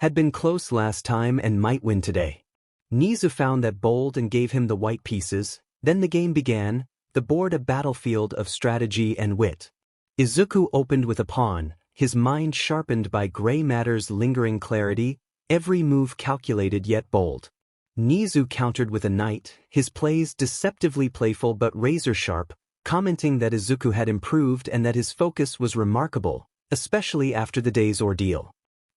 had been close last time and might win today. Nizu found that bold and gave him the white pieces. Then the game began, the board a battlefield of strategy and wit. Izuku opened with a pawn, his mind sharpened by gray matter's lingering clarity, every move calculated yet bold. Nizu countered with a knight, his plays deceptively playful but razor-sharp, commenting that Izuku had improved and that his focus was remarkable, especially after the day's ordeal.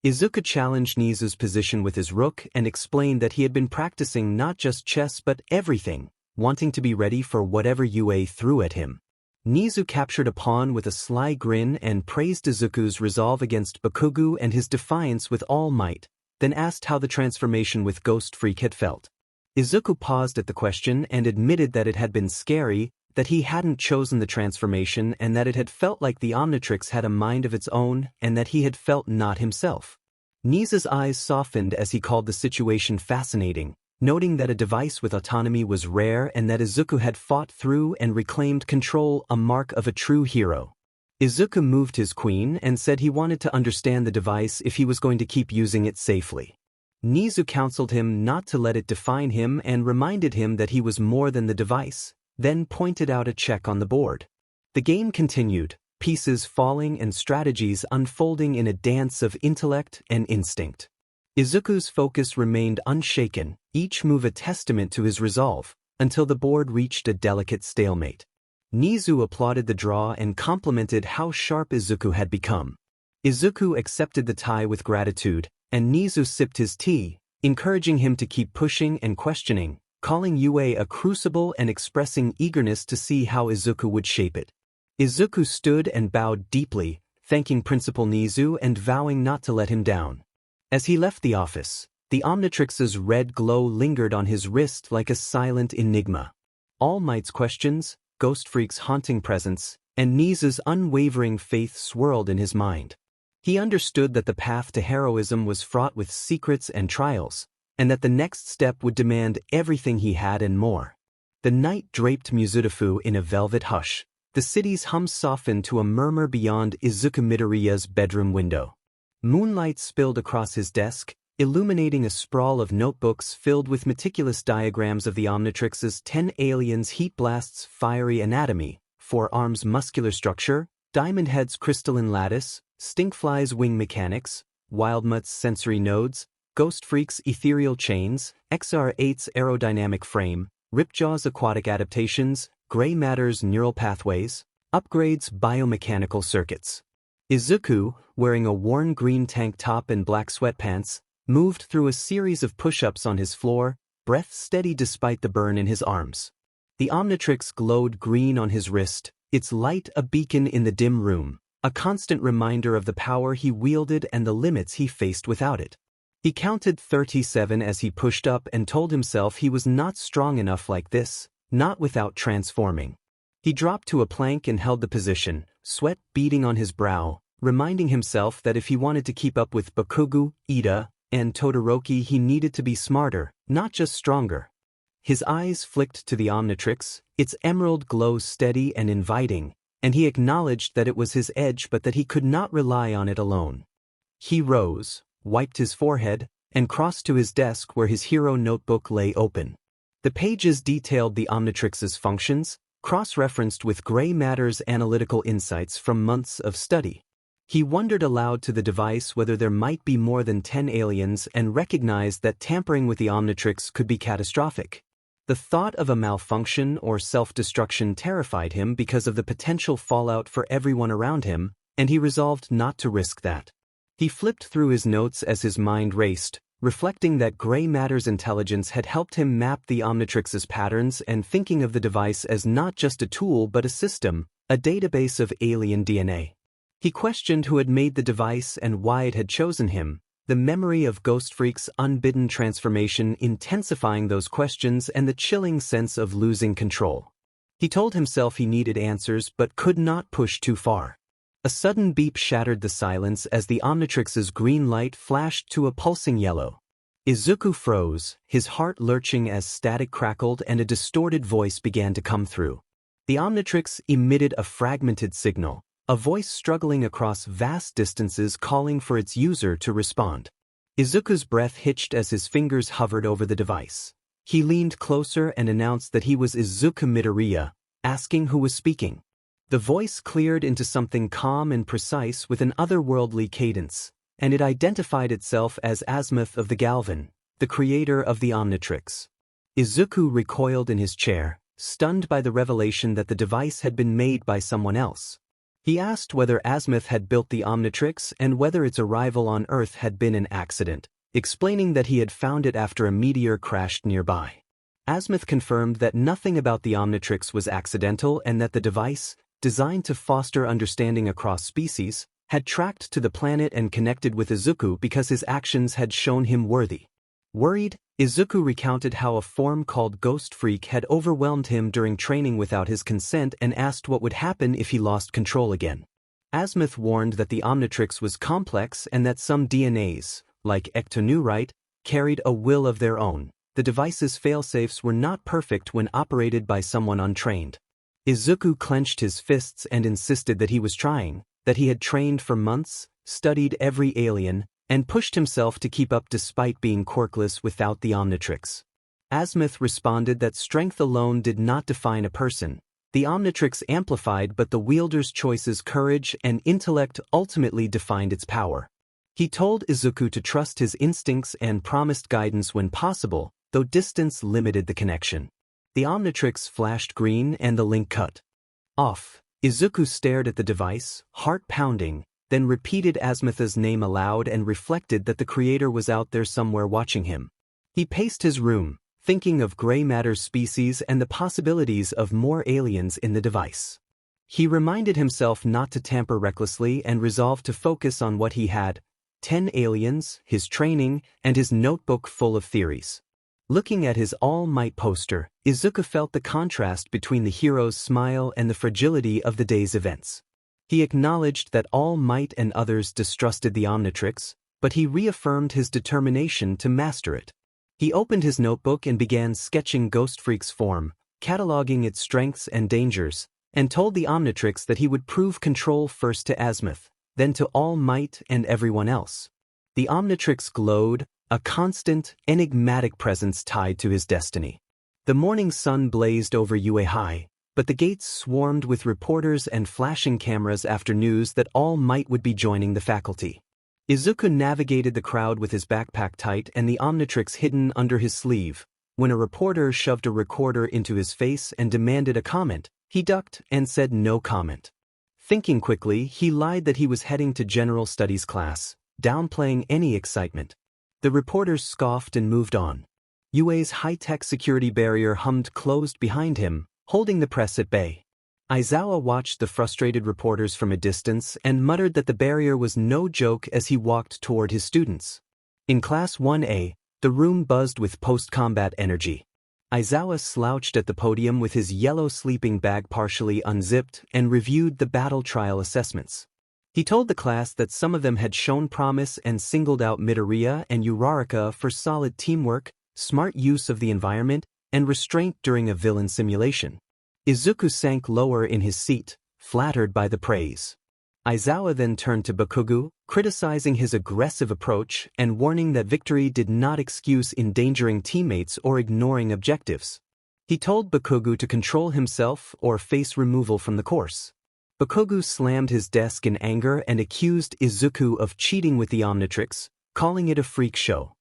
Izuku challenged Nizu's position with his rook and explained that he had been practicing not just chess but everything, wanting to be ready for whatever UA threw at him. Nizu captured a pawn with a sly grin and praised Izuku's resolve against Bakugo and his defiance with all might, then asked how the transformation with Ghost Freak had felt. Izuku paused at the question and admitted that it had been scary, that he hadn't chosen the transformation and that it had felt like the Omnitrix had a mind of its own and that he had felt not himself. Nizu's eyes softened as he called the situation fascinating, noting that a device with autonomy was rare and that Izuku had fought through and reclaimed control, a mark of a true hero. Izuku moved his queen and said he wanted to understand the device if he was going to keep using it safely. Nizu counseled him not to let it define him and reminded him that he was more than the device, then pointed out a check on the board. The game continued, pieces falling and strategies unfolding in a dance of intellect and instinct. Izuku's focus remained unshaken, each move a testament to his resolve, until the board reached a delicate stalemate. Nizu applauded the draw and complimented how sharp Izuku had become. Izuku accepted the tie with gratitude, and Nizu sipped his tea, encouraging him to keep pushing and questioning, calling UA a crucible and expressing eagerness to see how Izuku would shape it. Izuku stood and bowed deeply, thanking Principal Nizu and vowing not to let him down. As he left the office, the Omnitrix-a's red glow lingered on his wrist like a silent enigma. All Might's questions, Ghost Freak's haunting presence, and Nizu's unwavering faith swirled in his mind. He understood that the path to heroism was fraught with secrets and trials, and that the next step would demand everything he had and more. The night draped Muzutafu in a velvet hush. The city's hum softened to a murmur beyond Izuku Midoriya's bedroom window. Moonlight spilled across his desk, illuminating a sprawl of notebooks filled with meticulous diagrams of the Omnitrix-a's 10 aliens' heat blast's fiery anatomy, forearms' muscular structure, Diamond Head's crystalline lattice, Stinkfly's wing mechanics, Wildmutt's sensory nodes, Ghost Freak's ethereal chains, XR8's aerodynamic frame, Ripjaw's aquatic adaptations, Gray Matter's neural pathways, upgrades biomechanical circuits. Izuku, wearing a worn green tank top and black sweatpants, moved through a series of push-ups on his floor, breath steady despite the burn in his arms. The Omnitrix glowed green on his wrist, its light a beacon in the dim room, a constant reminder of the power he wielded and the limits he faced without it. He counted 37 as he pushed up and told himself he was not strong enough like this, not without transforming. He dropped to a plank and held the position, sweat beading on his brow, reminding himself that if he wanted to keep up with Bakugo, Ida, and Todoroki he needed to be smarter, not just stronger. His eyes flicked to the Omnitrix, its emerald glow steady and inviting, and he acknowledged that it was his edge but that he could not rely on it alone. He rose, wiped his forehead, and crossed to his desk where his hero notebook lay open. The pages detailed the Omnitrix-a's functions, cross-referenced with Gray Matter's analytical insights from months of study. He wondered aloud to the device whether there might be more than 10 aliens and recognized that tampering with the Omnitrix could be catastrophic. The thought of a malfunction or self-destruction terrified him because of the potential fallout for everyone around him, and he resolved not to risk that. He flipped through his notes as his mind raced, reflecting that Gray Matter's intelligence had helped him map the Omnitrix-a's patterns and thinking of the device as not just a tool but a system, a database of alien DNA. He questioned who had made the device and why it had chosen him, the memory of Ghost Freak's unbidden transformation intensifying those questions and the chilling sense of losing control. He told himself he needed answers but could not push too far. A sudden beep shattered the silence as the Omnitrix-a's green light flashed to a pulsing yellow. Izuku froze, his heart lurching as static crackled and a distorted voice began to come through. The Omnitrix emitted a fragmented signal, a voice struggling across vast distances calling for its user to respond. Izuku's breath hitched as his fingers hovered over the device. He leaned closer and announced that he was Izuku Midoriya, asking who was speaking. The voice cleared into something calm and precise with an otherworldly cadence, and it identified itself as Azimuth of the Galvan, the creator of the Omnitrix. Izuku recoiled in his chair, stunned by the revelation that the device had been made by someone else. He asked whether Azimuth had built the Omnitrix and whether its arrival on Earth had been an accident, explaining that he had found it after a meteor crashed nearby. Azimuth confirmed that nothing about the Omnitrix was accidental and that the device, designed to foster understanding across species, had tracked to the planet and connected with Izuku because his actions had shown him worthy. Worried, Izuku recounted how a form called Ghost Freak had overwhelmed him during training without his consent and asked what would happen if he lost control again. Azimuth warned that the Omnitrix was complex and that some DNAs, like ectoneurite, carried a will of their own. The device's failsafes were not perfect when operated by someone untrained. Izuku clenched his fists and insisted that he was trying, that he had trained for months, studied every alien, and pushed himself to keep up despite being quirkless without the Omnitrix. Azimuth responded that strength alone did not define a person. The Omnitrix amplified, but the wielder's choices, courage, and intellect ultimately defined its power. He told Izuku to trust his instincts and promised guidance when possible, though distance limited the connection. The Omnitrix flashed green and the link cut off. Izuku stared at the device, heart pounding, then repeated Azimuth's name aloud and reflected that the creator was out there somewhere watching him. He paced his room, thinking of gray matter species and the possibilities of more aliens in the device. He reminded himself not to tamper recklessly and resolved to focus on what he had: 10 aliens, his training, and his notebook full of theories. Looking at his All Might poster, Izuku felt the contrast between the hero's smile and the fragility of the day's events. He acknowledged that All Might and others distrusted the Omnitrix, but he reaffirmed his determination to master it. He opened his notebook and began sketching Ghost Freak's form, cataloging its strengths and dangers, and told the Omnitrix that he would prove control first to Azimuth, then to All Might and everyone else. The Omnitrix glowed, a constant, enigmatic presence tied to his destiny. The morning sun blazed over UA High, but the gates swarmed with reporters and flashing cameras after news that All Might would be joining the faculty. Izuku navigated the crowd with his backpack tight and the Omnitrix hidden under his sleeve. When a reporter shoved a recorder into his face and demanded a comment, he ducked and said no comment. Thinking quickly, he lied that he was heading to general studies class, downplaying any excitement. The reporters scoffed and moved on. UA's high-tech security barrier hummed closed behind him, holding the press at bay. Aizawa watched the frustrated reporters from a distance and muttered that the barrier was no joke as he walked toward his students. In Class 1A, the room buzzed with post-combat energy. Aizawa slouched at the podium with his yellow sleeping bag partially unzipped and reviewed the battle trial assessments. He told the class that some of them had shown promise and singled out Midoriya and Uraraka for solid teamwork, smart use of the environment, and restraint during a villain simulation. Izuku sank lower in his seat, flattered by the praise. Aizawa then turned to Bakugo, criticizing his aggressive approach and warning that victory did not excuse endangering teammates or ignoring objectives. He told Bakugo to control himself or face removal from the course. Bakugo slammed his desk in anger and accused Izuku of cheating with the Omnitrix, calling it a freak show.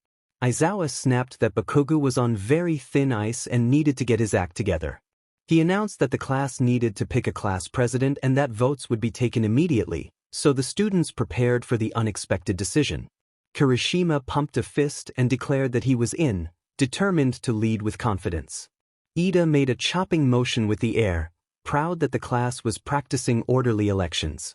Aizawa snapped that Bakugo was on very thin ice and needed to get his act together. He announced that the class needed to pick a class president and that votes would be taken immediately, so the students prepared for the unexpected decision. Kirishima pumped a fist and declared that he was in, determined to lead with confidence. Ida made a chopping motion with the air, proud that the class was practicing orderly elections.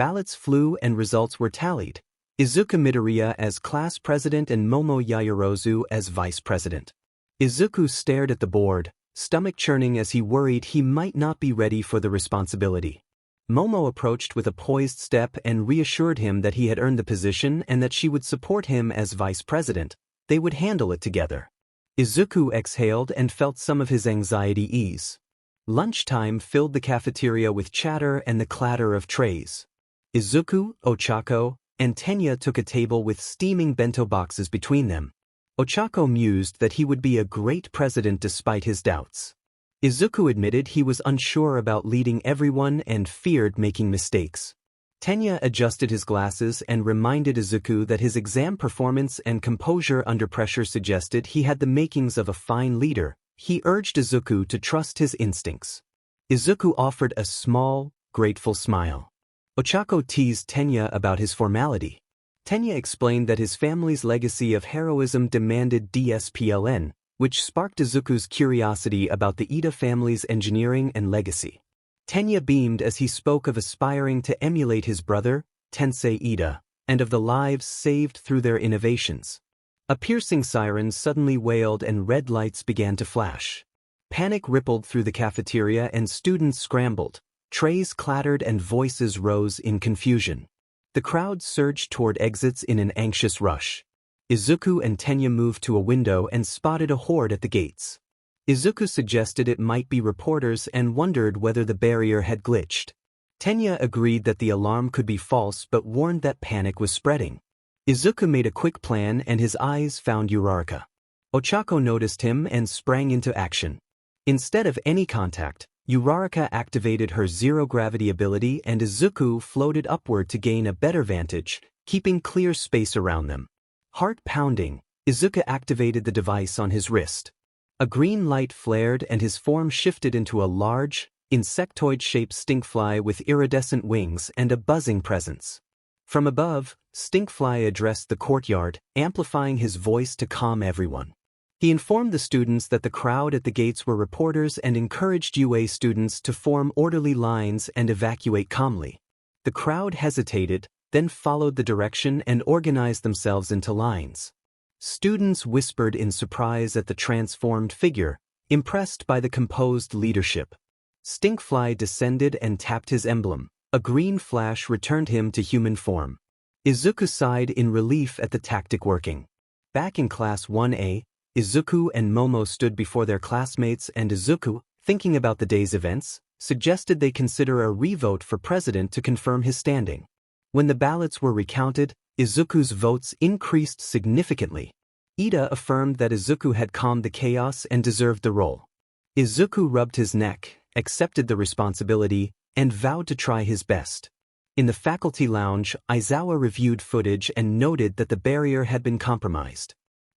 Ballots flew and results were tallied. Izuku Midoriya as class president and Momo Yaoyorozu as vice president. Izuku stared at the board, stomach churning as he worried he might not be ready for the responsibility. Momo approached with a poised step and reassured him that he had earned the position and that she would support him as vice president. They would handle it together. Izuku exhaled and felt some of his anxiety ease. Lunchtime filled the cafeteria with chatter and the clatter of trays. Izuku, Ochako, and Tenya took a table with steaming bento boxes between them. Ochako mused that he would be a great president despite his doubts. Izuku admitted he was unsure about leading everyone and feared making mistakes. Tenya adjusted his glasses and reminded Izuku that his exam performance and composure under pressure suggested he had the makings of a fine leader. He urged Izuku to trust his instincts. Izuku offered a small, grateful smile. Ochako teased Tenya about his formality. Tenya explained that his family's legacy of heroism demanded DSPLN, which sparked Izuku's curiosity about the Ida family's engineering and legacy. Tenya beamed as he spoke of aspiring to emulate his brother, Tensei Ida, and of the lives saved through their innovations. A piercing siren suddenly wailed and red lights began to flash. Panic rippled through the cafeteria and students scrambled. Trays clattered and voices rose in confusion. The crowd surged toward exits in an anxious rush. Izuku and Tenya moved to a window and spotted a horde at the gates. Izuku suggested it might be reporters and wondered whether the barrier had glitched. Tenya agreed that the alarm could be false but warned that panic was spreading. Izuku made a quick plan and his eyes found Uraraka. Ochako noticed him and sprang into action. Instead of any contact, Uraraka activated her zero-gravity ability and Izuku floated upward to gain a better vantage, keeping clear space around them. Heart pounding, Izuku activated the device on his wrist. A green light flared and his form shifted into a large, insectoid-shaped stinkfly with iridescent wings and a buzzing presence. From above, Stinkfly addressed the courtyard, amplifying his voice to calm everyone. He informed the students that the crowd at the gates were reporters and encouraged UA students to form orderly lines and evacuate calmly. The crowd hesitated, then followed the direction and organized themselves into lines. Students whispered in surprise at the transformed figure, impressed by the composed leadership. Stinkfly descended and tapped his emblem. A green flash returned him to human form. Izuku sighed in relief at the tactic working. Back in Class 1A, Izuku and Momo stood before their classmates and Izuku, thinking about the day's events, suggested they consider a revote for president to confirm his standing. When the ballots were recounted, Izuku's votes increased significantly. Ida affirmed that Izuku had calmed the chaos and deserved the role. Izuku rubbed his neck, accepted the responsibility, and vowed to try his best. In the faculty lounge, Aizawa reviewed footage and noted that the barrier had been compromised.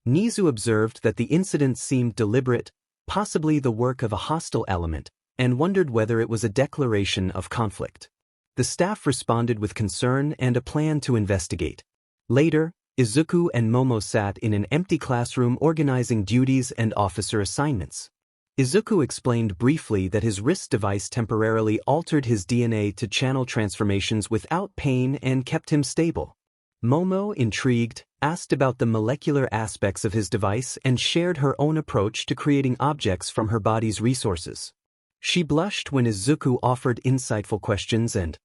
Nizu observed that the incident seemed deliberate, possibly the work of a hostile element, and wondered whether it was a declaration of conflict. The staff responded with concern and a plan to investigate. Later, Izuku and Momo sat in an empty classroom organizing duties and officer assignments. Izuku explained briefly that his wrist device temporarily altered his DNA to channel transformations without pain and kept him stable. Momo, intrigued, asked about the molecular aspects of his device and shared her own approach to creating objects from her body's resources. She blushed when Izuku offered insightful questions and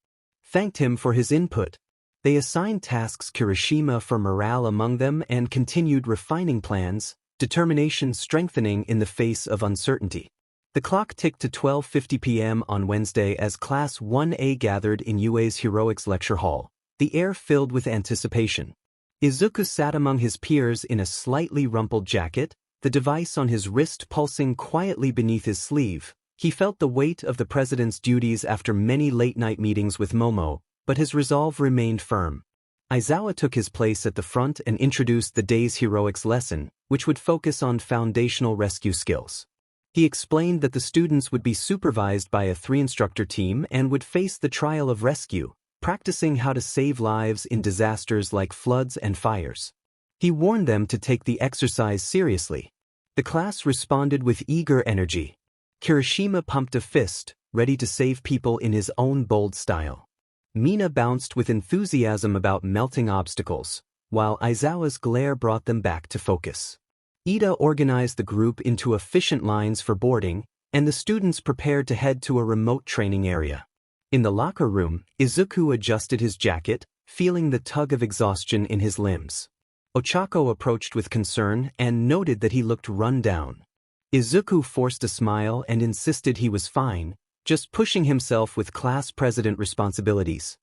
thanked him for his input. They assigned tasks Kirishima for morale among them and continued refining plans, determination strengthening in the face of uncertainty. The clock ticked to 12:50 p.m. on Wednesday as Class 1A gathered in UA's Heroics Lecture Hall, the air filled with anticipation. Izuku sat among his peers in a slightly rumpled jacket, the device on his wrist pulsing quietly beneath his sleeve. He felt the weight of the president's duties after many late-night meetings with Momo, but his resolve remained firm. Aizawa took his place at the front and introduced the day's heroics lesson, which would focus on foundational rescue skills. He explained that the students would be supervised by a 3-instructor team and would face the trial of rescue, practicing how to save lives in disasters like floods and fires. He warned them to take the exercise seriously. The class responded with eager energy. Kirishima pumped a fist, ready to save people in his own bold style. Mina bounced with enthusiasm about melting obstacles, while Aizawa's glare brought them back to focus. Ida organized the group into efficient lines for boarding, and the students prepared to head to a remote training area. In the locker room, Izuku adjusted his jacket, feeling the tug of exhaustion in his limbs. Ochako approached with concern and noted that he looked run down. Izuku forced a smile and insisted he was fine, just pushing himself with class president responsibilities.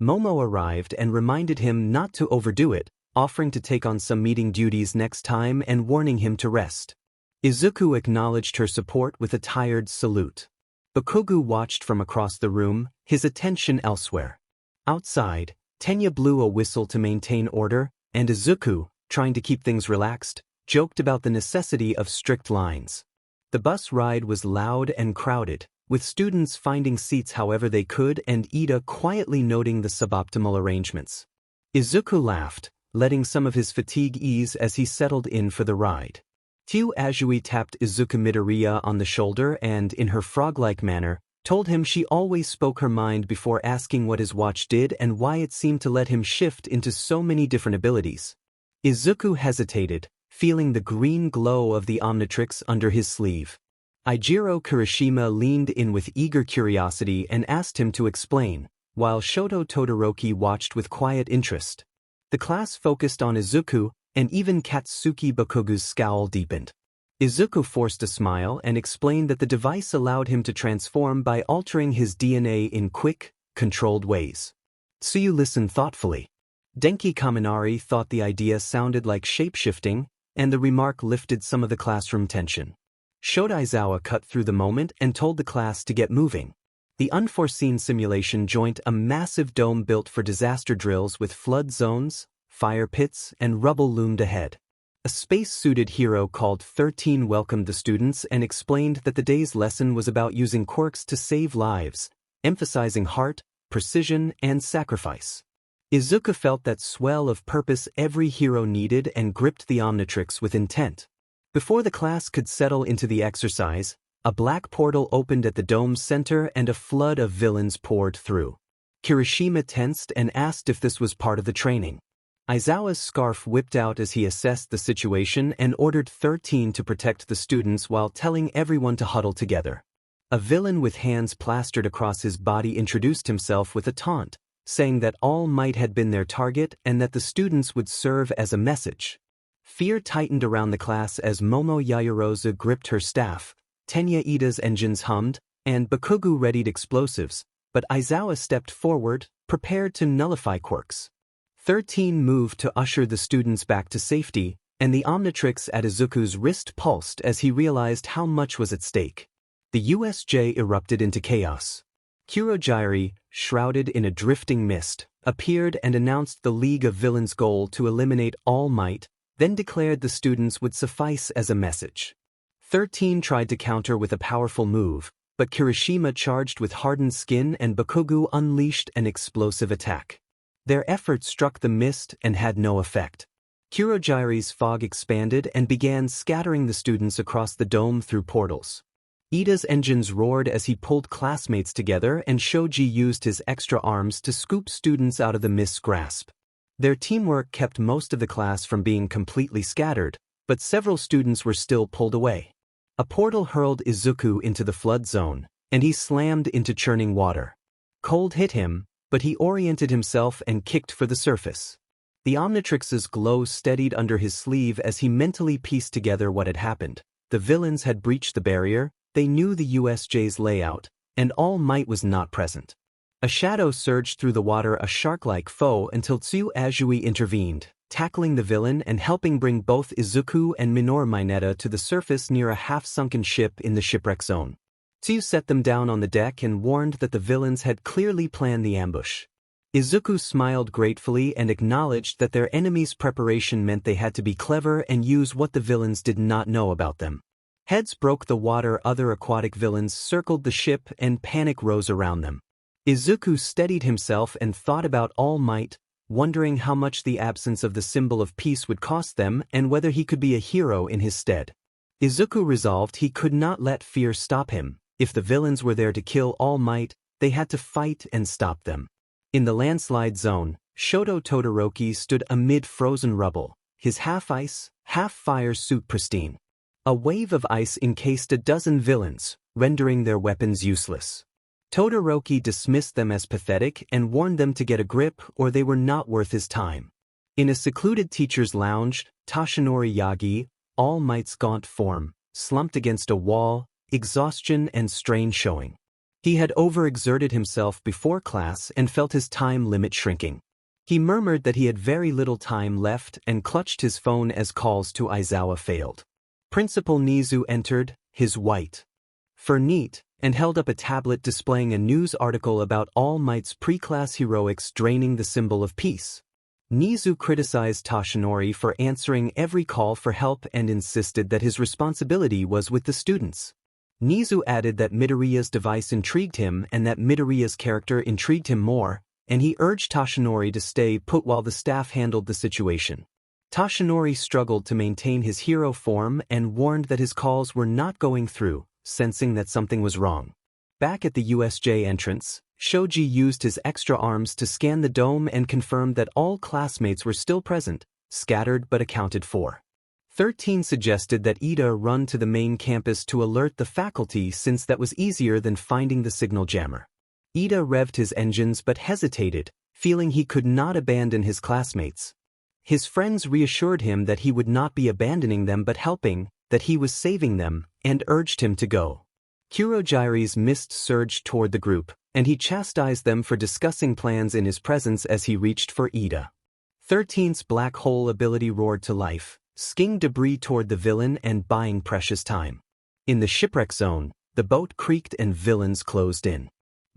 Momo arrived and reminded him not to overdo it, offering to take on some meeting duties next time and warning him to rest. Izuku acknowledged her support with a tired salute. Bakugo watched from across the room, his attention elsewhere. Outside, Tenya blew a whistle to maintain order, and Izuku, trying to keep things relaxed, joked about the necessity of strict lines. The bus ride was loud and crowded, with students finding seats however they could and Ida quietly noting the suboptimal arrangements. Izuku laughed, letting some of his fatigue ease as he settled in for the ride. Tiu Azui tapped Izuku Midoriya on the shoulder and, in her frog-like manner, told him she always spoke her mind before asking what his watch did and why it seemed to let him shift into so many different abilities. Izuku hesitated, feeling the green glow of the Omnitrix under his sleeve. Eijiro Kirishima leaned in with eager curiosity and asked him to explain, while Shoto Todoroki watched with quiet interest. The class focused on Izuku, and even Katsuki Bakugo's scowl deepened. Izuku forced a smile and explained that the device allowed him to transform by altering his DNA in quick, controlled ways. Tsuyu listened thoughtfully. Denki Kaminari thought the idea sounded like shape-shifting, and the remark lifted some of the classroom tension. Shodaizawa cut through the moment and told the class to get moving. The unforeseen simulation joint a massive dome built for disaster drills with flood zones, fire pits, and rubble loomed ahead. A space-suited hero called 13 welcomed the students and explained that the day's lesson was about using quirks to save lives, emphasizing heart, precision, and sacrifice. Izuku felt that swell of purpose every hero needed and gripped the Omnitrix with intent. Before the class could settle into the exercise, a black portal opened at the dome's center and a flood of villains poured through. Kirishima tensed and asked if this was part of the training. Aizawa's scarf whipped out as he assessed the situation and ordered 13 to protect the students while telling everyone to huddle together. A villain with hands plastered across his body introduced himself with a taunt, saying that All Might had been their target and that the students would serve as a message. Fear tightened around the class as Momo Yaoyorozu gripped her staff, Tenya Ida's engines hummed, and Bakugo readied explosives, but Aizawa stepped forward, prepared to nullify quirks. 13 moved to usher the students back to safety, and the Omnitrix at Izuku's wrist pulsed as he realized how much was at stake. The USJ erupted into chaos. Kurogiri, shrouded in a drifting mist, appeared and announced the League of Villains' goal to eliminate All Might, then declared the students would suffice as a message. 13 tried to counter with a powerful move, but Kirishima charged with hardened skin and Bakugo unleashed an explosive attack. Their efforts struck the mist and had no effect. Kurogiri's fog expanded and began scattering the students across the dome through portals. Ida's engines roared as he pulled classmates together and Shoji used his extra arms to scoop students out of the mist's grasp. Their teamwork kept most of the class from being completely scattered, but several students were still pulled away. A portal hurled Izuku into the flood zone, and he slammed into churning water. Cold hit him, but he oriented himself and kicked for the surface. The Omnitrix's glow steadied under his sleeve as he mentally pieced together what had happened. The villains had breached the barrier, they knew the USJ's layout, and All Might was not present. A shadow surged through the water, a shark-like foe, until Tsuyu Azui intervened, tackling the villain and helping bring both Izuku and Minoru Mineta to the surface near a half-sunken ship in the shipwreck zone. Tsuyu set them down on the deck and warned that the villains had clearly planned the ambush. Izuku smiled gratefully and acknowledged that their enemy's preparation meant they had to be clever and use what the villains did not know about them. Heads broke the water, other aquatic villains circled the ship and panic rose around them. Izuku steadied himself and thought about All Might, wondering how much the absence of the symbol of peace would cost them and whether he could be a hero in his stead. Izuku resolved he could not let fear stop him. If the villains were there to kill All Might, they had to fight and stop them. In the landslide zone, Shoto Todoroki stood amid frozen rubble, his half-ice, half-fire suit pristine. A wave of ice encased a dozen villains, rendering their weapons useless. Todoroki dismissed them as pathetic and warned them to get a grip or they were not worth his time. In a secluded teacher's lounge, Toshinori Yagi, All Might's gaunt form, slumped against a wall, exhaustion and strain showing. He had overexerted himself before class and felt his time limit shrinking. He murmured that he had very little time left and clutched his phone as calls to Aizawa failed. Principal Nizu entered, his white fur neat, and held up a tablet displaying a news article about All Might's pre-class heroics draining the symbol of peace. Nizu criticized Toshinori for answering every call for help and insisted that his responsibility was with the students. Nizu added that Midoriya's device intrigued him and that Midoriya's character intrigued him more, and he urged Toshinori to stay put while the staff handled the situation. Toshinori struggled to maintain his hero form and warned that his calls were not going through, sensing that something was wrong. Back at the USJ entrance, Shoji used his extra arms to scan the dome and confirmed that all classmates were still present, scattered but accounted for. 13 suggested that Ida run to the main campus to alert the faculty since that was easier than finding the signal jammer. Ida revved his engines but hesitated, feeling he could not abandon his classmates. His friends reassured him that he would not be abandoning them but helping, that he was saving them, and urged him to go. Kurogiri's mist surged toward the group, and he chastised them for discussing plans in his presence as he reached for Ida. 13's black hole ability roared to life, skinging debris toward the villain and buying precious time. In the shipwreck zone, the boat creaked and villains closed in.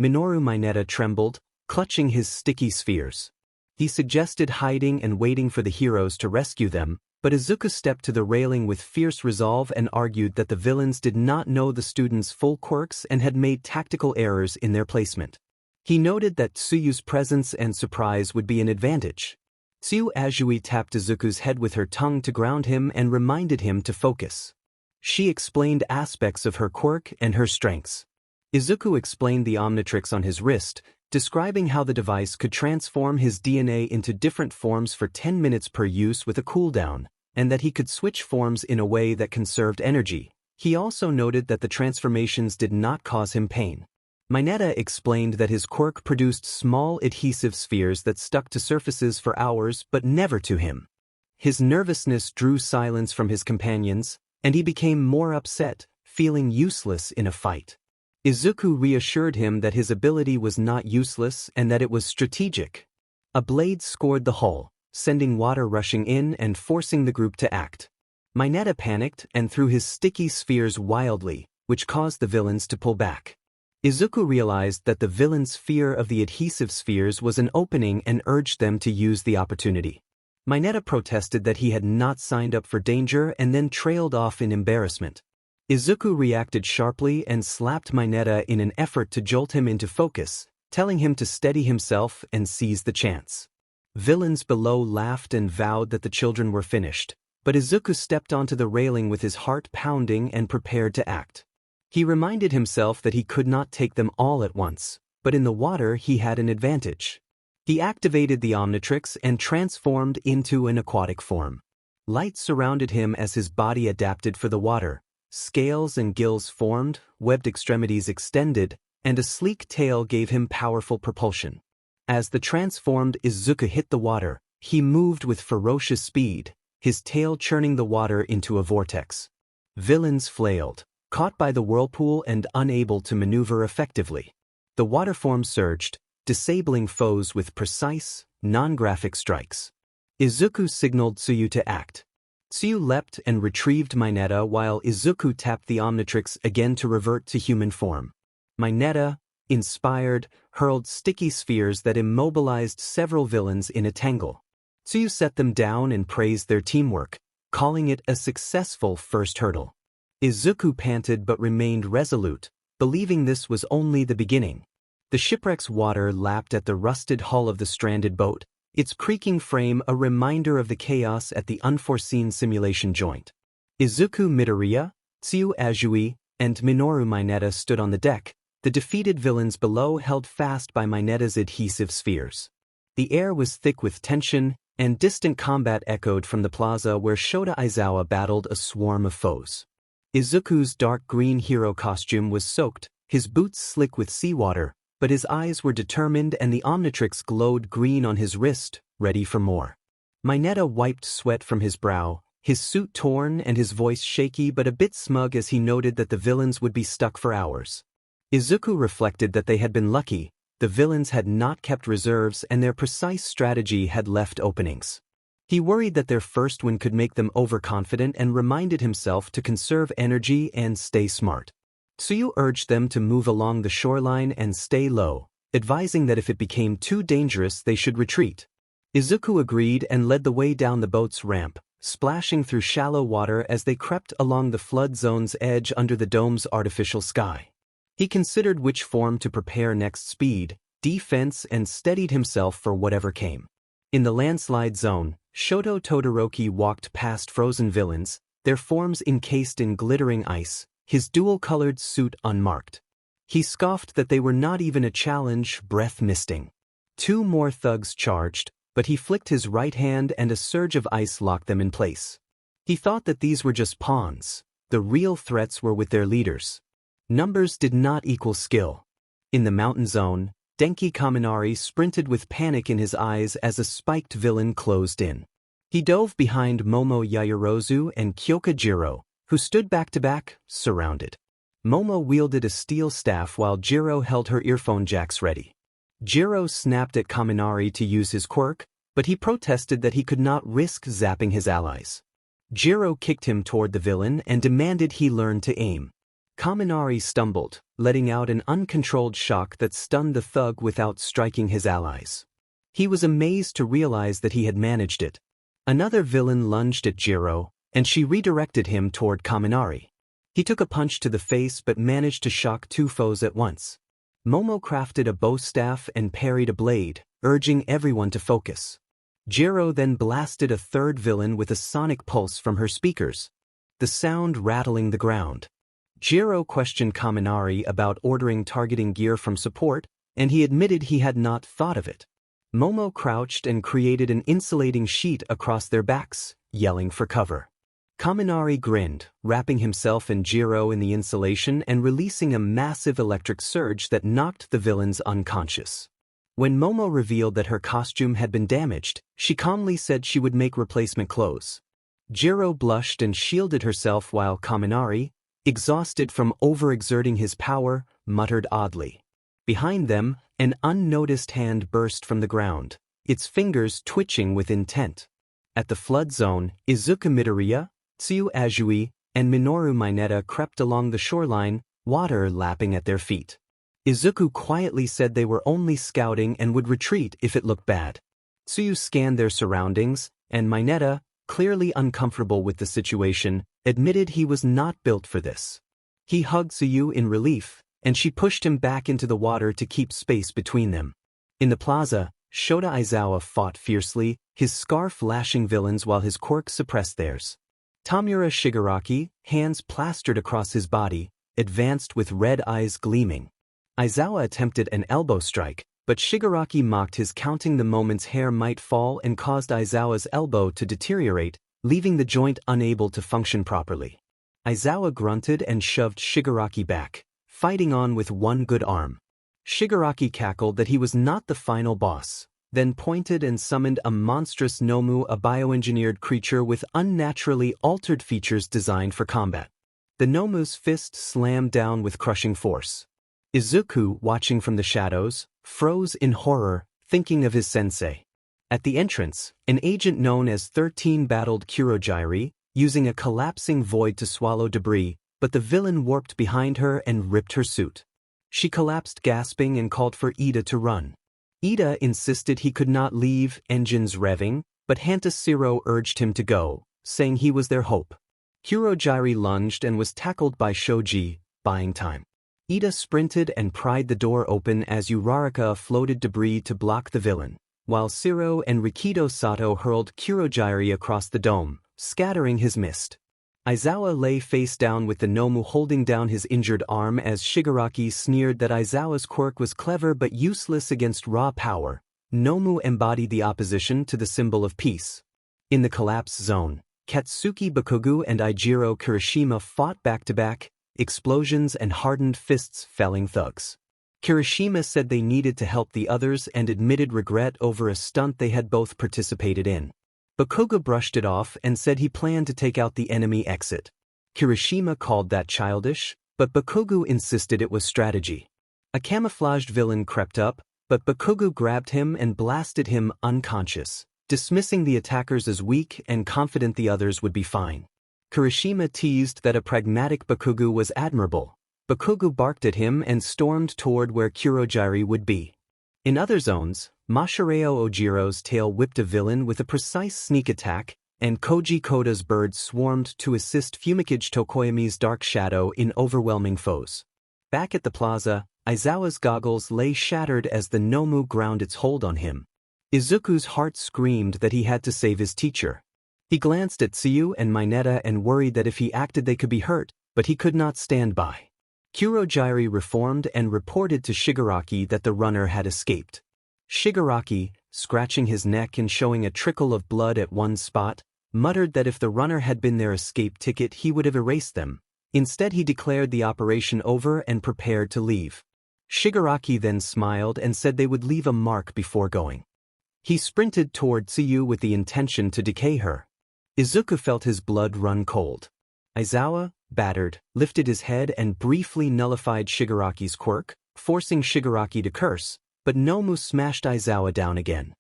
Minoru Mineta trembled, clutching his sticky spheres. He suggested hiding and waiting for the heroes to rescue them, but Izuku stepped to the railing with fierce resolve and argued that the villains did not know the students' full quirks and had made tactical errors in their placement. He noted that Tsuyu's presence and surprise would be an advantage. Tsuyu Azui tapped Izuku's head with her tongue to ground him and reminded him to focus. She explained aspects of her quirk and her strengths. Izuku explained the Omnitrix on his wrist, describing how the device could transform his DNA into different forms for 10 minutes per use with a cooldown, and that he could switch forms in a way that conserved energy. He also noted that the transformations did not cause him pain. Mineta explained that his quirk produced small adhesive spheres that stuck to surfaces for hours but never to him. His nervousness drew silence from his companions, and he became more upset, feeling useless in a fight. Izuku reassured him that his ability was not useless and that it was strategic. A blade scored the hull, sending water rushing in and forcing the group to act. Mineta panicked and threw his sticky spheres wildly, which caused the villains to pull back. Izuku realized that the villains' fear of the adhesive spheres was an opening and urged them to use the opportunity. Mineta protested that he had not signed up for danger and then trailed off in embarrassment. Izuku reacted sharply and slapped Mineta in an effort to jolt him into focus, telling him to steady himself and seize the chance. Villains below laughed and vowed that the children were finished, but Izuku stepped onto the railing with his heart pounding and prepared to act. He reminded himself that he could not take them all at once, but in the water he had an advantage. He activated the Omnitrix and transformed into an aquatic form. Light surrounded him as his body adapted for the water. Scales and gills formed, webbed extremities extended, and a sleek tail gave him powerful propulsion. As the transformed Izuku hit the water, he moved with ferocious speed, his tail churning the water into a vortex. Villains flailed, caught by the whirlpool and unable to maneuver effectively. The waterform surged, disabling foes with precise, non-graphic strikes. Izuku signaled Tsuyu to act. Tsuyu leapt and retrieved Mineta while Izuku tapped the Omnitrix again to revert to human form. Mineta, inspired, hurled sticky spheres that immobilized several villains in a tangle. Tsuyu set them down and praised their teamwork, calling it a successful first hurdle. Izuku panted but remained resolute, believing this was only the beginning. The shipwreck's water lapped at the rusted hull of the stranded boat, its creaking frame a reminder of the chaos at the unforeseen simulation joint. Izuku Midoriya, Tsuyu Azui, and Minoru Mineta stood on the deck, the defeated villains below held fast by Mineta's adhesive spheres. The air was thick with tension, and distant combat echoed from the plaza where Shota Aizawa battled a swarm of foes. Izuku's dark green hero costume was soaked, his boots slick with seawater, but his eyes were determined and the Omnitrix glowed green on his wrist, ready for more. Mineta wiped sweat from his brow, his suit torn and his voice shaky but a bit smug as he noted that the villains would be stuck for hours. Izuku reflected that they had been lucky, the villains had not kept reserves and their precise strategy had left openings. He worried that their first win could make them overconfident and reminded himself to conserve energy and stay smart. Tsuyu urged them to move along the shoreline and stay low, advising that if it became too dangerous they should retreat. Izuku agreed and led the way down the boat's ramp, splashing through shallow water as they crept along the flood zone's edge under the dome's artificial sky. He considered which form to prepare next: speed, defense, and steadied himself for whatever came. In the landslide zone, Shoto Todoroki walked past frozen villains, their forms encased in glittering ice, his dual-colored suit unmarked. He scoffed that they were not even a challenge, breath misting. 2 more thugs charged, but he flicked his right hand and a surge of ice locked them in place. He thought that these were just pawns. The real threats were with their leaders. Numbers did not equal skill. In the mountain zone, Denki Kaminari sprinted with panic in his eyes as a spiked villain closed in. He dove behind Momo Yaoyorozu and Kyoka Jiro, who stood back-to-back, surrounded. Momo wielded a steel staff while Jiro held her earphone jacks ready. Jiro snapped at Kaminari to use his quirk, but he protested that he could not risk zapping his allies. Jiro kicked him toward the villain and demanded he learn to aim. Kaminari stumbled, letting out an uncontrolled shock that stunned the thug without striking his allies. He was amazed to realize that he had managed it. Another villain lunged at Jiro, and she redirected him toward Kaminari. He took a punch to the face but managed to shock 2 foes at once. Momo crafted a bow staff and parried a blade, urging everyone to focus. Jiro then blasted a third villain with a sonic pulse from her speakers, the sound rattling the ground. Jiro questioned Kaminari about ordering targeting gear from support, and he admitted he had not thought of it. Momo crouched and created an insulating sheet across their backs, yelling for cover. Kaminari grinned, wrapping himself and Jiro in the insulation and releasing a massive electric surge that knocked the villains unconscious. When Momo revealed that her costume had been damaged, she calmly said she would make replacement clothes. Jiro blushed and shielded herself while Kaminari, exhausted from overexerting his power, muttered oddly. Behind them, an unnoticed hand burst from the ground, its fingers twitching with intent. At the flood zone, Izuku Midoriya, Tsuyu Azui, and Minoru Mineta crept along the shoreline, water lapping at their feet. Izuku quietly said they were only scouting and would retreat if it looked bad. Tsuyu scanned their surroundings, and Mineta, clearly uncomfortable with the situation, admitted he was not built for this. He hugged Tsuyu in relief, and she pushed him back into the water to keep space between them. In the plaza, Shota Aizawa fought fiercely, his scarf lashing villains while his quirk suppressed theirs. Tamura Shigaraki, hands plastered across his body, advanced with red eyes gleaming. Aizawa attempted an elbow strike, but Shigaraki mocked his, counting the moment's hair might fall and caused Aizawa's elbow to deteriorate, leaving the joint unable to function properly. Aizawa grunted and shoved Shigaraki back, fighting on with one good arm. Shigaraki cackled that he was not the final boss, then pointed and summoned a monstrous Nomu, a bioengineered creature with unnaturally altered features designed for combat. The Nomu's fist slammed down with crushing force. Izuku, watching from the shadows, froze in horror, thinking of his sensei. At the entrance, an agent known as 13 battled Kurogiri, using a collapsing void to swallow debris, but the villain warped behind her and ripped her suit. She collapsed gasping and called for Ida to run. Ida insisted he could not leave, engines revving, but Hantashiro urged him to go, saying he was their hope. Kurogiri lunged and was tackled by Shoji, buying time. Ida sprinted and pried the door open as Uraraka floated debris to block the villain, while Shiro and Rikido Sato hurled Kurogiri across the dome, scattering his mist. Aizawa lay face down with the Nomu holding down his injured arm as Shigaraki sneered that Aizawa's quirk was clever but useless against raw power. Nomu embodied the opposition to the symbol of peace. In the collapse zone, Katsuki Bakugo and Eijiro Kirishima fought back-to-back, explosions and hardened fists felling thugs. Kirishima said they needed to help the others and admitted regret over a stunt they had both participated in. Bakugo brushed it off and said he planned to take out the enemy exit. Kirishima called that childish, but Bakugo insisted it was strategy. A camouflaged villain crept up, but Bakugo grabbed him and blasted him unconscious, dismissing the attackers as weak and confident the others would be fine. Kirishima teased that a pragmatic Bakugo was admirable. Bakugo barked at him and stormed toward where Kurogiri would be. In other zones, Masahiro Ojiro's tail whipped a villain with a precise sneak attack, and Koji Koda's bird swarmed to assist Fumikage Tokoyami's dark shadow in overwhelming foes. Back at the plaza, Aizawa's goggles lay shattered as the Nomu ground its hold on him. Izuku's heart screamed that he had to save his teacher. He glanced at Tsuyu and Mineta and worried that if he acted they could be hurt, but he could not stand by. Kurogiri reformed and reported to Shigaraki that the runner had escaped. Shigaraki, scratching his neck and showing a trickle of blood at one spot, muttered that if the runner had been their escape ticket he would have erased them. Instead he declared the operation over and prepared to leave. Shigaraki then smiled and said they would leave a mark before going. He sprinted toward Tsuyu with the intention to decay her. Izuku felt his blood run cold. Aizawa, battered, lifted his head and briefly nullified Shigaraki's quirk, forcing Shigaraki to curse, but Nomu smashed Aizawa down again.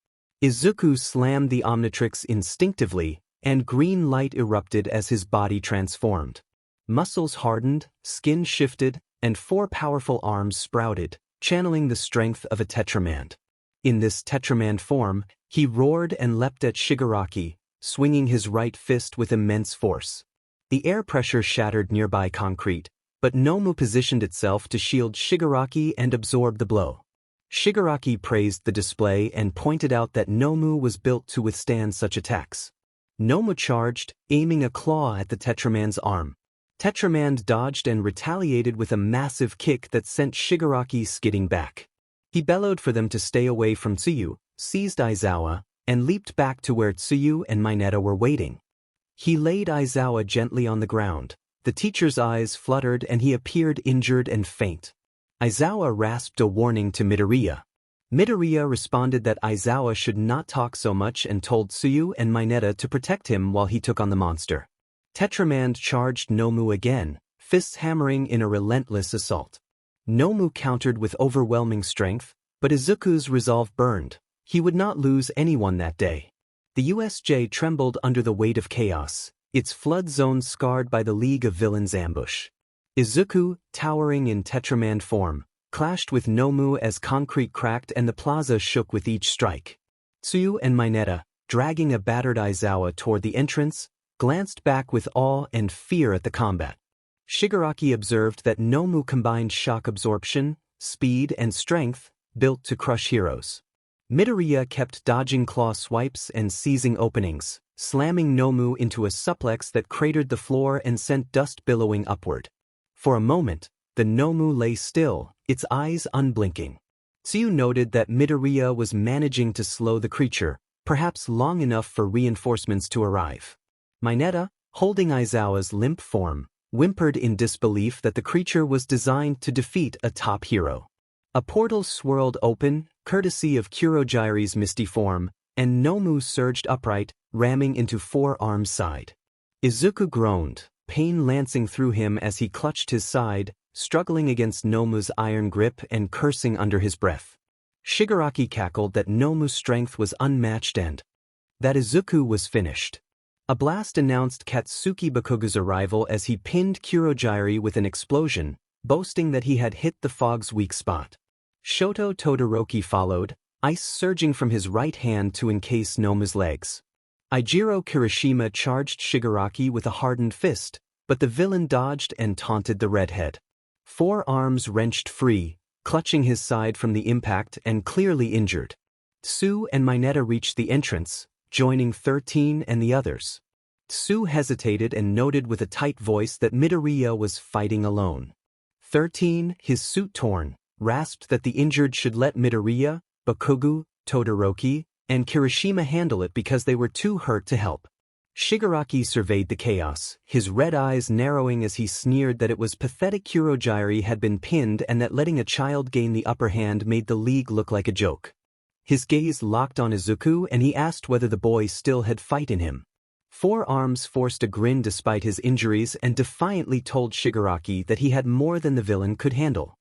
Izuku slammed the Omnitrix instinctively, and green light erupted as his body transformed. Muscles hardened, skin shifted, and 4 powerful arms sprouted, channeling the strength of a Tetramand. In this Tetramand form, he roared and leapt at Shigaraki, swinging his right fist with immense force. The air pressure shattered nearby concrete, but Nomu positioned itself to shield Shigaraki and absorb the blow. Shigaraki praised the display and pointed out that Nomu was built to withstand such attacks. Nomu charged, aiming a claw at the Tetramand's arm. Tetramand dodged and retaliated with a massive kick that sent Shigaraki skidding back. He bellowed for them to stay away from Tsuyu, seized Aizawa, and leaped back to where Tsuyu and Mineta were waiting. He laid Aizawa gently on the ground. The teacher's eyes fluttered and he appeared injured and faint. Aizawa rasped a warning to Midoriya. Midoriya responded that Aizawa should not talk so much and told Tsuyu and Mineta to protect him while he took on the monster. Tetramand charged Nomu again, fists hammering in a relentless assault. Nomu countered with overwhelming strength, but Izuku's resolve burned. He would not lose anyone that day. The USJ trembled under the weight of chaos, its flood zone scarred by the League of Villains' ambush. Izuku, towering in Tetramand form, clashed with Nomu as concrete cracked and the plaza shook with each strike. Tsuyu and Mineta, dragging a battered Aizawa toward the entrance, glanced back with awe and fear at the combat. Shigaraki observed that Nomu combined shock absorption, speed and strength, built to crush heroes. Midoriya kept dodging claw swipes and seizing openings, slamming Nomu into a suplex that cratered the floor and sent dust billowing upward. For a moment, the Nomu lay still, its eyes unblinking. Tsuyu noted that Midoriya was managing to slow the creature, perhaps long enough for reinforcements to arrive. Mineta, holding Aizawa's limp form, whimpered in disbelief that the creature was designed to defeat a top hero. A portal swirled open, courtesy of Kurogiri's misty form, and Nomu surged upright, ramming into 4-arm's side. Izuku groaned, pain lancing through him as he clutched his side, struggling against Nomu's iron grip and cursing under his breath. Shigaraki cackled that Nomu's strength was unmatched and that Izuku was finished. A blast announced Katsuki Bakugo's arrival as he pinned Kurogiri with an explosion, boasting that he had hit the fog's weak spot. Shoto Todoroki followed, ice surging from his right hand to encase Nomu's legs. Eijiro Kirishima charged Shigaraki with a hardened fist, but the villain dodged and taunted the redhead. 4 arms wrenched free, clutching his side from the impact and clearly injured. Tsu and Mineta reached the entrance, joining 13 and the others. Tsu hesitated and noted with a tight voice that Midoriya was fighting alone. 13. His suit torn, rasped that the injured should let Midoriya, Bakugo, Todoroki, and Kirishima handle it because they were too hurt to help. Shigaraki surveyed the chaos, his red eyes narrowing as he sneered that it was pathetic Kurogyari had been pinned and that letting a child gain the upper hand made the league look like a joke. His gaze locked on Izuku and he asked whether the boy still had fight in him. Four Arms forced a grin despite his injuries and defiantly told Shigaraki that he had more than the villain could handle.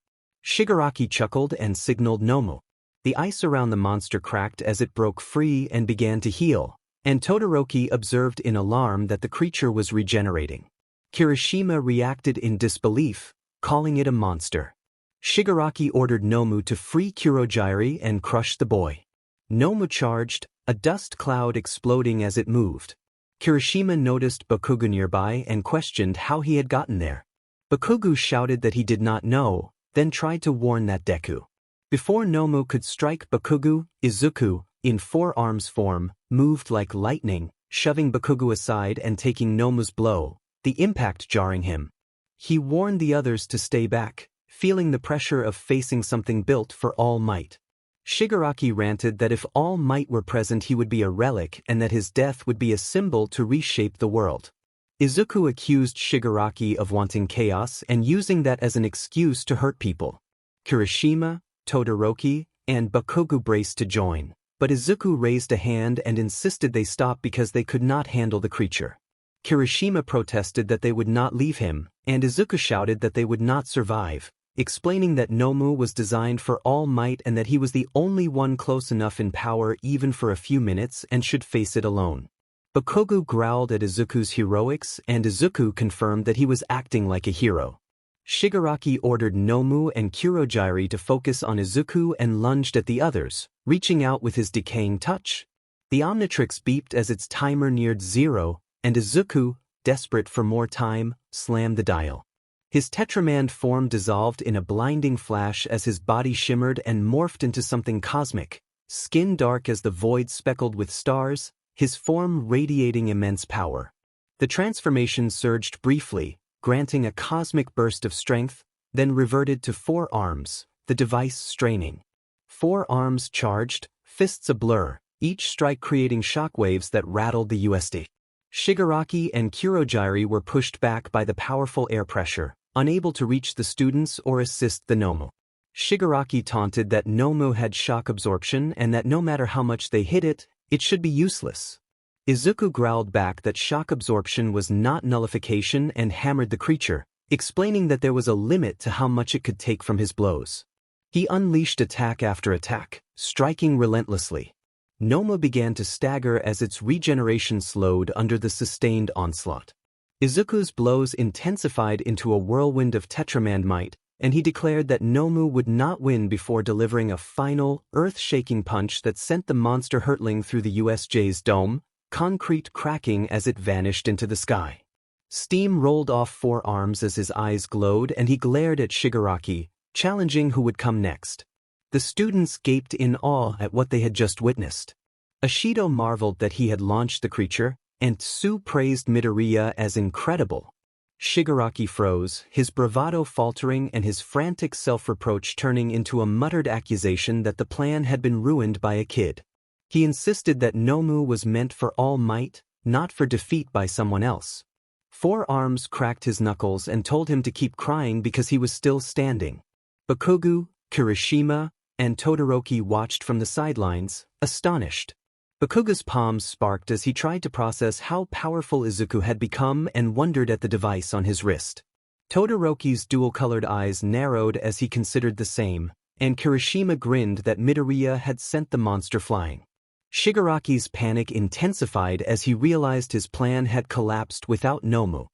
Shigaraki chuckled and signaled Nomu. The ice around the monster cracked as it broke free and began to heal, and Todoroki observed in alarm that the creature was regenerating. Kirishima reacted in disbelief, calling it a monster. Shigaraki ordered Nomu to free Kurogyari and crush the boy. Nomu charged, a dust cloud exploding as it moved. Kirishima noticed Bakugo nearby and questioned how he had gotten there. Bakugo shouted that he did not know, then tried to warn that Deku. Before Nomu could strike Bakugo, Izuku, in Four Arms form, moved like lightning, shoving Bakugo aside and taking Nomu's blow, the impact jarring him. He warned the others to stay back, feeling the pressure of facing something built for All Might. Shigaraki ranted that if All Might were present he would be a relic and that his death would be a symbol to reshape the world. Izuku accused Shigaraki of wanting chaos and using that as an excuse to hurt people. Kirishima, Todoroki, and Bakugo braced to join, but Izuku raised a hand and insisted they stop because they could not handle the creature. Kirishima protested that they would not leave him, and Izuku shouted that they would not survive, explaining that Nomu was designed for All Might and that he was the only one close enough in power even for a few minutes and should face it alone. Bakugo growled at Izuku's heroics and Izuku confirmed that he was acting like a hero. Shigaraki ordered Nomu and Kurogyari to focus on Izuku and lunged at the others, reaching out with his decaying touch. The Omnitrix beeped as its timer neared 0, and Izuku, desperate for more time, slammed the dial. His Tetramand form dissolved in a blinding flash as his body shimmered and morphed into something cosmic, skin dark as the void speckled with stars, his form radiating immense power. The transformation surged briefly, granting a cosmic burst of strength, then reverted to Four Arms, the device straining. Four Arms charged, fists a blur, each strike creating shockwaves that rattled the USD. Shigaraki and Kurogyari were pushed back by the powerful air pressure, unable to reach the students or assist the Nomu. Shigaraki taunted that Nomu had shock absorption and that no matter how much they hit it, it should be useless. Izuku growled back that shock absorption was not nullification and hammered the creature, explaining that there was a limit to how much it could take from his blows. He unleashed attack after attack, striking relentlessly. Nomu began to stagger as its regeneration slowed under the sustained onslaught. Izuku's blows intensified into a whirlwind of Tetramand might, and he declared that Nomu would not win before delivering a final, earth-shaking punch that sent the monster hurtling through the USJ's dome, concrete cracking as it vanished into the sky. Steam rolled off Four Arms as his eyes glowed and he glared at Shigaraki, challenging who would come next. The students gaped in awe at what they had just witnessed. Ashido marveled that he had launched the creature, and Tsu praised Midoriya as incredible. Shigaraki froze, his bravado faltering and his frantic self-reproach turning into a muttered accusation that the plan had been ruined by a kid. He insisted that Nomu was meant for All Might, not for defeat by someone else. Four Arms cracked his knuckles and told him to keep crying because he was still standing. Bakugo, Kirishima, and Todoroki watched from the sidelines, astonished. Bakugo's palms sparked as he tried to process how powerful Izuku had become and wondered at the device on his wrist. Todoroki's dual-colored eyes narrowed as he considered the same, and Kirishima grinned that Midoriya had sent the monster flying. Shigaraki's panic intensified as he realized his plan had collapsed without Nomu.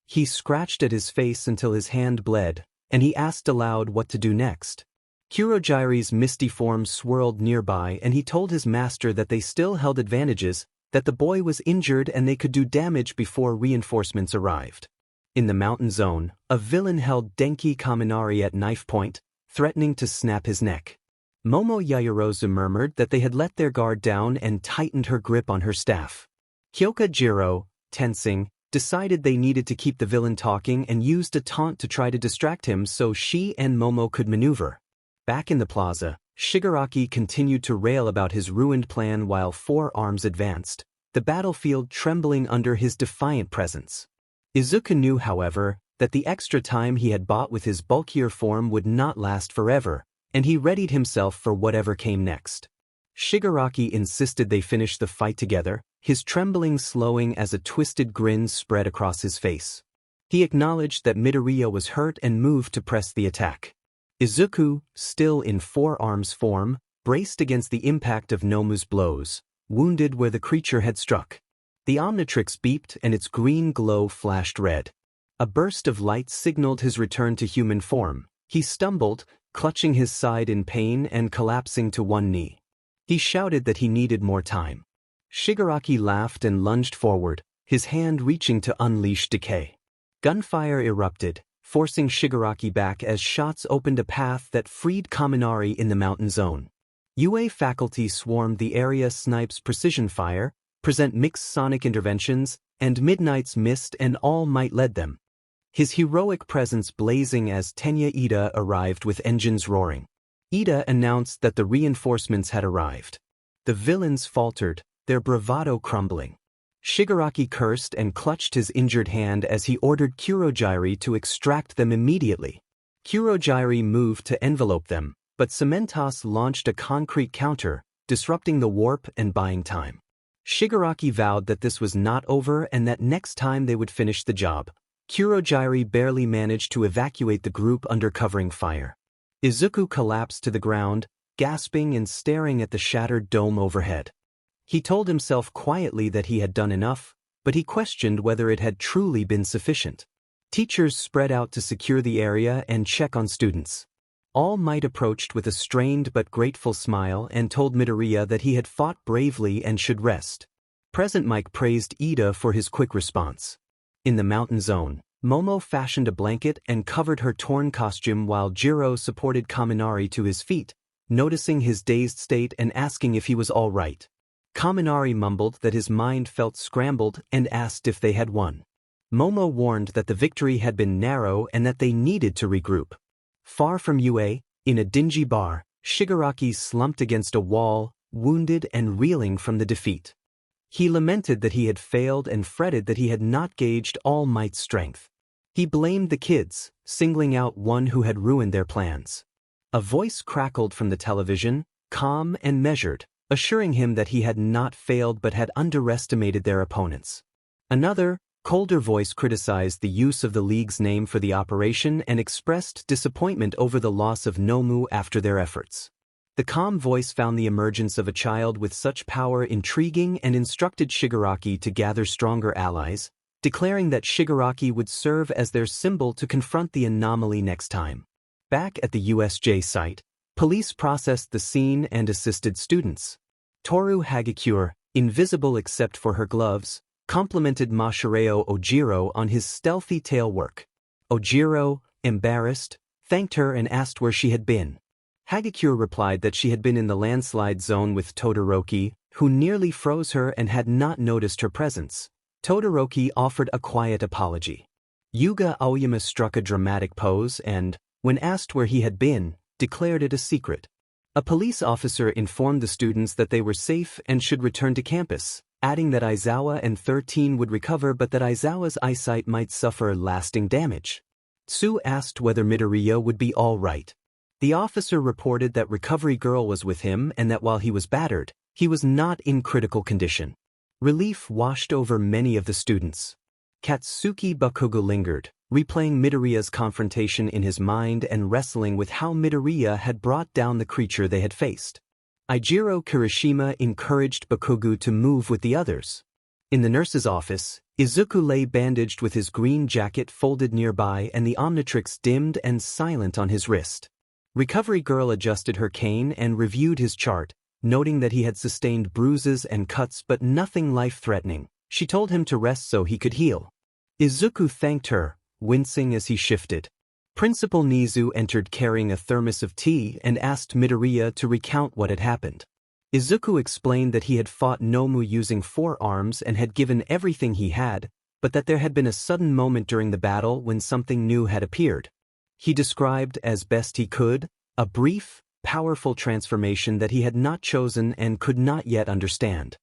He scratched at his face until his hand bled, and he asked aloud what to do next. Kurogyari's misty form swirled nearby and he told his master that they still held advantages, that the boy was injured and they could do damage before reinforcements arrived. In the mountain zone, a villain held Denki Kaminari at knife point, threatening to snap his neck. Momo Yaoyorozu murmured that they had let their guard down and tightened her grip on her staff. Hyoka Jiro, tensing, decided they needed to keep the villain talking and used a taunt to try to distract him so she and Momo could maneuver. Back in the plaza, Shigaraki continued to rail about his ruined plan while four arms advanced, the battlefield trembling under his defiant presence. Izuku knew, however, that the extra time he had bought with his bulkier form would not last forever, and he readied himself for whatever came next. Shigaraki insisted they finish the fight together, his trembling slowing as a twisted grin spread across his face. He acknowledged that Midoriya was hurt and moved to press the attack. Izuku, still in four arms form, braced against the impact of Nomu's blows, wounded where the creature had struck. The Omnitrix beeped and its green glow flashed red. A burst of light signaled his return to human form. He stumbled, clutching his side in pain and collapsing to one knee. He shouted that he needed more time. Shigaraki laughed and lunged forward, his hand reaching to unleash decay. Gunfire erupted, forcing Shigaraki back as shots opened a path that freed Kaminari in the mountain zone. UA faculty swarmed the area, snipes precision fire, present mixed sonic interventions, and Midnight's Mist and All Might led them. His heroic presence blazing as Tenya Ida arrived with engines roaring. Ida announced that the reinforcements had arrived. The villains faltered, their bravado crumbling. Shigaraki cursed and clutched his injured hand as he ordered Kurogyri to extract them immediately. Kurogyri moved to envelope them, but Cementos launched a concrete counter, disrupting the warp and buying time. Shigaraki vowed that this was not over and that next time they would finish the job. Kurogyri barely managed to evacuate the group under covering fire. Izuku collapsed to the ground, gasping and staring at the shattered dome overhead. He told himself quietly that he had done enough, but he questioned whether it had truly been sufficient. Teachers spread out to secure the area and check on students. All Might approached with a strained but grateful smile and told Midoriya that he had fought bravely and should rest. Present Mike praised Ida for his quick response. In the mountain zone, Momo fashioned a blanket and covered her torn costume while Jiro supported Kaminari to his feet, noticing his dazed state and asking if he was all right. Kaminari mumbled that his mind felt scrambled and asked if they had won. Momo warned that the victory had been narrow and that they needed to regroup. Far from UA, in a dingy bar, Shigaraki slumped against a wall, wounded and reeling from the defeat. He lamented that he had failed and fretted that he had not gauged All Might's strength. He blamed the kids, singling out one who had ruined their plans. A voice crackled from the television, calm and measured, assuring him that he had not failed but had underestimated their opponents. Another, colder voice criticized the use of the league's name for the operation and expressed disappointment over the loss of Nomu after their efforts. The calm voice found the emergence of a child with such power intriguing and instructed Shigaraki to gather stronger allies, declaring that Shigaraki would serve as their symbol to confront the anomaly next time. Back at the USJ site, police processed the scene and assisted students. Toru Hagakure, invisible except for her gloves, complimented Mashireo Ojiro on his stealthy tail work. Ojiro, embarrassed, thanked her and asked where she had been. Hagakure replied that she had been in the landslide zone with Todoroki, who nearly froze her and had not noticed her presence. Todoroki offered a quiet apology. Yuga Aoyama struck a dramatic pose and, when asked where he had been, declared it a secret. A police officer informed the students that they were safe and should return to campus, adding that Aizawa and 13 would recover but that Aizawa's eyesight might suffer lasting damage. Tsu asked whether Midoriya would be all right. The officer reported that Recovery Girl was with him and that while he was battered, he was not in critical condition. Relief washed over many of the students. Katsuki Bakugo lingered, replaying Midoriya's confrontation in his mind and wrestling with how Midoriya had brought down the creature they had faced. Eijiro Kirishima encouraged Bakugo to move with the others. In the nurse's office, Izuku lay bandaged with his green jacket folded nearby and the Omnitrix dimmed and silent on his wrist. Recovery Girl adjusted her cane and reviewed his chart, noting that he had sustained bruises and cuts but nothing life-threatening. She told him to rest so he could heal. Izuku thanked her, wincing as he shifted. Principal Nizu entered carrying a thermos of tea and asked Midoriya to recount what had happened. Izuku explained that he had fought Nomu using 4 arms and had given everything he had, but that there had been a sudden moment during the battle when something new had appeared. He described, as best he could, a brief, powerful transformation that he had not chosen and could not yet understand.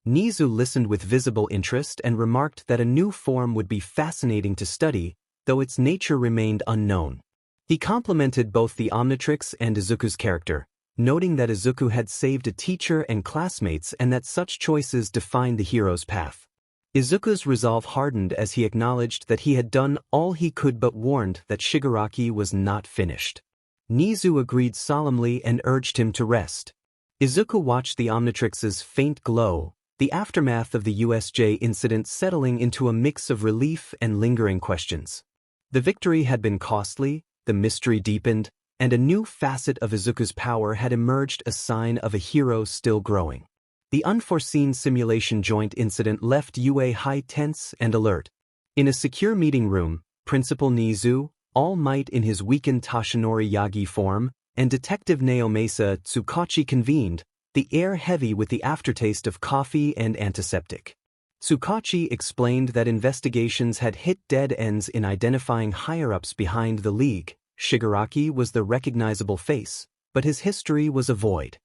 Nizu listened with visible interest and remarked that a new form would be fascinating to study, though its nature remained unknown. He complimented both the Omnitrix and Izuku's character, noting that Izuku had saved a teacher and classmates and that such choices defined the hero's path. Izuku's resolve hardened as he acknowledged that he had done all he could but warned that Shigaraki was not finished. Nizu agreed solemnly and urged him to rest. Izuku watched the Omnitrix's faint glow, the aftermath of the USJ incident settling into a mix of relief and lingering questions. The victory had been costly, the mystery deepened, and a new facet of Izuku's power had emerged, a sign of a hero still growing. The unforeseen simulation joint incident left UA high tense and alert. In a secure meeting room, Principal Nizu, All Might in his weakened Tashinori Yagi form, and Detective Naomasa Tsukachi convened, the air heavy with the aftertaste of coffee and antiseptic. Tsukachi explained that investigations had hit dead ends in identifying higher-ups behind the League. Shigaraki was the recognizable face, but his history was a void.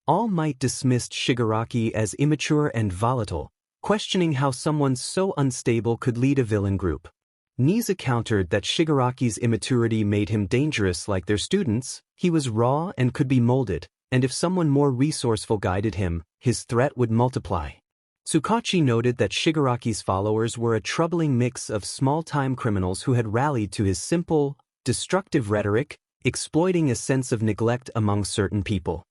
All Might dismissed Shigaraki as immature and volatile, questioning how someone so unstable could lead a villain group. Nizu countered that Shigaraki's immaturity made him dangerous like their students. He was raw and could be molded, and if someone more resourceful guided him, his threat would multiply. Tsukachi noted that Shigaraki's followers were a troubling mix of small-time criminals who had rallied to his simple, destructive rhetoric, exploiting a sense of neglect among certain people.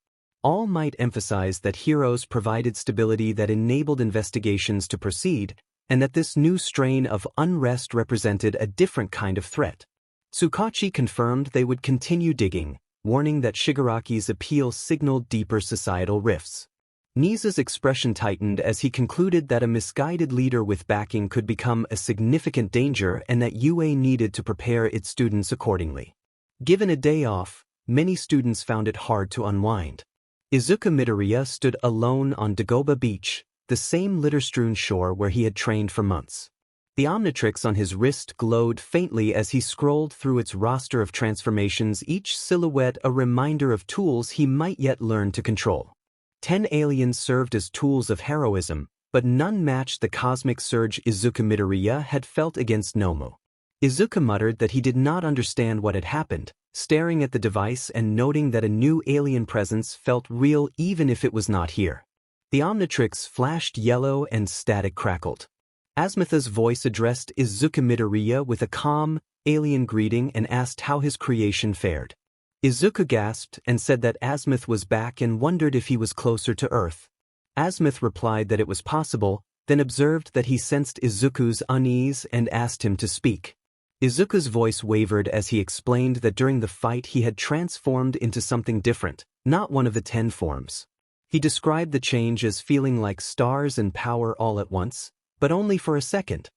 All Might emphasized that heroes provided stability that enabled investigations to proceed, and that this new strain of unrest represented a different kind of threat. Tsukachi confirmed they would continue digging, warning that Shigaraki's appeal signaled deeper societal rifts. Nizu's expression tightened as he concluded that a misguided leader with backing could become a significant danger and that UA needed to prepare its students accordingly. Given a day off, many students found it hard to unwind. Izuku Midoriya stood alone on Dagoba Beach, the same litter-strewn shore where he had trained for months. The Omnitrix on his wrist glowed faintly as he scrolled through its roster of transformations, each silhouette a reminder of tools he might yet learn to control. 10 aliens served as tools of heroism, but none matched the cosmic surge Izuku Midoriya had felt against Nomu. Izuku muttered that he did not understand what had happened, staring at the device and noting that a new alien presence felt real even if it was not here. The Omnitrix flashed yellow and static crackled. Asmitha's voice addressed Izuku Midoriya with a calm, alien greeting and asked how his creation fared. Izuku gasped and said that Asmith was back and wondered if he was closer to Earth. Asmith replied that it was possible, then observed that he sensed Izuku's unease and asked him to speak. Izuku's voice wavered as he explained that during the fight he had transformed into something different, not one of the 10 forms. He described the change as feeling like stars and power all at once, but only for a second.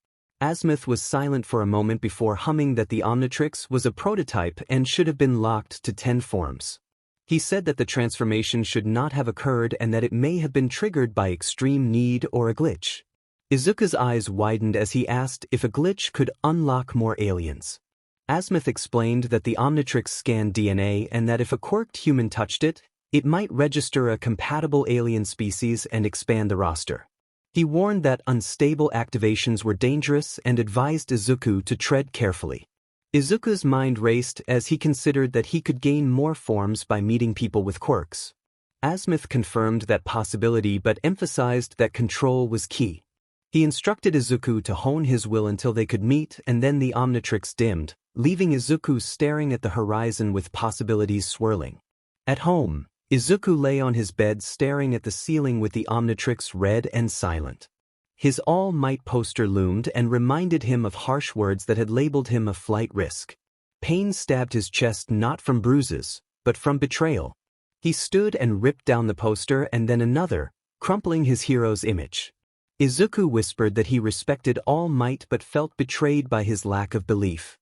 Asmith was silent for a moment before humming that the Omnitrix was a prototype and should have been locked to 10 forms. He said that the transformation should not have occurred and that it may have been triggered by extreme need or a glitch. Izuku's eyes widened as he asked if a glitch could unlock more aliens. Asmith explained that the Omnitrix scanned DNA and that if a quirked human touched it, it might register a compatible alien species and expand the roster. He warned that unstable activations were dangerous and advised Izuku to tread carefully. Izuku's mind raced as he considered that he could gain more forms by meeting people with quirks. Asmith confirmed that possibility but emphasized that control was key. He instructed Izuku to hone his will until they could meet, and then the Omnitrix dimmed, leaving Izuku staring at the horizon with possibilities swirling. At home, Izuku lay on his bed staring at the ceiling with the Omnitrix red and silent. His All Might poster loomed and reminded him of harsh words that had labeled him a flight risk. Pain stabbed his chest not from bruises, but from betrayal. He stood and ripped down the poster and then another, crumpling his hero's image. Izuku whispered that he respected All Might but felt betrayed by his lack of belief.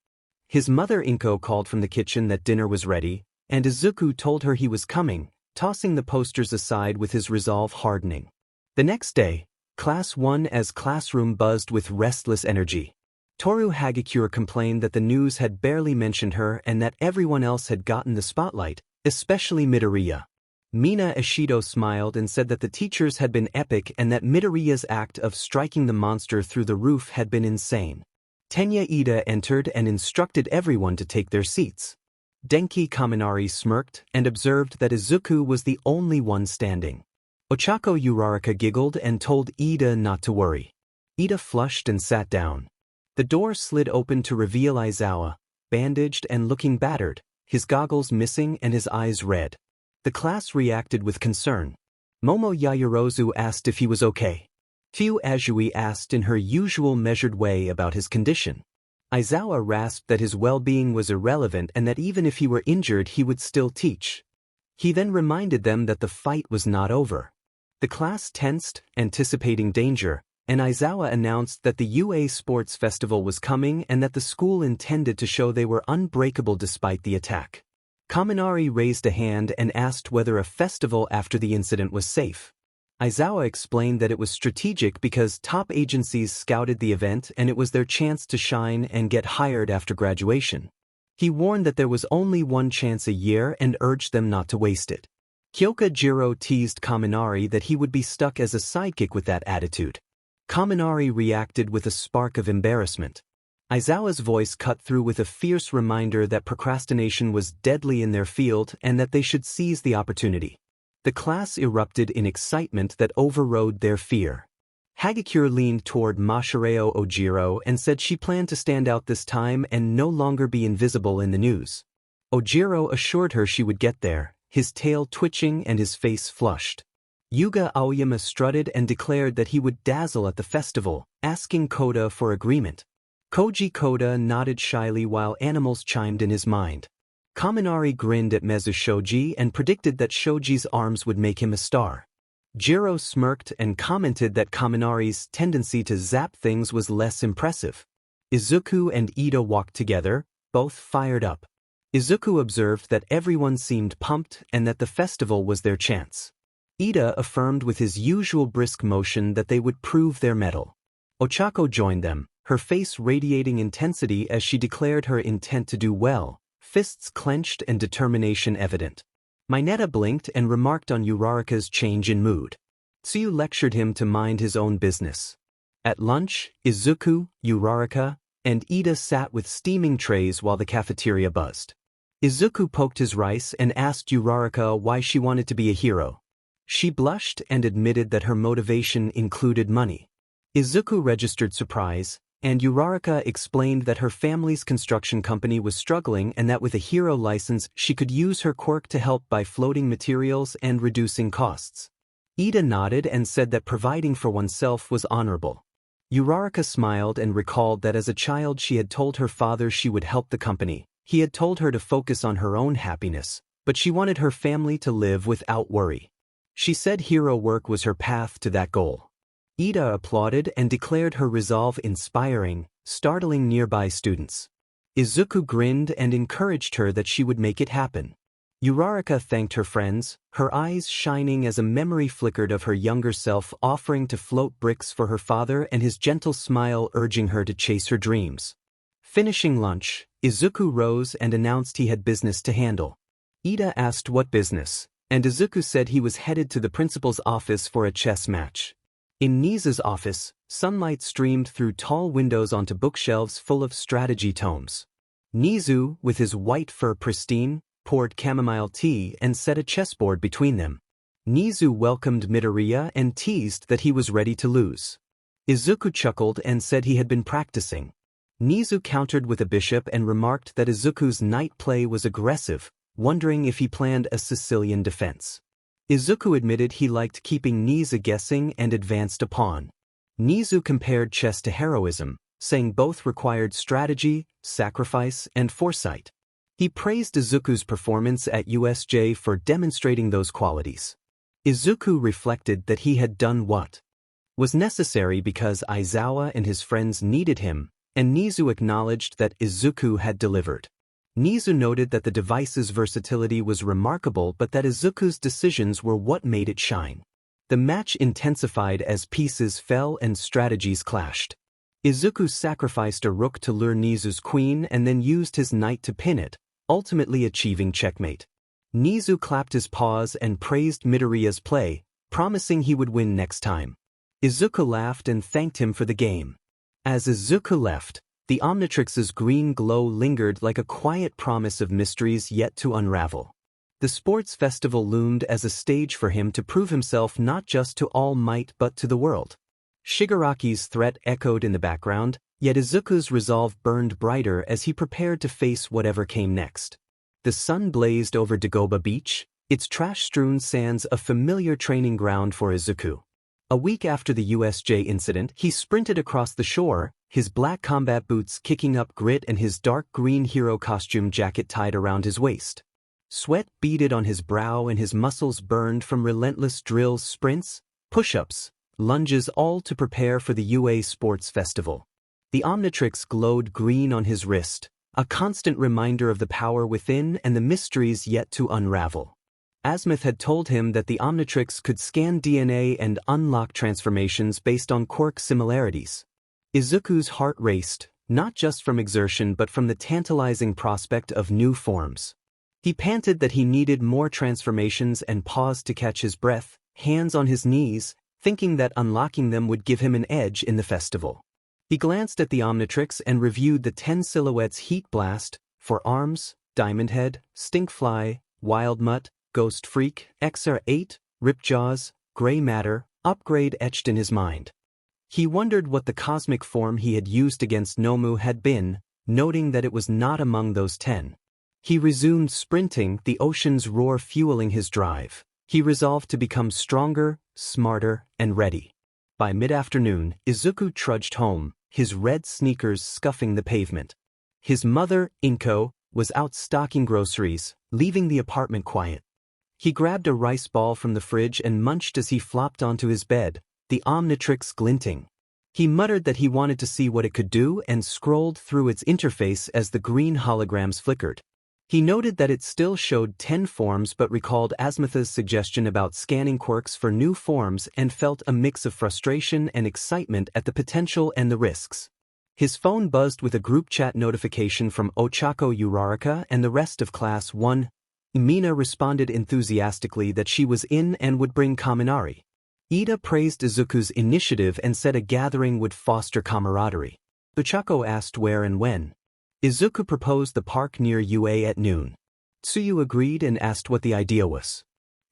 His mother Inko called from the kitchen that dinner was ready, and Izuku told her he was coming, tossing the posters aside with his resolve hardening. The next day, Class 1 as classroom buzzed with restless energy. Toru Hagakure complained that the news had barely mentioned her and that everyone else had gotten the spotlight, especially Midoriya. Mina Ishido smiled and said that the teachers had been epic and that Midoriya's act of striking the monster through the roof had been insane. Tenya Ida entered and instructed everyone to take their seats. Denki Kaminari smirked and observed that Izuku was the only one standing. Ochako Uraraka giggled and told Ida not to worry. Ida flushed and sat down. The door slid open to reveal Aizawa, bandaged and looking battered, his goggles missing and his eyes red. The class reacted with concern. Momo Yaoyorozu asked if he was okay. Fu Azui asked in her usual measured way about his condition. Aizawa rasped that his well-being was irrelevant and that even if he were injured he would still teach. He then reminded them that the fight was not over. The class tensed, anticipating danger, and Aizawa announced that the UA Sports Festival was coming and that the school intended to show they were unbreakable despite the attack. Kaminari raised a hand and asked whether a festival after the incident was safe. Aizawa explained that it was strategic because top agencies scouted the event and it was their chance to shine and get hired after graduation. He warned that there was only one chance a year and urged them not to waste it. Kyoka Jiro teased Kaminari that he would be stuck as a sidekick with that attitude. Kaminari reacted with a spark of embarrassment. Aizawa's voice cut through with a fierce reminder that procrastination was deadly in their field and that they should seize the opportunity. The class erupted in excitement that overrode their fear. Hagakure leaned toward Masahiro Ojiro and said she planned to stand out this time and no longer be invisible in the news. Ojiro assured her she would get there, his tail twitching and his face flushed. Yuga Aoyama strutted and declared that he would dazzle at the festival, asking Koda for agreement. Koji Koda nodded shyly while animals chimed in his mind. Kaminari grinned at Mezu Shoji and predicted that Shoji's arms would make him a star. Jiro smirked and commented that Kaminari's tendency to zap things was less impressive. Izuku and Ida walked together, both fired up. Izuku observed that everyone seemed pumped and that the festival was their chance. Ida affirmed with his usual brisk motion that they would prove their mettle. Ochako joined them, her face radiating intensity as she declared her intent to do well, fists clenched and determination evident. Mineta blinked and remarked on Uraraka's change in mood. Tsuyu lectured him to mind his own business. At lunch, Izuku, Uraraka, and Ida sat with steaming trays while the cafeteria buzzed. Izuku poked his rice and asked Uraraka why she wanted to be a hero. She blushed and admitted that her motivation included money. Izuku registered surprise, and Uraraka explained that her family's construction company was struggling and that with a hero license she could use her quirk to help by floating materials and reducing costs. Ida nodded and said that providing for oneself was honorable. Uraraka smiled and recalled that as a child she had told her father she would help the company. He had told her to focus on her own happiness, but she wanted her family to live without worry. She said hero work was her path to that goal. Ida applauded and declared her resolve inspiring, startling nearby students. Izuku grinned and encouraged her that she would make it happen. Uraraka thanked her friends, her eyes shining as a memory flickered of her younger self offering to float bricks for her father and his gentle smile urging her to chase her dreams. Finishing lunch, Izuku rose and announced he had business to handle. Ida asked what business, and Izuku said he was headed to the principal's office for a chess match. In Nizu's office, sunlight streamed through tall windows onto bookshelves full of strategy tomes. Nizu, with his white fur pristine, poured chamomile tea and set a chessboard between them. Nizu welcomed Midoriya and teased that he was ready to lose. Izuku chuckled and said he had been practicing. Nizu countered with a bishop and remarked that Izuku's knight play was aggressive, wondering if he planned a Sicilian defense. Izuku admitted he liked keeping Nizu guessing and advanced a pawn. Nizu compared chess to heroism, saying both required strategy, sacrifice, and foresight. He praised Izuku's performance at USJ for demonstrating those qualities. Izuku reflected that he had done what was necessary because Aizawa and his friends needed him, and Nizu acknowledged that Izuku had delivered. Nizu noted that the device's versatility was remarkable but that Izuku's decisions were what made it shine. The match intensified as pieces fell and strategies clashed. Izuku sacrificed a rook to lure Nizu's queen and then used his knight to pin it, ultimately achieving checkmate. Nizu clapped his paws and praised Midoriya's play, promising he would win next time. Izuku laughed and thanked him for the game. As Izuku left, the Omnitrix-a's green glow lingered like a quiet promise of mysteries yet to unravel. The sports festival loomed as a stage for him to prove himself not just to All Might but to the world. Shigaraki's threat echoed in the background, yet Izuku's resolve burned brighter as he prepared to face whatever came next. The sun blazed over Dagoba Beach, its trash-strewn sands a familiar training ground for Izuku. A week after the USJ incident, he sprinted across the shore, his black combat boots kicking up grit and his dark green hero costume jacket tied around his waist. Sweat beaded on his brow and his muscles burned from relentless drills, sprints, push-ups, lunges, all to prepare for the UA Sports Festival. The Omnitrix glowed green on his wrist, a constant reminder of the power within and the mysteries yet to unravel. Azimuth had told him that the Omnitrix could scan DNA and unlock transformations based on quirk similarities. Izuku's heart raced, not just from exertion but from the tantalizing prospect of new forms. He panted that he needed more transformations and paused to catch his breath, hands on his knees, thinking that unlocking them would give him an edge in the festival. He glanced at the Omnitrix and reviewed the 10 silhouettes: Heat Blast, For Arms, Diamond Head, Stinkfly, Wild Mutt, Ghost Freak, XR8, Ripjaws, Gray Matter, Upgrade etched in his mind. He wondered what the cosmic form he had used against Nomu had been, noting that it was not among those 10. He resumed sprinting, the ocean's roar fueling his drive. He resolved to become stronger, smarter, and ready. By mid-afternoon, Izuku trudged home, his red sneakers scuffing the pavement. His mother, Inko, was out stocking groceries, leaving the apartment quiet. He grabbed a rice ball from the fridge and munched as he flopped onto his bed, the Omnitrix glinting. He muttered that he wanted to see what it could do and scrolled through its interface as the green holograms flickered. He noted that it still showed 10 forms but recalled Azimuth's suggestion about scanning quirks for new forms and felt a mix of frustration and excitement at the potential and the risks. His phone buzzed with a group chat notification from Ochako Uraraka and the rest of Class 1. Mina responded enthusiastically that she was in and would bring Kaminari. Ida praised Izuku's initiative and said a gathering would foster camaraderie. Ochako asked where and when. Izuku proposed the park near UA at noon. Tsuyu agreed and asked what the idea was.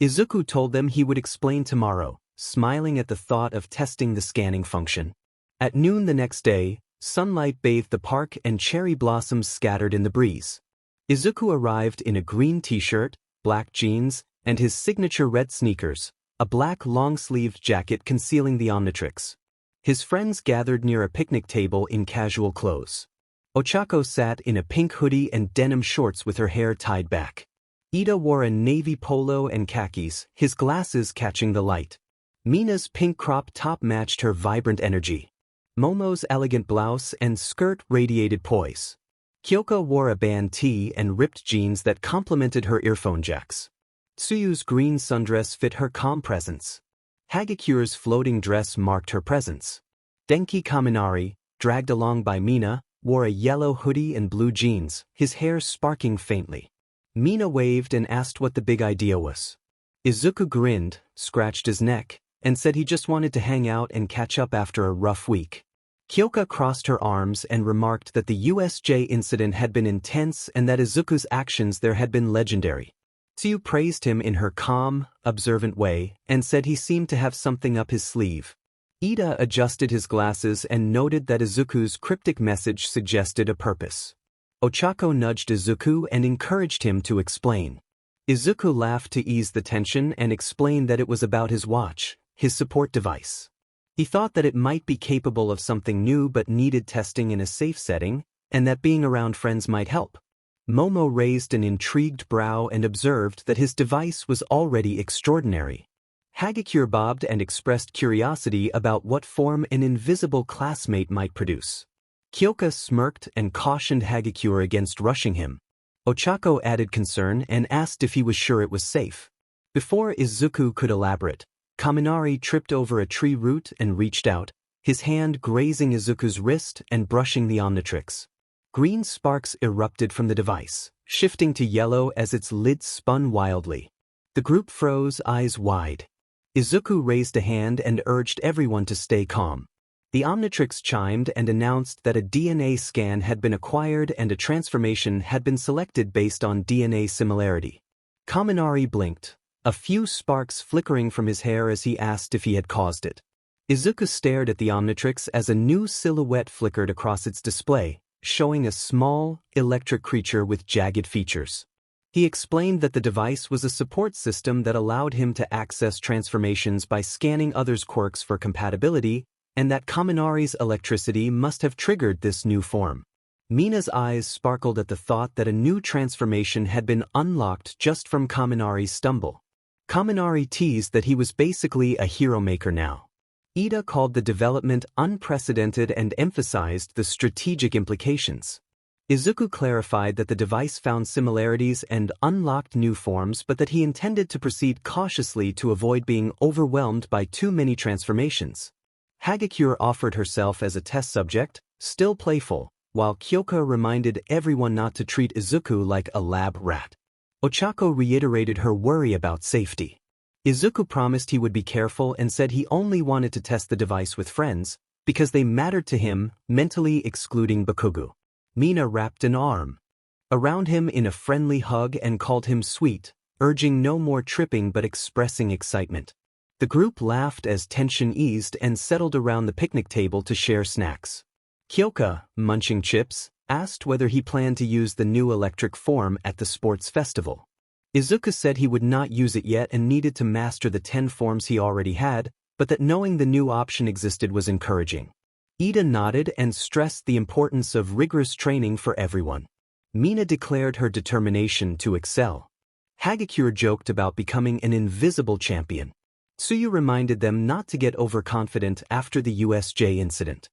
Izuku told them he would explain tomorrow, smiling at the thought of testing the scanning function. At noon the next day, sunlight bathed the park and cherry blossoms scattered in the breeze. Izuku arrived in a green t-shirt, black jeans, and his signature red sneakers, a black long-sleeved jacket concealing the Omnitrix. His friends gathered near a picnic table in casual clothes. Ochako sat in a pink hoodie and denim shorts with her hair tied back. Ida wore a navy polo and khakis, his glasses catching the light. Mina's pink crop top matched her vibrant energy. Momo's elegant blouse and skirt radiated poise. Kyoka wore a band tee and ripped jeans that complemented her earphone jacks. Tsuyu's green sundress fit her calm presence. Hagikure's floating dress marked her presence. Denki Kaminari, dragged along by Mina, wore a yellow hoodie and blue jeans, his hair sparking faintly. Mina waved and asked what the big idea was. Izuku grinned, scratched his neck, and said he just wanted to hang out and catch up after a rough week. Kyoka crossed her arms and remarked that the USJ incident had been intense and that Izuku's actions there had been legendary. Tsuyu praised him in her calm, observant way and said he seemed to have something up his sleeve. Ida adjusted his glasses and noted that Izuku's cryptic message suggested a purpose. Ochako nudged Izuku and encouraged him to explain. Izuku laughed to ease the tension and explained that it was about his watch, his support device. He thought that it might be capable of something new but needed testing in a safe setting, and that being around friends might help. Momo raised an intrigued brow and observed that his device was already extraordinary. Hagikure bobbed and expressed curiosity about what form an invisible classmate might produce. Kyoka smirked and cautioned Hagikure against rushing him. Ochako added concern and asked if he was sure it was safe. Before Izuku could elaborate, Kaminari tripped over a tree root and reached out, his hand grazing Izuku's wrist and brushing the Omnitrix. Green sparks erupted from the device, shifting to yellow as its lid spun wildly. The group froze, eyes wide. Izuku raised a hand and urged everyone to stay calm. The Omnitrix chimed and announced that a DNA scan had been acquired and a transformation had been selected based on DNA similarity. Kaminari blinked, a few sparks flickering from his hair as he asked if he had caused it. Izuku stared at the Omnitrix as a new silhouette flickered across its display, showing a small, electric creature with jagged features. He explained that the device was a support system that allowed him to access transformations by scanning others' quirks for compatibility, and that Kaminari's electricity must have triggered this new form. Mina's eyes sparkled at the thought that a new transformation had been unlocked just from Kaminari's stumble. Kaminari teased that he was basically a hero maker now. Ida called the development unprecedented and emphasized the strategic implications. Izuku clarified that the device found similarities and unlocked new forms, but that he intended to proceed cautiously to avoid being overwhelmed by too many transformations. Hagakure offered herself as a test subject, still playful, while Kyoka reminded everyone not to treat Izuku like a lab rat. Ochako reiterated her worry about safety. Izuku promised he would be careful and said he only wanted to test the device with friends, because they mattered to him, mentally excluding Bakugo. Mina wrapped an arm around him in a friendly hug and called him sweet, urging no more tripping but expressing excitement. The group laughed as tension eased and settled around the picnic table to share snacks. Kyoka, munching chips, asked whether he planned to use the new electric form at the sports festival. Izuku said he would not use it yet and needed to master the 10 forms he already had, but that knowing the new option existed was encouraging. Ida nodded and stressed the importance of rigorous training for everyone. Mina declared her determination to excel. Hagakure joked about becoming an invisible champion. Tsuyu reminded them not to get overconfident after the USJ incident.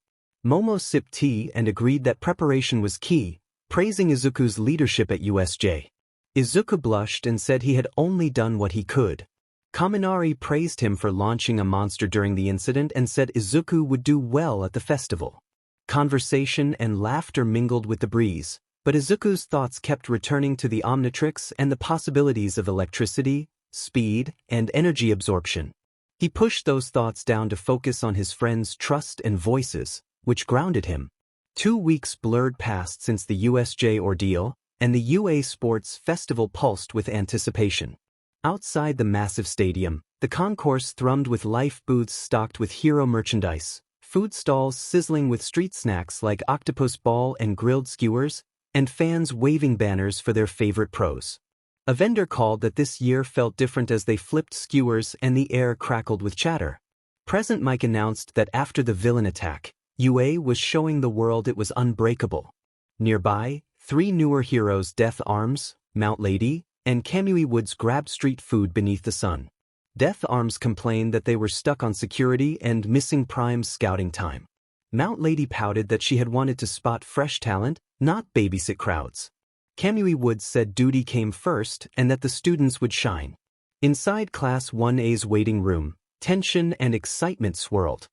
Momo sipped tea and agreed that preparation was key, praising Izuku's leadership at USJ. Izuku blushed and said he had only done what he could. Kaminari praised him for launching a monster during the incident and said Izuku would do well at the festival. Conversation and laughter mingled with the breeze, but Izuku's thoughts kept returning to the Omnitrix and the possibilities of electricity, speed, and energy absorption. He pushed those thoughts down to focus on his friends' trust and voices, which grounded him. 2 weeks blurred past since the USJ ordeal, and the UA Sports Festival pulsed with anticipation. Outside the massive stadium, the concourse thrummed with life, booths stocked with hero merchandise, food stalls sizzling with street snacks like octopus ball and grilled skewers, and fans waving banners for their favorite pros. A vendor called that this year felt different as they flipped skewers and the air crackled with chatter. Present Mike announced that after the villain attack, UA was showing the world it was unbreakable. Nearby, 3 newer heroes, Death Arms, Mount Lady, and Kamui Woods, grabbed street food beneath the sun. Death Arms complained that they were stuck on security and missing Prime's scouting time. Mount Lady pouted that she had wanted to spot fresh talent, not babysit crowds. Kamui Woods said duty came first and that the students would shine. Inside Class 1A's waiting room, tension and excitement swirled.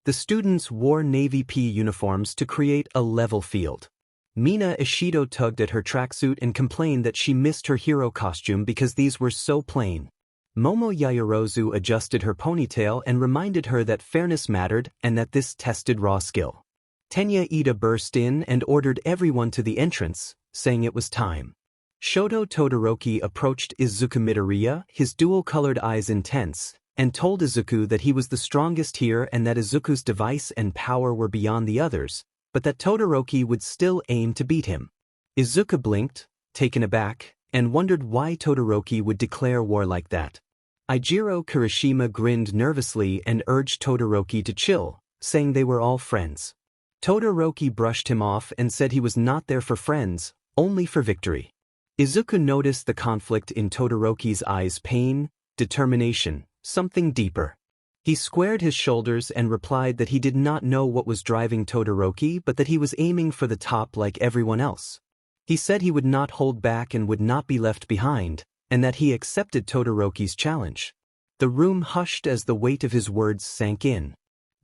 The students wore Navy P uniforms to create a level field. Mina Ishido tugged at her tracksuit and complained that she missed her hero costume because these were so plain. Momo Yaoyorozu adjusted her ponytail and reminded her that fairness mattered and that this tested raw skill. Tenya Ida burst in and ordered everyone to the entrance, saying it was time. Shoto Todoroki approached Izuku Midoriya, his dual-colored eyes intense, and told Izuku that he was the strongest here and that Izuku's device and power were beyond the others, but that Todoroki would still aim to beat him. Izuku blinked, taken aback, and wondered why Todoroki would declare war like that. Eijiro Kirishima grinned nervously and urged Todoroki to chill, saying they were all friends. Todoroki brushed him off and said he was not there for friends, only for victory. Izuku noticed the conflict in Todoroki's eyes: pain, determination, something deeper. He squared his shoulders and replied that he did not know what was driving Todoroki, but that he was aiming for the top like everyone else. He said he would not hold back and would not be left behind, and that he accepted Todoroki's challenge. The room hushed as the weight of his words sank in.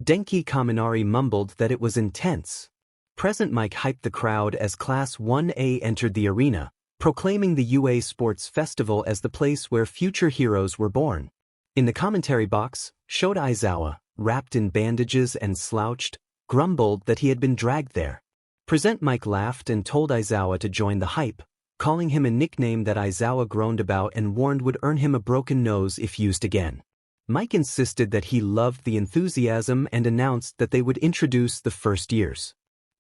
Denki Kaminari mumbled that it was intense. Present Mike hyped the crowd as Class 1A entered the arena, proclaiming the UA Sports Festival as the place where future heroes were born. In the commentary box, Shota Aizawa, wrapped in bandages and slouched, grumbled that he had been dragged there. Present Mike laughed and told Aizawa to join the hype, calling him a nickname that Aizawa groaned about and warned would earn him a broken nose if used again. Mike insisted that he loved the enthusiasm and announced that they would introduce the first years.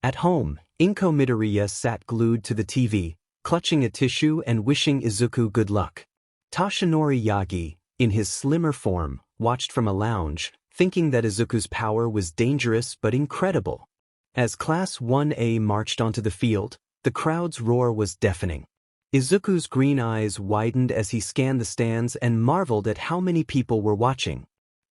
At home, Izuku Midoriya sat glued to the TV, clutching a tissue and wishing Izuku good luck. Tashinori Yagi, in his slimmer form, watched from a lounge, thinking that Izuku's power was dangerous but incredible. As Class 1A marched onto the field, the crowd's roar was deafening. Izuku's green eyes widened as he scanned the stands and marveled at how many people were watching.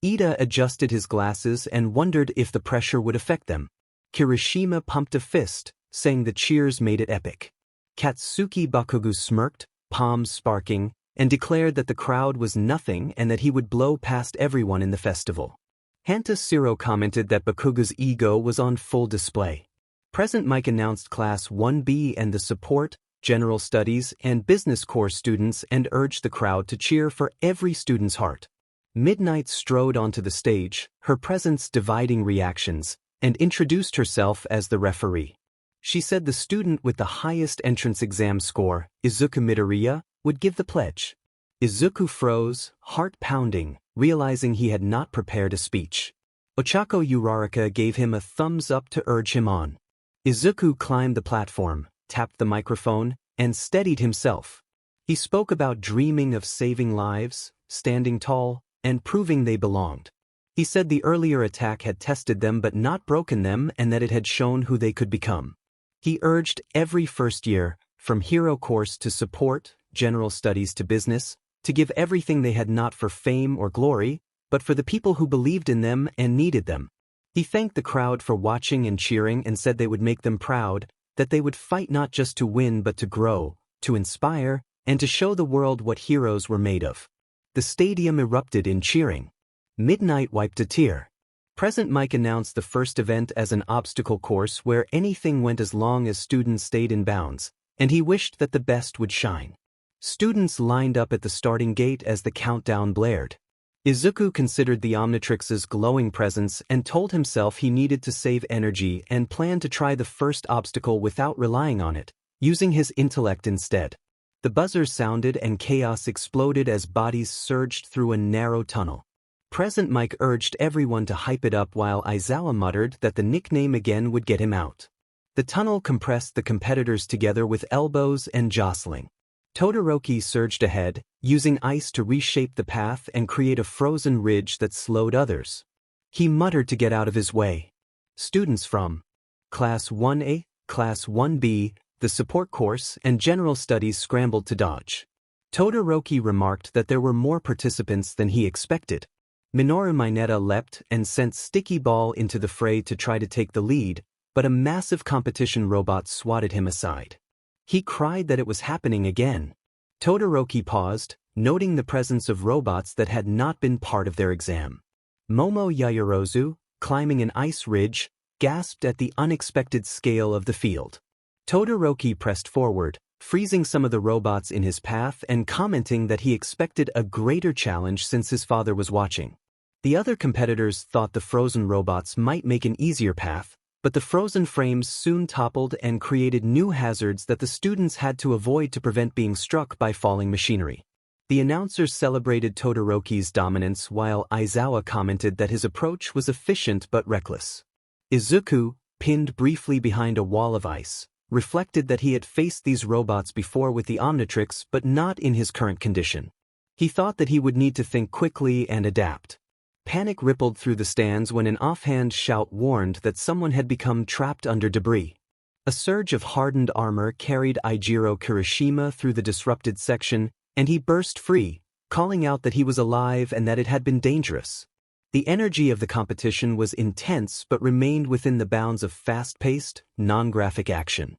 Ida adjusted his glasses and wondered if the pressure would affect them. Kirishima pumped a fist, saying the cheers made it epic. Katsuki Bakugo smirked, palms sparking, and declared that the crowd was nothing and that he would blow past everyone in the festival. Hanta Siro commented that Bakugo's ego was on full display. Present Mike announced Class 1B and the support, general studies, and business course students and urged the crowd to cheer for every student's heart. Midnight strode onto the stage, her presence dividing reactions, and introduced herself as the referee. She said the student with the highest entrance exam score, Izuku Midoriya, would give the pledge. Izuku froze, heart pounding, realizing he had not prepared a speech. Ochako Uraraka gave him a thumbs up to urge him on. Izuku climbed the platform, tapped the microphone, and steadied himself. He spoke about dreaming of saving lives, standing tall, and proving they belonged. He said the earlier attack had tested them but not broken them and that it had shown who they could become. He urged every first year, from hero course to support, general studies to business, to give everything they had not for fame or glory, but for the people who believed in them and needed them. He thanked the crowd for watching and cheering and said they would make them proud, that they would fight not just to win but to grow, to inspire, and to show the world what heroes were made of. The stadium erupted in cheering. Midnight wiped a tear. Present Mike announced the first event as an obstacle course where anything went as long as students stayed in bounds, and he wished that the best would shine. Students lined up at the starting gate as the countdown blared. Izuku considered the Omnitrix-a's glowing presence and told himself he needed to save energy and planned to try the first obstacle without relying on it, using his intellect instead. The buzzer sounded and chaos exploded as bodies surged through a narrow tunnel. Present Mike urged everyone to hype it up while Aizawa muttered that the nickname again would get him out. The tunnel compressed the competitors together with elbows and jostling. Todoroki surged ahead, using ice to reshape the path and create a frozen ridge that slowed others. He muttered to get out of his way. Students from Class 1A, Class 1B, the support course, and general studies scrambled to dodge. Todoroki remarked that there were more participants than he expected. Minoru Mineta leapt and sent Sticky Ball into the fray to try to take the lead, but a massive competition robot swatted him aside. He cried that it was happening again. Todoroki paused, noting the presence of robots that had not been part of their exam. Momo Yaoyorozu, climbing an ice ridge, gasped at the unexpected scale of the field. Todoroki pressed forward, freezing some of the robots in his path and commenting that he expected a greater challenge since his father was watching. The other competitors thought the frozen robots might make an easier path, but the frozen frames soon toppled and created new hazards that the students had to avoid to prevent being struck by falling machinery. The announcers celebrated Todoroki's dominance while Aizawa commented that his approach was efficient but reckless. Izuku, pinned briefly behind a wall of ice, reflected that he had faced these robots before with the Omnitrix but not in his current condition. He thought that he would need to think quickly and adapt. Panic rippled through the stands when an offhand shout warned that someone had become trapped under debris. A surge of hardened armor carried Eijiro Kirishima through the disrupted section, and he burst free, calling out that he was alive and that it had been dangerous. The energy of the competition was intense but remained within the bounds of fast-paced, non-graphic action.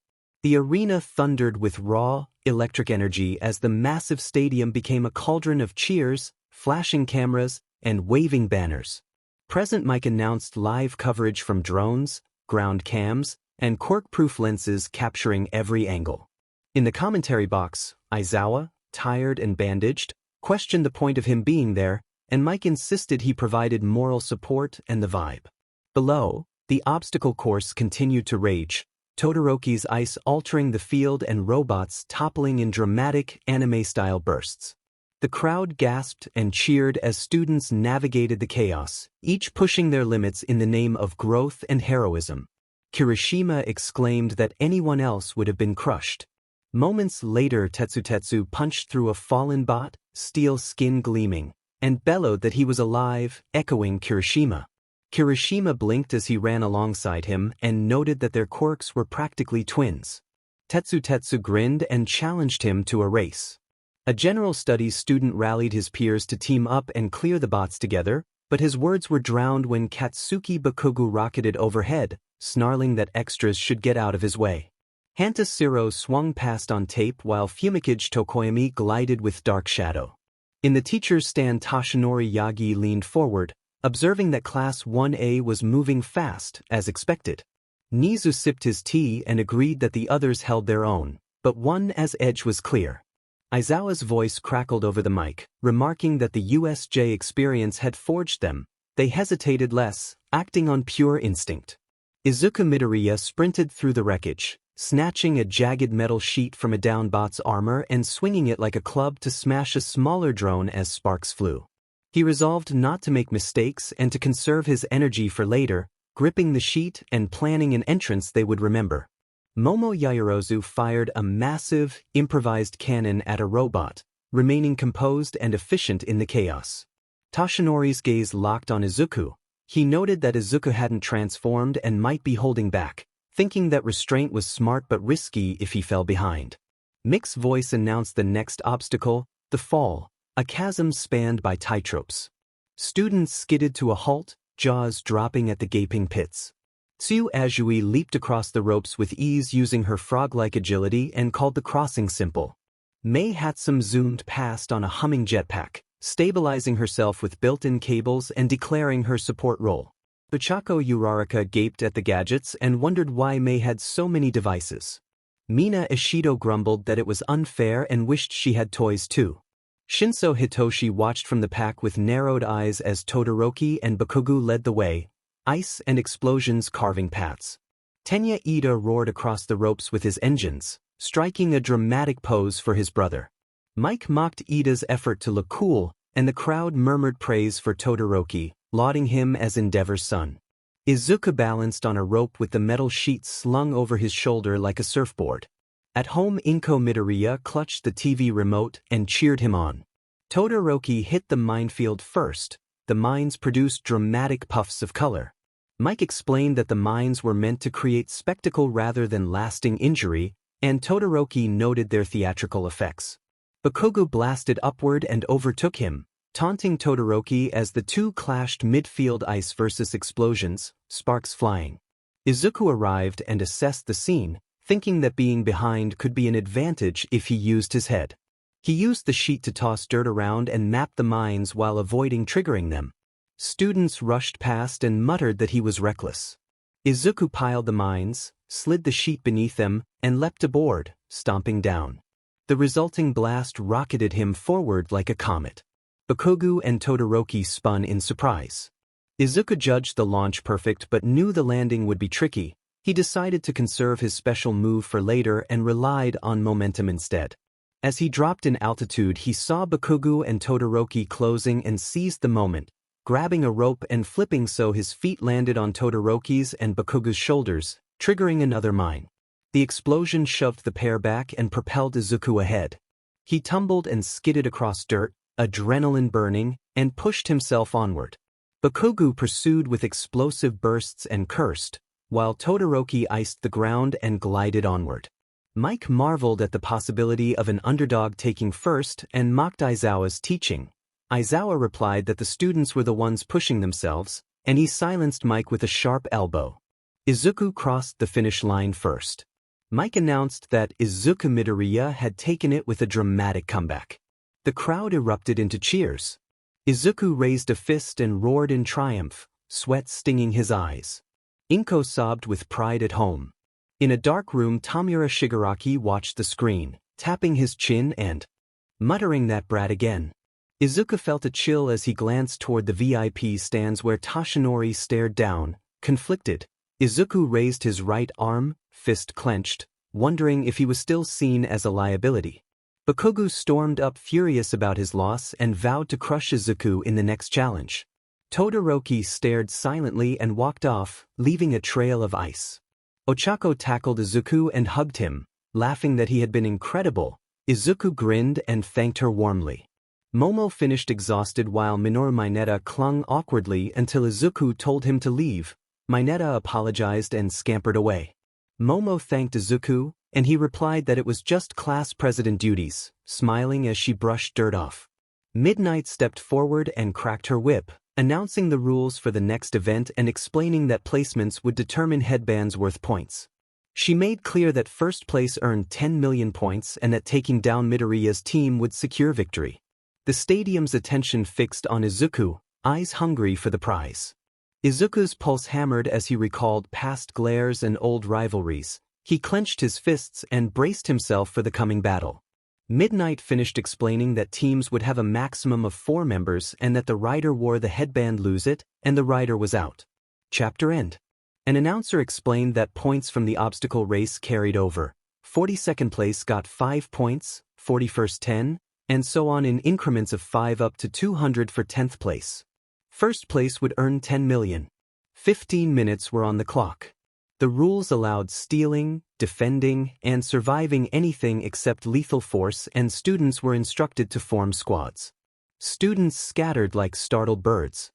The arena thundered with raw, electric energy as the massive stadium became a cauldron of cheers, flashing cameras, and waving banners. Present Mike announced live coverage from drones, ground cams, and quirk-proof lenses capturing every angle. In the commentary box, Izawa, tired and bandaged, questioned the point of him being there, and Mike insisted he provided moral support and the vibe. Below, the obstacle course continued to rage, Todoroki's ice altering the field and robots toppling in dramatic anime-style bursts. The crowd gasped and cheered as students navigated the chaos, each pushing their limits in the name of growth and heroism. Kirishima exclaimed that anyone else would have been crushed. Moments later, Tetsu punched through a fallen bot, steel skin gleaming, and bellowed that he was alive, echoing Kirishima. Kirishima blinked as he ran alongside him and noted that their quirks were practically twins. Tetsu grinned and challenged him to a race. A general studies student rallied his peers to team up and clear the bots together, but his words were drowned when Katsuki Bakugo rocketed overhead, snarling that extras should get out of his way. Hanta Siro swung past on tape while Fumikage Tokoyami glided with dark shadow. In the teacher's stand, Toshinori Yagi leaned forward, observing that Class 1A was moving fast, as expected. Nizu sipped his tea and agreed that the others held their own, but one as edge was clear. Aizawa's voice crackled over the mic, remarking that the USJ experience had forged them. They hesitated less, acting on pure instinct. Izuku Midoriya sprinted through the wreckage, snatching a jagged metal sheet from a downed bot's armor and swinging it like a club to smash a smaller drone as sparks flew. He resolved not to make mistakes and to conserve his energy for later, gripping the sheet and planning an entrance they would remember. Momo Yaoyorozu fired a massive, improvised cannon at a robot, remaining composed and efficient in the chaos. Toshinori's gaze locked on Izuku. He noted that Izuku hadn't transformed and might be holding back, thinking that restraint was smart but risky if he fell behind. Mick's voice announced the next obstacle, the fall, a chasm spanned by tightropes. Students skidded to a halt, jaws dropping at the gaping pits. Tsu Azui leaped across the ropes with ease using her frog-like agility and called the crossing simple. Mei Hatsum zoomed past on a humming jetpack, stabilizing herself with built-in cables and declaring her support role. Buchako Uraraka gaped at the gadgets and wondered why Mei had so many devices. Mina Ishido grumbled that it was unfair and wished she had toys too. Shinso Hitoshi watched from the pack with narrowed eyes as Todoroki and Bakugo led the way, ice and explosions carving paths. Tenya Ida roared across the ropes with his engines, striking a dramatic pose for his brother. Mike mocked Ida's effort to look cool, and the crowd murmured praise for Todoroki, lauding him as Endeavor's son. Izuku balanced on a rope with the metal sheet slung over his shoulder like a surfboard. At home, Inko Midoriya clutched the TV remote and cheered him on. Todoroki hit the minefield first. The mines produced dramatic puffs of color. Mike explained that the mines were meant to create spectacle rather than lasting injury, and Todoroki noted their theatrical effects. Bakugo blasted upward and overtook him, taunting Todoroki as the two clashed midfield, ice versus explosions, sparks flying. Izuku arrived and assessed the scene, thinking that being behind could be an advantage if he used his head. He used the sheet to toss dirt around and map the mines while avoiding triggering them. Students rushed past and muttered that he was reckless. Izuku piled the mines, slid the sheet beneath them, and leapt aboard, stomping down. The resulting blast rocketed him forward like a comet. Bakugo and Todoroki spun in surprise. Izuku judged the launch perfect but knew the landing would be tricky. He decided to conserve his special move for later and relied on momentum instead. As he dropped in altitude, he saw Bakugo and Todoroki closing and seized the moment, grabbing a rope and flipping so his feet landed on Todoroki's and Bakugo's shoulders, triggering another mine. The explosion shoved the pair back and propelled Izuku ahead. He tumbled and skidded across dirt, adrenaline burning, and pushed himself onward. Bakugo pursued with explosive bursts and cursed, while Todoroki iced the ground and glided onward. Mike marveled at the possibility of an underdog taking first and mocked Aizawa's teaching. Aizawa replied that the students were the ones pushing themselves, and he silenced Mike with a sharp elbow. Izuku crossed the finish line first. Mike announced that Izuku Midoriya had taken it with a dramatic comeback. The crowd erupted into cheers. Izuku raised a fist and roared in triumph, sweat stinging his eyes. Inko sobbed with pride at home. In a dark room, Tamura Shigaraki watched the screen, tapping his chin and muttering that brat again. Izuku felt a chill as he glanced toward the VIP stands where Toshinori stared down, conflicted. Izuku raised his right arm, fist clenched, wondering if he was still seen as a liability. Bakugo stormed up furious about his loss and vowed to crush Izuku in the next challenge. Todoroki stared silently and walked off, leaving a trail of ice. Ochako tackled Izuku and hugged him, laughing that he had been incredible. Izuku grinned and thanked her warmly. Momo finished exhausted while Minoru Mineta clung awkwardly until Izuku told him to leave. Mineta apologized and scampered away. Momo thanked Izuku, and he replied that it was just class president duties, smiling as she brushed dirt off. Midnight stepped forward and cracked her whip, announcing the rules for the next event and explaining that placements would determine headbands worth points. She made clear that first place earned 10 million points and that taking down Midoriya's team would secure victory. The stadium's attention fixed on Izuku, eyes hungry for the prize. Izuku's pulse hammered as he recalled past glares and old rivalries. He clenched his fists and braced himself for the coming battle. Midnight finished explaining that teams would have a maximum of 4 members and that the rider wore the headband lose it, and the rider was out. Chapter end. An announcer explained that points from the obstacle race carried over. 42nd place got 5 points, 41st 10, and so on in increments of 5 up to 200 for 10th place. First place would earn 10 million. 15 minutes were on the clock. The rules allowed stealing, defending, and surviving anything except lethal force, and students were instructed to form squads. Students scattered like startled birds.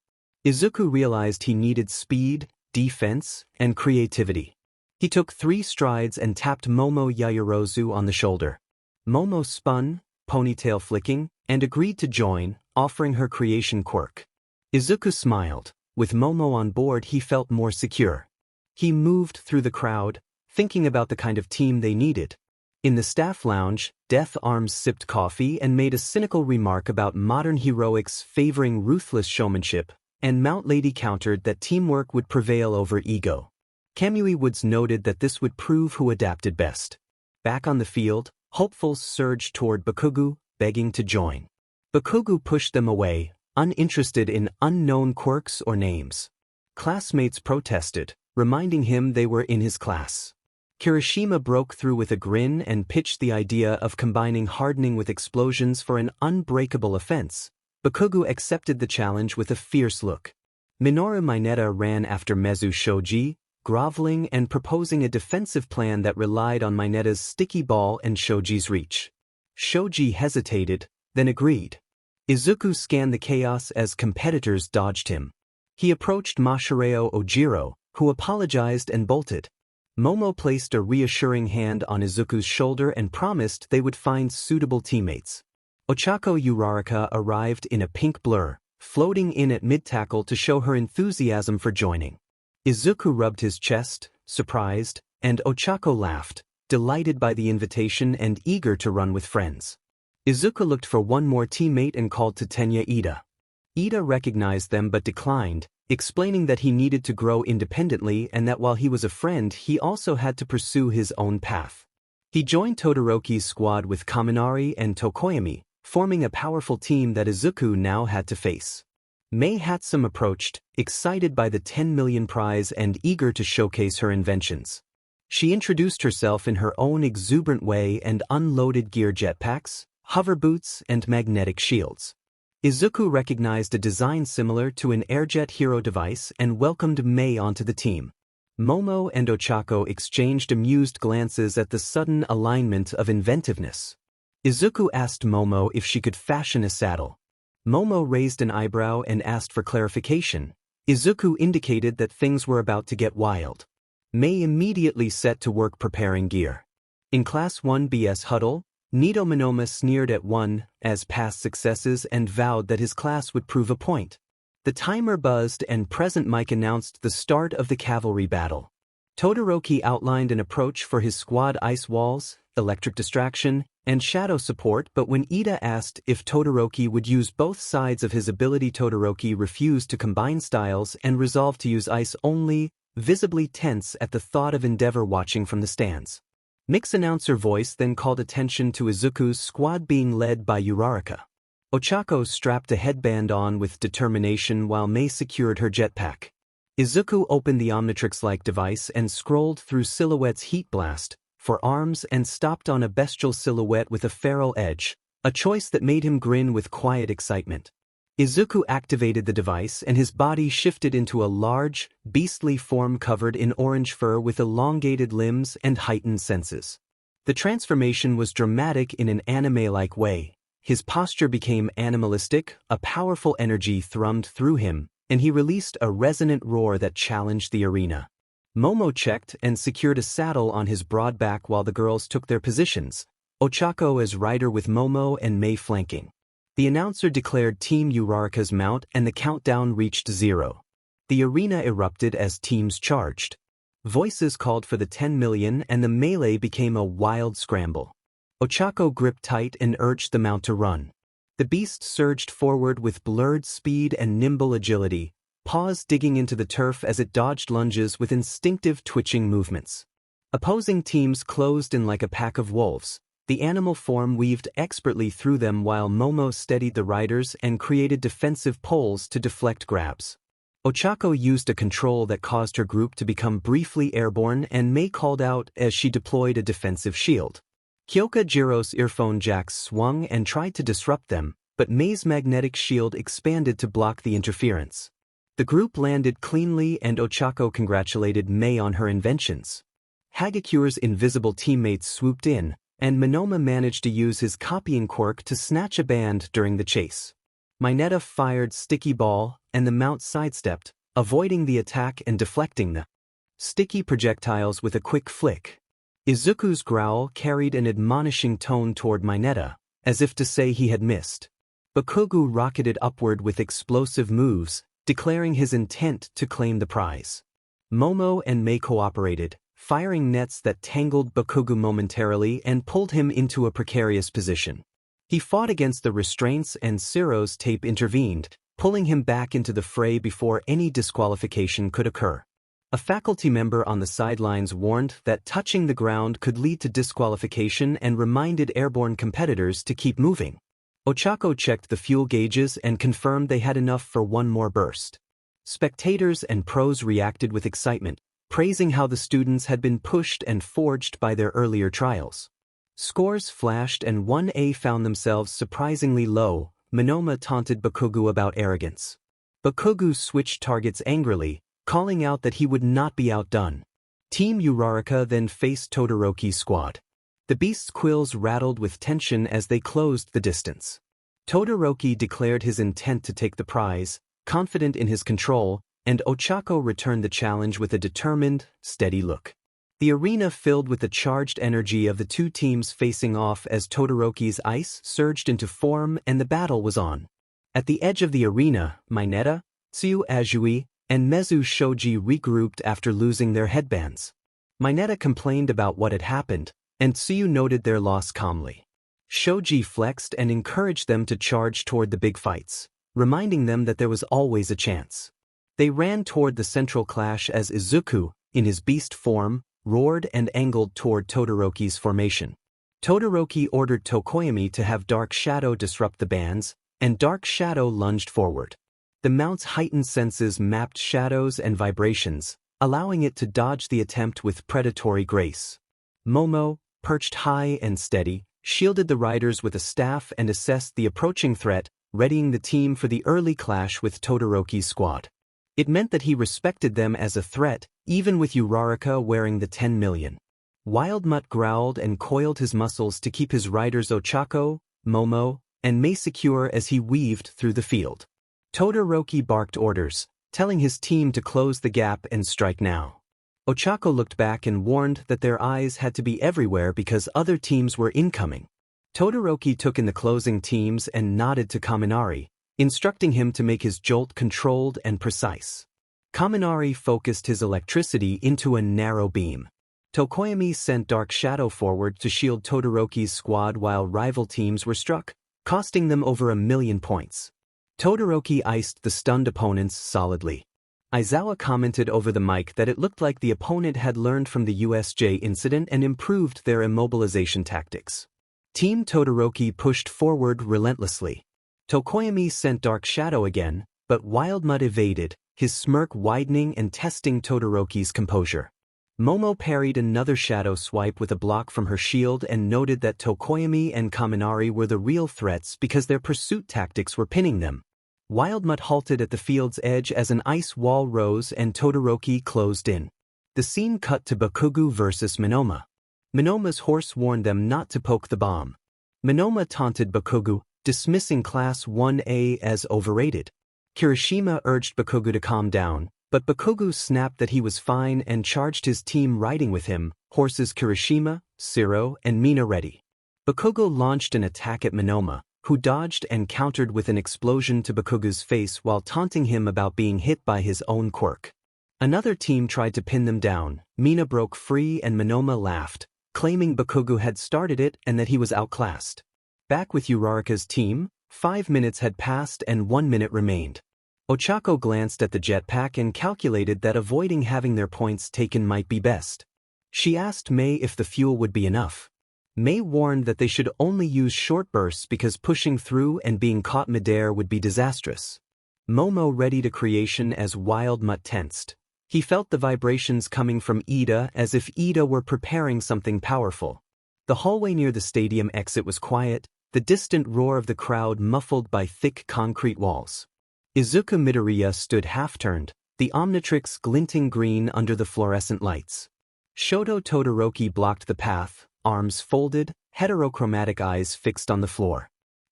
Izuku realized he needed speed, defense, and creativity. He took 3 strides and tapped Momo Yaoyorozu on the shoulder. Momo spun, ponytail flicking, and agreed to join, offering her creation quirk. Izuku smiled. With Momo on board, he felt more secure. He moved through the crowd, thinking about the kind of team they needed. In the staff lounge, Death Arms sipped coffee and made a cynical remark about modern heroics favoring ruthless showmanship, and Mount Lady countered that teamwork would prevail over ego. Kamui Woods noted that this would prove who adapted best. Back on the field, hopefuls surged toward Bakugo, begging to join. Bakugo pushed them away, uninterested in unknown quirks or names. Classmates protested, reminding him they were in his class. Kirishima broke through with a grin and pitched the idea of combining hardening with explosions for an unbreakable offense. Bakugo accepted the challenge with a fierce look. Minoru Mineta ran after Mezu Shoji, groveling and proposing a defensive plan that relied on Mineta's sticky ball and Shoji's reach. Shoji hesitated, then agreed. Izuku scanned the chaos as competitors dodged him. He approached Mashireo Ojiro, who apologized and bolted. Momo placed a reassuring hand on Izuku's shoulder and promised they would find suitable teammates. Ochako Uraraka arrived in a pink blur, floating in at mid-tackle to show her enthusiasm for joining. Izuku rubbed his chest, surprised, and Ochako laughed, delighted by the invitation and eager to run with friends. Izuku looked for one more teammate and called to Tenya Ida. Ida recognized them but declined, explaining that he needed to grow independently and that while he was a friend he also had to pursue his own path. He joined Todoroki's squad with Kaminari and Tokoyami, forming a powerful team that Izuku now had to face. Mei Hatsum approached, excited by the 10 million prize and eager to showcase her inventions. She introduced herself in her own exuberant way and unloaded gear jetpacks, hover boots, and magnetic shields. Izuku recognized a design similar to an airjet hero device and welcomed Mei onto the team. Momo and Ochako exchanged amused glances at the sudden alignment of inventiveness. Izuku asked Momo if she could fashion a saddle. Momo raised an eyebrow and asked for clarification. Izuku indicated that things were about to get wild. Mei immediately set to work preparing gear. In Class 1BS huddle, Nito Monoma sneered at one as past successes and vowed that his class would prove a point. The timer buzzed and Present Mike announced the start of the cavalry battle. Todoroki outlined an approach for his squad: ice walls, electric distraction, and shadow support, but when Ida asked if Todoroki would use both sides of his ability, Todoroki refused to combine styles and resolved to use ice only, visibly tense at the thought of Endeavor watching from the stands. Mick's announcer voice then called attention to Izuku's squad being led by Uraraka. Ochako strapped a headband on with determination while Mei secured her jetpack. Izuku opened the Omnitrix-like device and scrolled through Silhouette's heat blast for arms and stopped on a bestial silhouette with a feral edge, a choice that made him grin with quiet excitement. Izuku activated the device and his body shifted into a large, beastly form covered in orange fur with elongated limbs and heightened senses. The transformation was dramatic in an anime-like way. His posture became animalistic, a powerful energy thrummed through him, and he released a resonant roar that challenged the arena. Momo checked and secured a saddle on his broad back while the girls took their positions, Ochako as rider with Momo and Mei flanking. The announcer declared Team Uraraka's mount and the countdown reached 0. The arena erupted as teams charged. Voices called for the 10 million and the melee became a wild scramble. Ochako gripped tight and urged the mount to run. The beast surged forward with blurred speed and nimble agility, paws digging into the turf as it dodged lunges with instinctive twitching movements. Opposing teams closed in like a pack of wolves. The animal form weaved expertly through them while Momo steadied the riders and created defensive poles to deflect grabs. Ochako used a control that caused her group to become briefly airborne, and Mei called out as she deployed a defensive shield. Kyoka Jiro's earphone jacks swung and tried to disrupt them, but Mei's magnetic shield expanded to block the interference. The group landed cleanly and Ochako congratulated Mei on her inventions. Hagakure's invisible teammates swooped in, and Monoma managed to use his copying quirk to snatch a band during the chase. Mineta fired Sticky Ball, and the mount sidestepped, avoiding the attack and deflecting the sticky projectiles with a quick flick. Izuku's growl carried an admonishing tone toward Mineta, as if to say he had missed. Bakugu rocketed upward with explosive moves, declaring his intent to claim the prize. Momo and Mei cooperated, firing nets that tangled Bakugu momentarily and pulled him into a precarious position. He fought against the restraints and Siro's tape intervened, pulling him back into the fray before any disqualification could occur. A faculty member on the sidelines warned that touching the ground could lead to disqualification and reminded airborne competitors to keep moving. Ochako checked the fuel gauges and confirmed they had enough for one more burst. Spectators and pros reacted with excitement, praising how the students had been pushed and forged by their earlier trials. Scores flashed and 1A found themselves surprisingly low. Monoma taunted Bakugu about arrogance. Bakugu switched targets angrily, calling out that he would not be outdone. Team Uraraka then faced Todoroki's squad. The beast's quills rattled with tension as they closed the distance. Todoroki declared his intent to take the prize, confident in his control, and Ochako returned the challenge with a determined, steady look. The arena filled with the charged energy of the two teams facing off as Todoroki's ice surged into form and the battle was on. At the edge of the arena, Mineta, Tsuyu Azui, and Mezu Shoji regrouped after losing their headbands. Mineta complained about what had happened, and Tsuyu noted their loss calmly. Shoji flexed and encouraged them to charge toward the big fights, reminding them that there was always a chance. They ran toward the central clash as Izuku, in his beast form, roared and angled toward Todoroki's formation. Todoroki ordered Tokoyami to have Dark Shadow disrupt the bands, and Dark Shadow lunged forward. The mount's heightened senses mapped shadows and vibrations, allowing it to dodge the attempt with predatory grace. Momo, perched high and steady, shielded the riders with a staff and assessed the approaching threat, readying the team for the early clash with Todoroki's squad. It meant that he respected them as a threat, even with Uraraka wearing the 10 million. Wildmutt growled and coiled his muscles to keep his riders Ochako, Momo, and Mei secure as he weaved through the field. Todoroki barked orders, telling his team to close the gap and strike now. Ochako looked back and warned that their eyes had to be everywhere because other teams were incoming. Todoroki took in the closing teams and nodded to Kaminari, instructing him to make his jolt controlled and precise. Kaminari focused his electricity into a narrow beam. Tokoyami sent Dark Shadow forward to shield Todoroki's squad while rival teams were struck, costing them over 1,000,000 points. Todoroki iced the stunned opponents solidly. Aizawa commented over the mic that it looked like the opponent had learned from the USJ incident and improved their immobilization tactics. Team Todoroki pushed forward relentlessly. Tokoyami sent Dark Shadow again, but Wildmud evaded, his smirk widening and testing Todoroki's composure. Momo parried another shadow swipe with a block from her shield and noted that Tokoyami and Kaminari were the real threats because their pursuit tactics were pinning them. Wildmud halted at the field's edge as an ice wall rose and Todoroki closed in. The scene cut to Bakugo versus Minoma. Minoma's horse warned them not to poke the bomb. Minoma taunted Bakugo, dismissing Class 1A as overrated. Kirishima urged Bakugo to calm down, but Bakugo snapped that he was fine and charged his team riding with him, horses Kirishima, Siro, and Mina ready. Bakugo launched an attack at Minoma, who dodged and countered with an explosion to Bakugo's face while taunting him about being hit by his own quirk. Another team tried to pin them down. Mina broke free and Minoma laughed, claiming Bakugo had started it and that he was outclassed. Back with Uraraka's team, 5 minutes had passed and 1 minute remained. Ochako glanced at the jetpack and calculated that avoiding having their points taken might be best. She asked Mei if the fuel would be enough. Mei warned that they should only use short bursts because pushing through and being caught midair would be disastrous. Momo readied a creation as Wildmut tensed. He felt the vibrations coming from Ida as if Ida were preparing something powerful. The hallway near the stadium exit was quiet, the distant roar of the crowd muffled by thick concrete walls. Izuku Midoriya stood half-turned, the Omnitrix glinting green under the fluorescent lights. Shoto Todoroki blocked the path, arms folded, heterochromatic eyes fixed on the floor.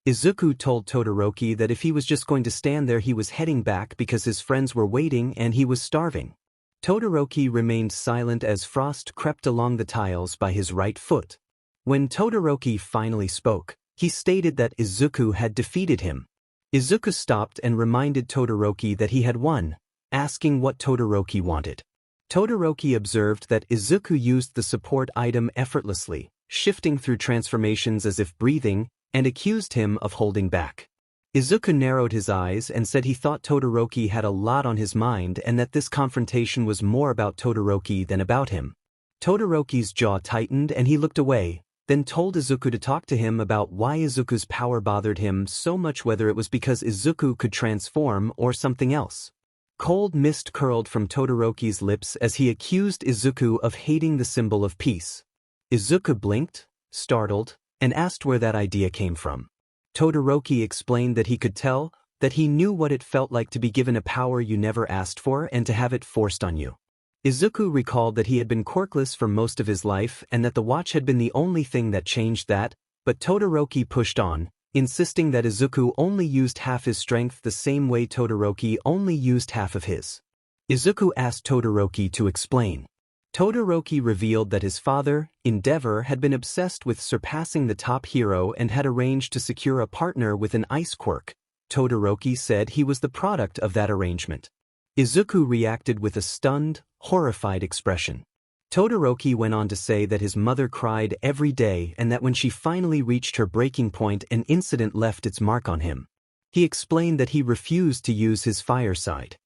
Izuku told Todoroki that if he was just going to stand there he was heading back because his friends were waiting and he was starving. Todoroki remained silent as frost crept along the tiles by his right foot. When Todoroki finally spoke, he stated that Izuku had defeated him. Izuku stopped and reminded Todoroki that he had won, asking what Todoroki wanted. Todoroki observed that Izuku used the support item effortlessly, shifting through transformations as if breathing, and accused him of holding back. Izuku narrowed his eyes and said he thought Todoroki had a lot on his mind and that this confrontation was more about Todoroki than about him. Todoroki's jaw tightened and he looked away, then told Izuku to talk to him about why Izuku's power bothered him so much, whether it was because Izuku could transform or something else. Cold mist curled from Todoroki's lips as he accused Izuku of hating the symbol of peace. Izuku blinked, startled, and asked where that idea came from. Todoroki explained that he could tell, that he knew what it felt like to be given a power you never asked for and to have it forced on you. Izuku recalled that he had been quirkless for most of his life and that the watch had been the only thing that changed that, but Todoroki pushed on, insisting that Izuku only used half his strength the same way Todoroki only used half of his. Izuku asked Todoroki to explain. Todoroki revealed that his father, Endeavor, had been obsessed with surpassing the top hero and had arranged to secure a partner with an ice quirk. Todoroki said he was the product of that arrangement. Izuku reacted with a stunned, horrified expression. Todoroki went on to say that his mother cried every day and that when she finally reached her breaking point, an incident left its mark on him. He explained that he refused to use his fire side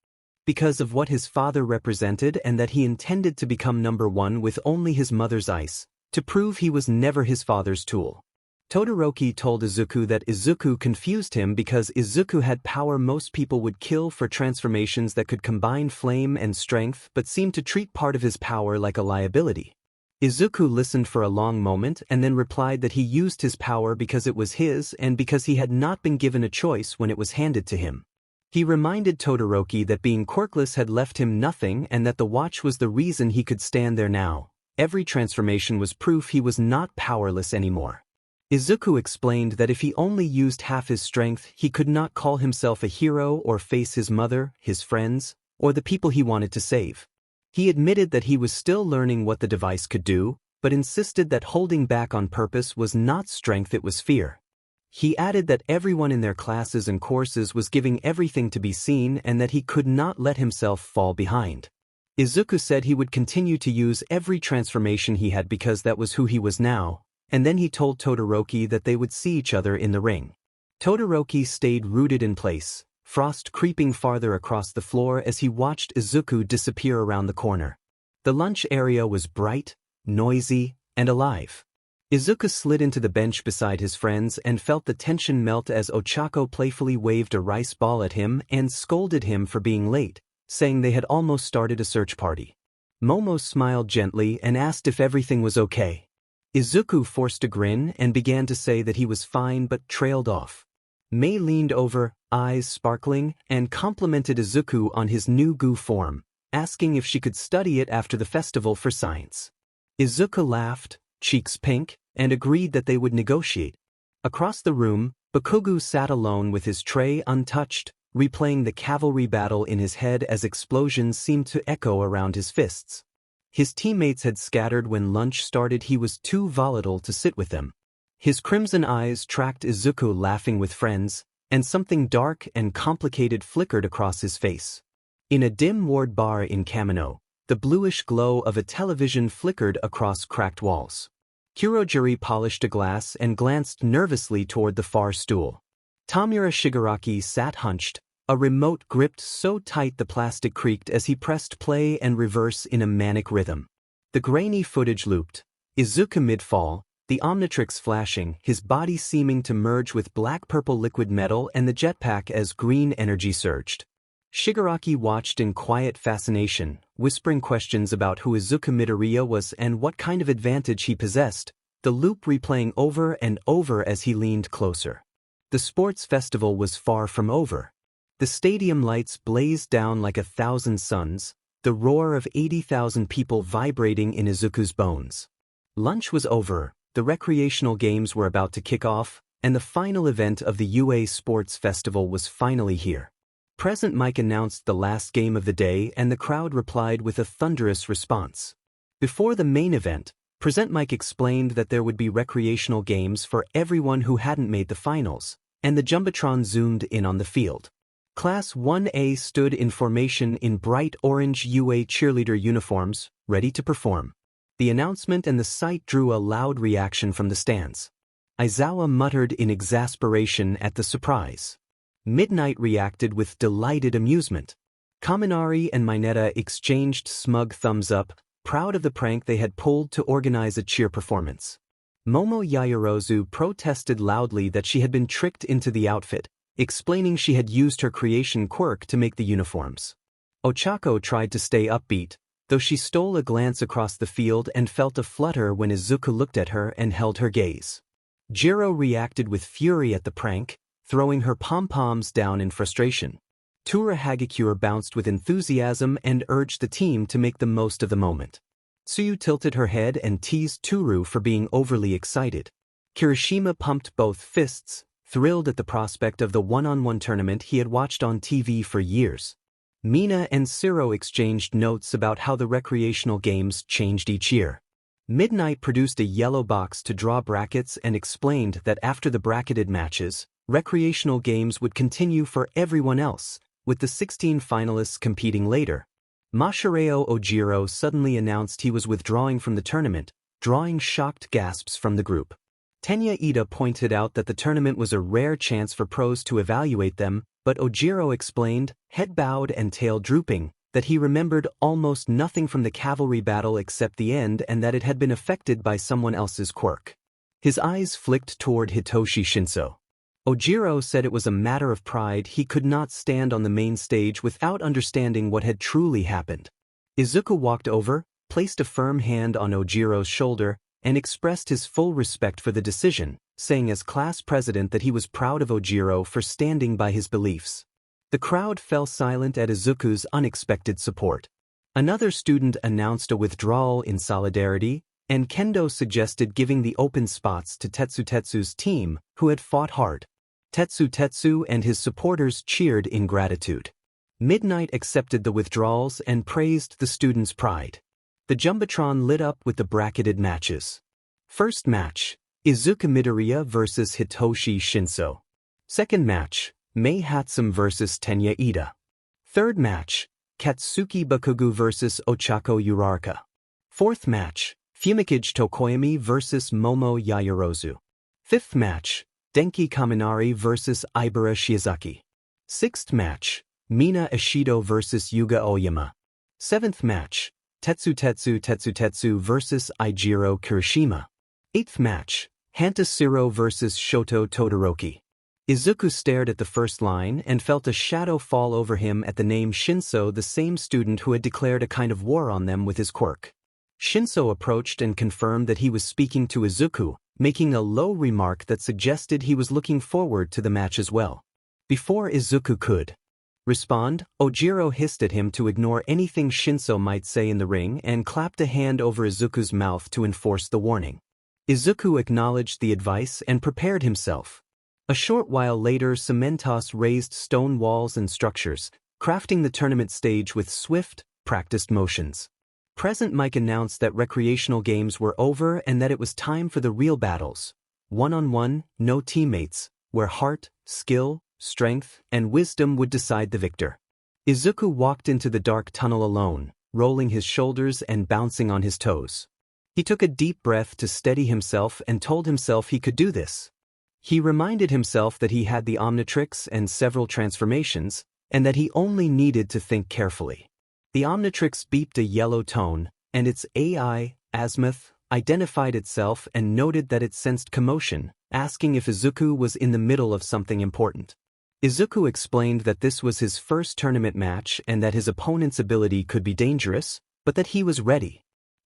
because of what his father represented and that he intended to become number one with only his mother's ice, to prove he was never his father's tool. Todoroki told Izuku that Izuku confused him because Izuku had power most people would kill for transformations that could combine flame and strength but seemed to treat part of his power like a liability. Izuku listened for a long moment and then replied that he used his power because it was his and because he had not been given a choice when it was handed to him. He reminded Todoroki that being quirkless had left him nothing and that the watch was the reason he could stand there now. Every transformation was proof he was not powerless anymore. Izuku explained that if he only used half his strength, he could not call himself a hero or face his mother, his friends, or the people he wanted to save. He admitted that he was still learning what the device could do, but insisted that holding back on purpose was not strength, it was fear. He added that everyone in their classes and courses was giving everything to be seen and that he could not let himself fall behind. Izuku said he would continue to use every transformation he had because that was who he was now, and then he told Todoroki that they would see each other in the ring. Todoroki stayed rooted in place, frost creeping farther across the floor as he watched Izuku disappear around the corner. The lunch area was bright, noisy, and alive. Izuku slid into the bench beside his friends and felt the tension melt as Ochako playfully waved a rice ball at him and scolded him for being late, saying they had almost started a search party. Momo smiled gently and asked if everything was okay. Izuku forced a grin and began to say that he was fine but trailed off. Mei leaned over, eyes sparkling, and complimented Izuku on his new goo form, asking if she could study it after the festival for science. Izuku laughed, cheeks pink, and agreed that they would negotiate. Across the room, Bakugo sat alone with his tray untouched, replaying the cavalry battle in his head as explosions seemed to echo around his fists. His teammates had scattered when lunch started. He was too volatile to sit with them. His crimson eyes tracked Izuku laughing with friends, and something dark and complicated flickered across his face. In a dim ward bar in Kamino, the bluish glow of a television flickered across cracked walls. Kurogiri polished a glass and glanced nervously toward the far stool. Tamura Shigaraki sat hunched, a remote gripped so tight the plastic creaked as he pressed play and reverse in a manic rhythm. The grainy footage looped, Izuku mid-fall, the Omnitrix flashing, his body seeming to merge with black-purple liquid metal and the jetpack as green energy surged. Shigaraki watched in quiet fascination, whispering questions about who Izuku Midoriya was and what kind of advantage he possessed, the loop replaying over and over as he leaned closer. The sports festival was far from over. The stadium lights blazed down like 1,000 suns, the roar of 80,000 people vibrating in Izuku's bones. Lunch was over, the recreational games were about to kick off, and the final event of the UA Sports Festival was finally here. Present Mike announced the last game of the day and the crowd replied with a thunderous response. Before the main event, Present Mike explained that there would be recreational games for everyone who hadn't made the finals, and the Jumbotron zoomed in on the field. Class 1A stood in formation in bright orange UA cheerleader uniforms, ready to perform. The announcement and the sight drew a loud reaction from the stands. Aizawa muttered in exasperation at the surprise. Midnight reacted with delighted amusement. Kaminari and Mineta exchanged smug thumbs up, proud of the prank they had pulled to organize a cheer performance. Momo Yaoyorozu protested loudly that she had been tricked into the outfit, explaining she had used her creation quirk to make the uniforms. Ochako tried to stay upbeat, though she stole a glance across the field and felt a flutter when Izuku looked at her and held her gaze. Jiro reacted with fury at the prank, throwing her pom-poms down in frustration. Tura Hagakure bounced with enthusiasm and urged the team to make the most of the moment. Tsuyu tilted her head and teased Toru for being overly excited. Kirishima pumped both fists, thrilled at the prospect of the one-on-one tournament he had watched on TV for years. Mina and Siro exchanged notes about how the recreational games changed each year. Midnight produced a yellow box to draw brackets and explained that after the bracketed matches, recreational games would continue for everyone else, with the 16 finalists competing later. Masahiro Ojiro suddenly announced he was withdrawing from the tournament, drawing shocked gasps from the group. Tenya Ida pointed out that the tournament was a rare chance for pros to evaluate them, but Ojiro explained, head bowed and tail drooping, that he remembered almost nothing from the cavalry battle except the end and that it had been affected by someone else's quirk. His eyes flicked toward Hitoshi Shinso. Ojiro said it was a matter of pride. He could not stand on the main stage without understanding what had truly happened. Izuku walked over, placed a firm hand on Ojiro's shoulder, and expressed his full respect for the decision, saying as class president that he was proud of Ojiro for standing by his beliefs. The crowd fell silent at Izuku's unexpected support. Another student announced a withdrawal in solidarity, and Kendo suggested giving the open spots to Tetsutetsu's team, who had fought hard. Tetsu and his supporters cheered in gratitude. Midnight accepted the withdrawals and praised the students' pride. The Jumbotron lit up with the bracketed matches. First match, Izuku Midoriya vs Hitoshi Shinso. Second match, Mei Hatsum vs Tenya Ida. Third match, Katsuki Bakugo vs Ochako Uraraka. Fourth match, Fumikage Tokoyami vs Momo Yaoyorozu. Fifth match, Denki Kaminari vs Ibara Shiozaki. Sixth match, Mina Ishido vs Yuga Oyama. Seventh match, Tetsu vs Eijiro Kirishima. Eighth match, Hantasiro vs Shoto Todoroki. Izuku stared at the first line and felt a shadow fall over him at the name Shinso, the same student who had declared a kind of war on them with his quirk. Shinso approached and confirmed that he was speaking to Izuku, making a low remark that suggested he was looking forward to the match as well. Before Izuku could respond, Ojiro hissed at him to ignore anything Shinso might say in the ring and clapped a hand over Izuku's mouth to enforce the warning. Izuku acknowledged the advice and prepared himself. A short while later, Cementos raised stone walls and structures, crafting the tournament stage with swift, practiced motions. Present Mike announced that recreational games were over and that it was time for the real battles. One-on-one, no teammates, where heart, skill, strength, and wisdom would decide the victor. Izuku walked into the dark tunnel alone, rolling his shoulders and bouncing on his toes. He took a deep breath to steady himself and told himself he could do this. He reminded himself that he had the Omnitrix and several transformations, and that he only needed to think carefully. The Omnitrix beeped a yellow tone, and its AI, Azimuth, identified itself and noted that it sensed commotion, asking if Izuku was in the middle of something important. Izuku explained that this was his first tournament match and that his opponent's ability could be dangerous, but that he was ready.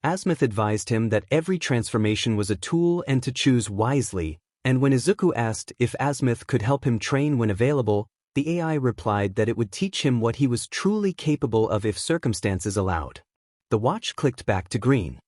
Azimuth advised him that every transformation was a tool and to choose wisely, and when Izuku asked if Azimuth could help him train when available, the AI replied that it would teach him what he was truly capable of if circumstances allowed. The watch clicked back to green.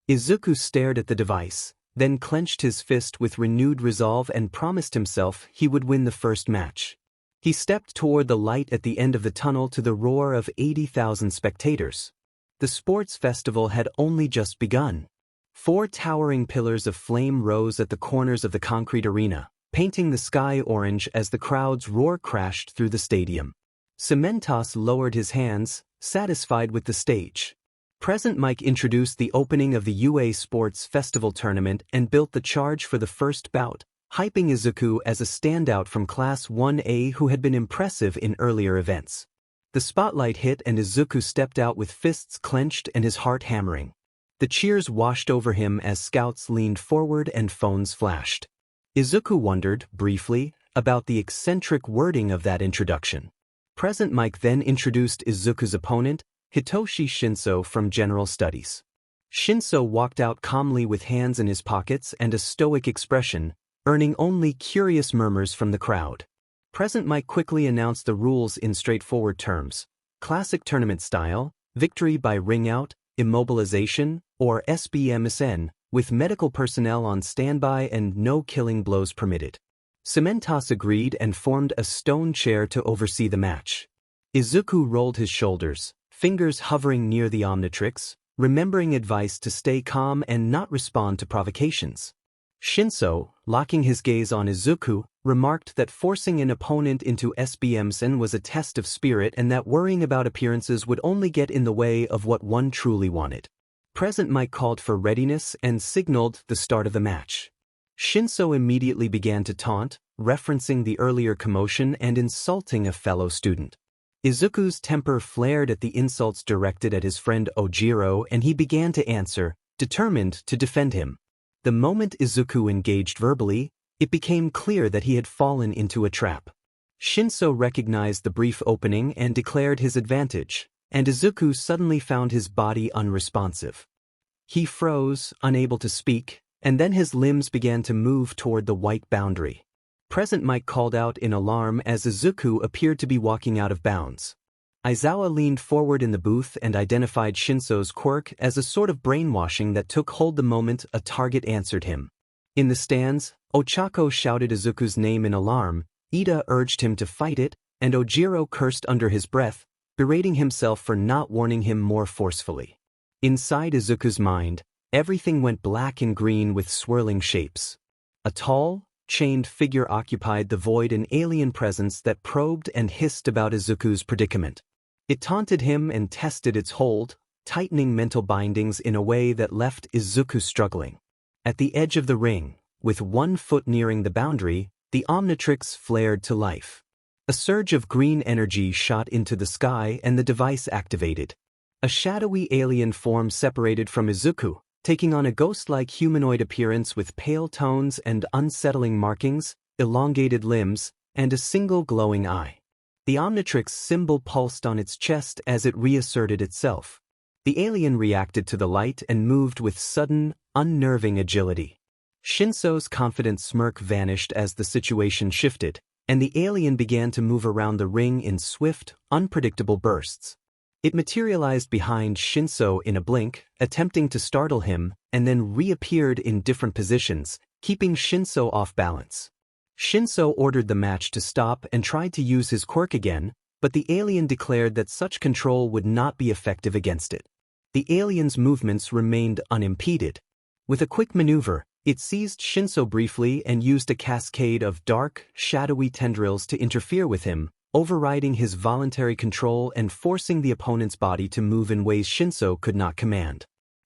Izuku stared at the device, then clenched his fist with renewed resolve and promised himself he would win the first match. He stepped toward the light at the end of the tunnel to the roar of 80,000 spectators. The sports festival had only just begun. 4 towering pillars of flame rose at the corners of the concrete arena, painting the sky orange as the crowd's roar crashed through the stadium. Cementos lowered his hands, satisfied with the stage. Present Mike introduced the opening of the UA Sports Festival tournament and built the charge for the first bout, hyping Izuku as a standout from Class 1A who had been impressive in earlier events. The spotlight hit and Izuku stepped out with fists clenched and his heart hammering. The cheers washed over him as scouts leaned forward and phones flashed. Izuku wondered, briefly, about the eccentric wording of that introduction. Present Mike then introduced Izuku's opponent, Hitoshi Shinso from General Studies. Shinso walked out calmly with hands in his pockets and a stoic expression, earning only curious murmurs from the crowd. Present Mike quickly announced the rules in straightforward terms: classic tournament style, victory by ring out, immobilization, or SBMSN, with medical personnel on standby and no killing blows permitted. Cementos agreed and formed a stone chair to oversee the match. Izuku rolled his shoulders, fingers hovering near the Omnitrix, remembering advice to stay calm and not respond to provocations. Shinso, locking his gaze on Izuku, remarked that forcing an opponent into SBMSN was a test of spirit and that worrying about appearances would only get in the way of what one truly wanted. Present Mike called for readiness and signaled the start of the match. Shinso immediately began to taunt, referencing the earlier commotion and insulting a fellow student. Izuku's temper flared at the insults directed at his friend Ojiro and he began to answer, determined to defend him. The moment Izuku engaged verbally, it became clear that he had fallen into a trap. Shinso recognized the brief opening and declared his advantage, and Izuku suddenly found his body unresponsive. He froze, unable to speak, and then his limbs began to move toward the white boundary. Present Mike called out in alarm as Izuku appeared to be walking out of bounds. Aizawa leaned forward in the booth and identified Shinso's quirk as a sort of brainwashing that took hold the moment a target answered him. In the stands, Ochako shouted Izuku's name in alarm, Ida urged him to fight it, and Ojiro cursed under his breath, berating himself for not warning him more forcefully. Inside Izuku's mind, everything went black and green with swirling shapes. A tall, chained figure occupied the void, an alien presence that probed and hissed about Izuku's predicament. It taunted him and tested its hold, tightening mental bindings in a way that left Izuku struggling. At the edge of the ring, with one foot nearing the boundary, the Omnitrix flared to life. A surge of green energy shot into the sky and the device activated. A shadowy alien form separated from Izuku, taking on a ghost-like humanoid appearance with pale tones and unsettling markings, elongated limbs, and a single glowing eye. The Omnitrix symbol pulsed on its chest as it reasserted itself. The alien reacted to the light and moved with sudden, unnerving agility. Shinso's confident smirk vanished as the situation shifted, and the alien began to move around the ring in swift, unpredictable bursts. It materialized behind Shinso in a blink, attempting to startle him, and then reappeared in different positions, keeping Shinso off balance. Shinso ordered the match to stop and tried to use his quirk again, but the alien declared that such control would not be effective against it. The alien's movements remained unimpeded. With a quick maneuver, it seized Shinso briefly and used a cascade of dark, shadowy tendrils to interfere with him, overriding his voluntary control and forcing the opponent's body to move in ways Shinso could not command.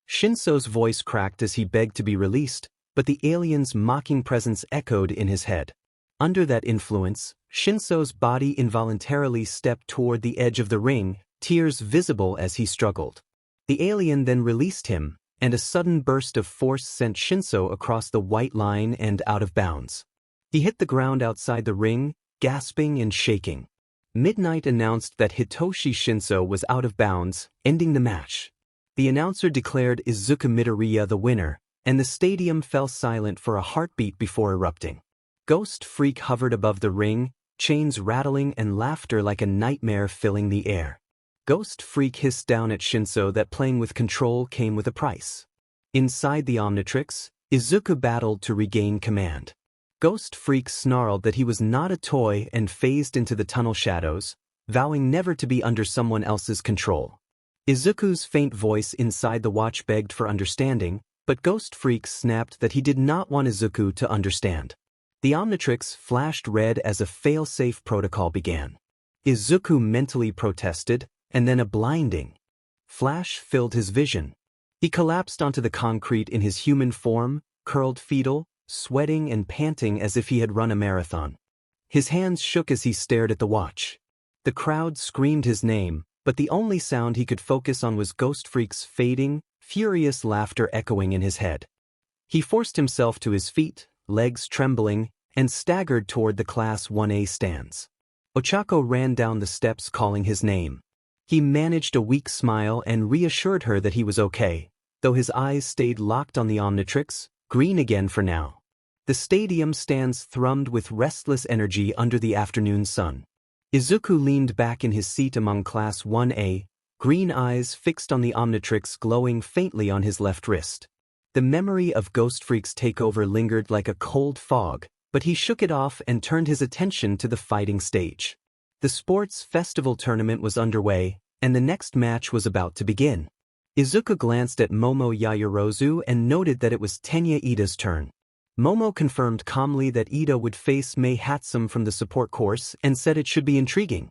Shinso's voice cracked as he begged to be released, but the alien's mocking presence echoed in his head. Under that influence, Shinso's body involuntarily stepped toward the edge of the ring, tears visible as he struggled. The alien then released him, and a sudden burst of force sent Shinso across the white line and out of bounds. He hit the ground outside the ring, gasping and shaking. Midnight announced that Hitoshi Shinso was out of bounds, ending the match. The announcer declared Izuku Midoriya the winner, and the stadium fell silent for a heartbeat before erupting. Ghost Freak hovered above the ring, chains rattling and laughter like a nightmare filling the air. Ghost Freak hissed down at Shinso that playing with control came with a price. Inside the Omnitrix, Izuku battled to regain command. Ghost Freak snarled that he was not a toy and phased into the tunnel shadows, vowing never to be under someone else's control. Izuku's faint voice inside the watch begged for understanding, but Ghost Freak snapped that he did not want Izuku to understand. The Omnitrix flashed red as a fail-safe protocol began. Izuku mentally protested, and then a blinding flash filled his vision. He collapsed onto the concrete in his human form, curled fetal, sweating and panting as if he had run a marathon. His hands shook as he stared at the watch. The crowd screamed his name, but the only sound he could focus on was Ghost Freak's fading, furious laughter echoing in his head. He forced himself to his feet, legs trembling, and staggered toward the Class 1A stands. Ochako ran down the steps calling his name. He managed a weak smile and reassured her that he was okay, though his eyes stayed locked on the Omnitrix, green again for now. The stadium stands thrummed with restless energy under the afternoon sun. Izuku leaned back in his seat among Class 1A, green eyes fixed on the Omnitrix glowing faintly on his left wrist. The memory of Ghost Freak's takeover lingered like a cold fog, but he shook it off and turned his attention to the fighting stage. The sports festival tournament was underway, and the next match was about to begin. Izuku glanced at Momo Yaoyorozu and noted that it was Tenya Ida's turn. Momo confirmed calmly that Ida would face Mei Hatsum from the support course and said it should be intriguing.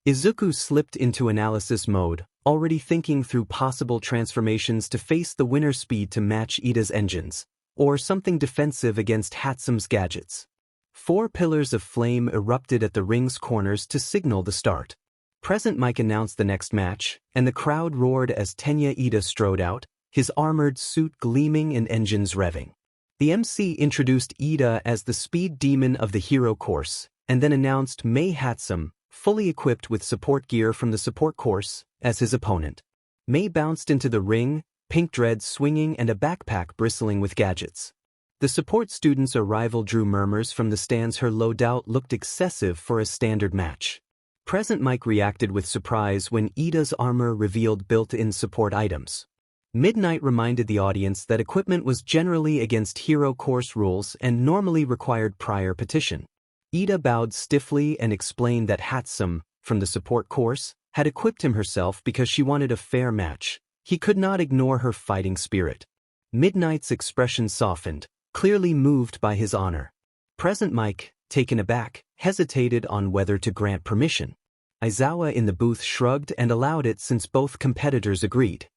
Izuku slipped into analysis mode, already thinking through possible transformations to face the winner speed to match Ida's engines, or something defensive against Hatsum's gadgets. 4 pillars of flame erupted at the ring's corners to signal the start. Present Mike announced the next match, and the crowd roared as Tenya Ida strode out, his armored suit gleaming and engines revving. The MC introduced Ida as the speed demon of the hero course, and then announced Mei Hatsum, fully equipped with support gear from the support course, as his opponent. Mei bounced into the ring, pink dreads swinging and a backpack bristling with gadgets. The support student's arrival drew murmurs from the stands. Her loadout looked excessive for a standard match. Present Mike reacted with surprise when Ida's armor revealed built-in support items. Midnight reminded the audience that equipment was generally against hero course rules and normally required prior petition. Ida bowed stiffly and explained that Hatsum, from the support course, had equipped him herself because she wanted a fair match. He could not ignore her fighting spirit. Midnight's expression softened, clearly moved by his honor. Present Mike, taken aback, hesitated on whether to grant permission. Aizawa in the booth shrugged and allowed it since both competitors agreed.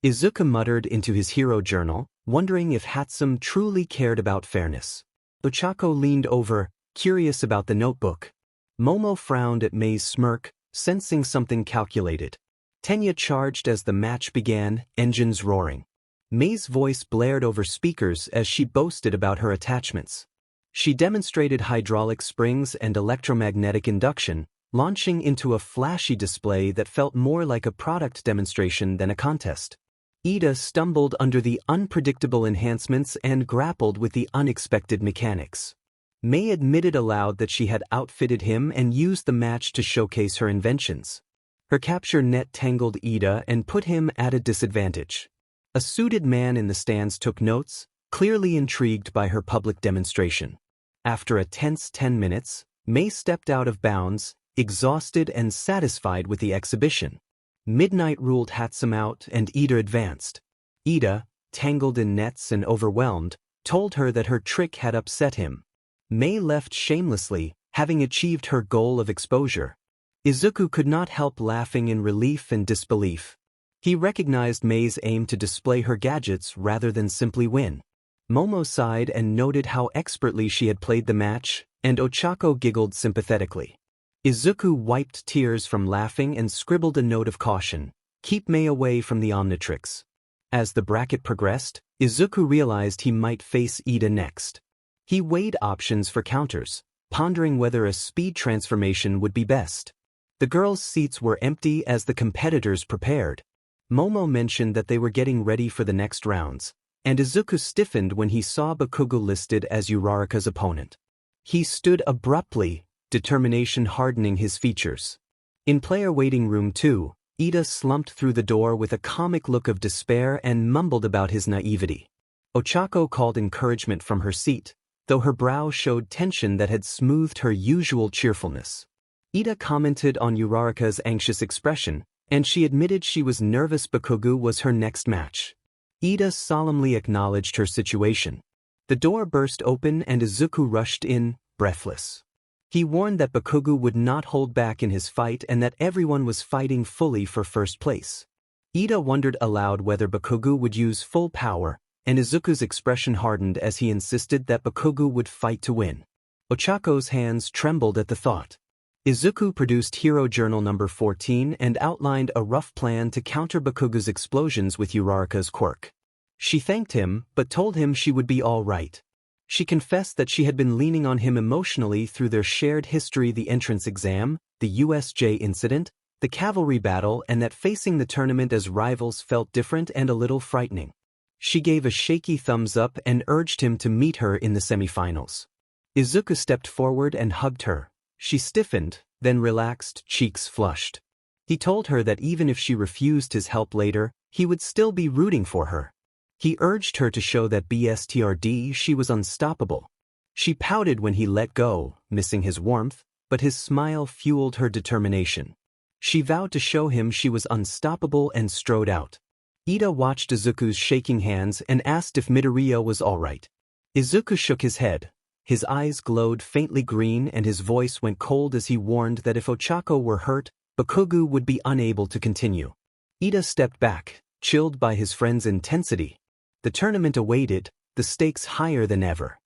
Izuku muttered into his hero journal, wondering if Hatsum truly cared about fairness. Ochako leaned over, curious about the notebook. Momo frowned at Mei's smirk, sensing something calculated. Tenya charged as the match began, engines roaring. Mei's voice blared over speakers as she boasted about her attachments. She demonstrated hydraulic springs and electromagnetic induction, launching into a flashy display that felt more like a product demonstration than a contest. Ida stumbled under the unpredictable enhancements and grappled with the unexpected mechanics. Mei admitted aloud that she had outfitted him and used the match to showcase her inventions. Her capture net tangled Ida and put him at a disadvantage. A suited man in the stands took notes, clearly intrigued by her public demonstration. After a tense 10 minutes, Mei stepped out of bounds, exhausted and satisfied with the exhibition. Midnight ruled Hatsum out and Ida advanced. Ida, tangled in nets and overwhelmed, told her that her trick had upset him. Mei left shamelessly, having achieved her goal of exposure. Izuku could not help laughing in relief and disbelief. He recognized Mei's aim to display her gadgets rather than simply win. Momo sighed and noted how expertly she had played the match, and Ochako giggled sympathetically. Izuku wiped tears from laughing and scribbled a note of caution: keep Mei away from the Omnitrix. As the bracket progressed, Izuku realized he might face Ida next. He weighed options for counters, pondering whether a speed transformation would be best. The girls' seats were empty as the competitors prepared. Momo mentioned that they were getting ready for the next rounds, and Izuku stiffened when he saw Bakugo listed as Uraraka's opponent. He stood abruptly, determination hardening his features. In player waiting room 2, Ida slumped through the door with a comic look of despair and mumbled about his naivety. Ochako called encouragement from her seat, though her brow showed tension that had smoothed her usual cheerfulness. Ida commented on Uraraka's anxious expression, and she admitted she was nervous Bakugo was her next match. Ida solemnly acknowledged her situation. The door burst open and Izuku rushed in, breathless. He warned that Bakugo would not hold back in his fight and that everyone was fighting fully for first place. Ida wondered aloud whether Bakugo would use full power, and Izuku's expression hardened as he insisted that Bakugo would fight to win. Ochako's hands trembled at the thought. Izuku produced Hero Journal number 14 and outlined a rough plan to counter Bakugo's explosions with Uraraka's quirk. She thanked him, but told him she would be all right. She confessed that she had been leaning on him emotionally through their shared history: the entrance exam, the USJ incident, the cavalry battle, and that facing the tournament as rivals felt different and a little frightening. She gave a shaky thumbs up and urged him to meet her in the semifinals. Izuku stepped forward and hugged her. She stiffened, then relaxed, cheeks flushed. He told her that even if she refused his help later, he would still be rooting for her. He urged her to show that BSTRD she was unstoppable. She pouted when he let go, missing his warmth, but his smile fueled her determination. She vowed to show him she was unstoppable and strode out. Ida watched Izuku's shaking hands and asked if Midoriya was all right. Izuku shook his head. His eyes glowed faintly green and his voice went cold as he warned that if Ochako were hurt, Bakugo would be unable to continue. Ida stepped back, chilled by his friend's intensity. The tournament awaited, the stakes higher than ever.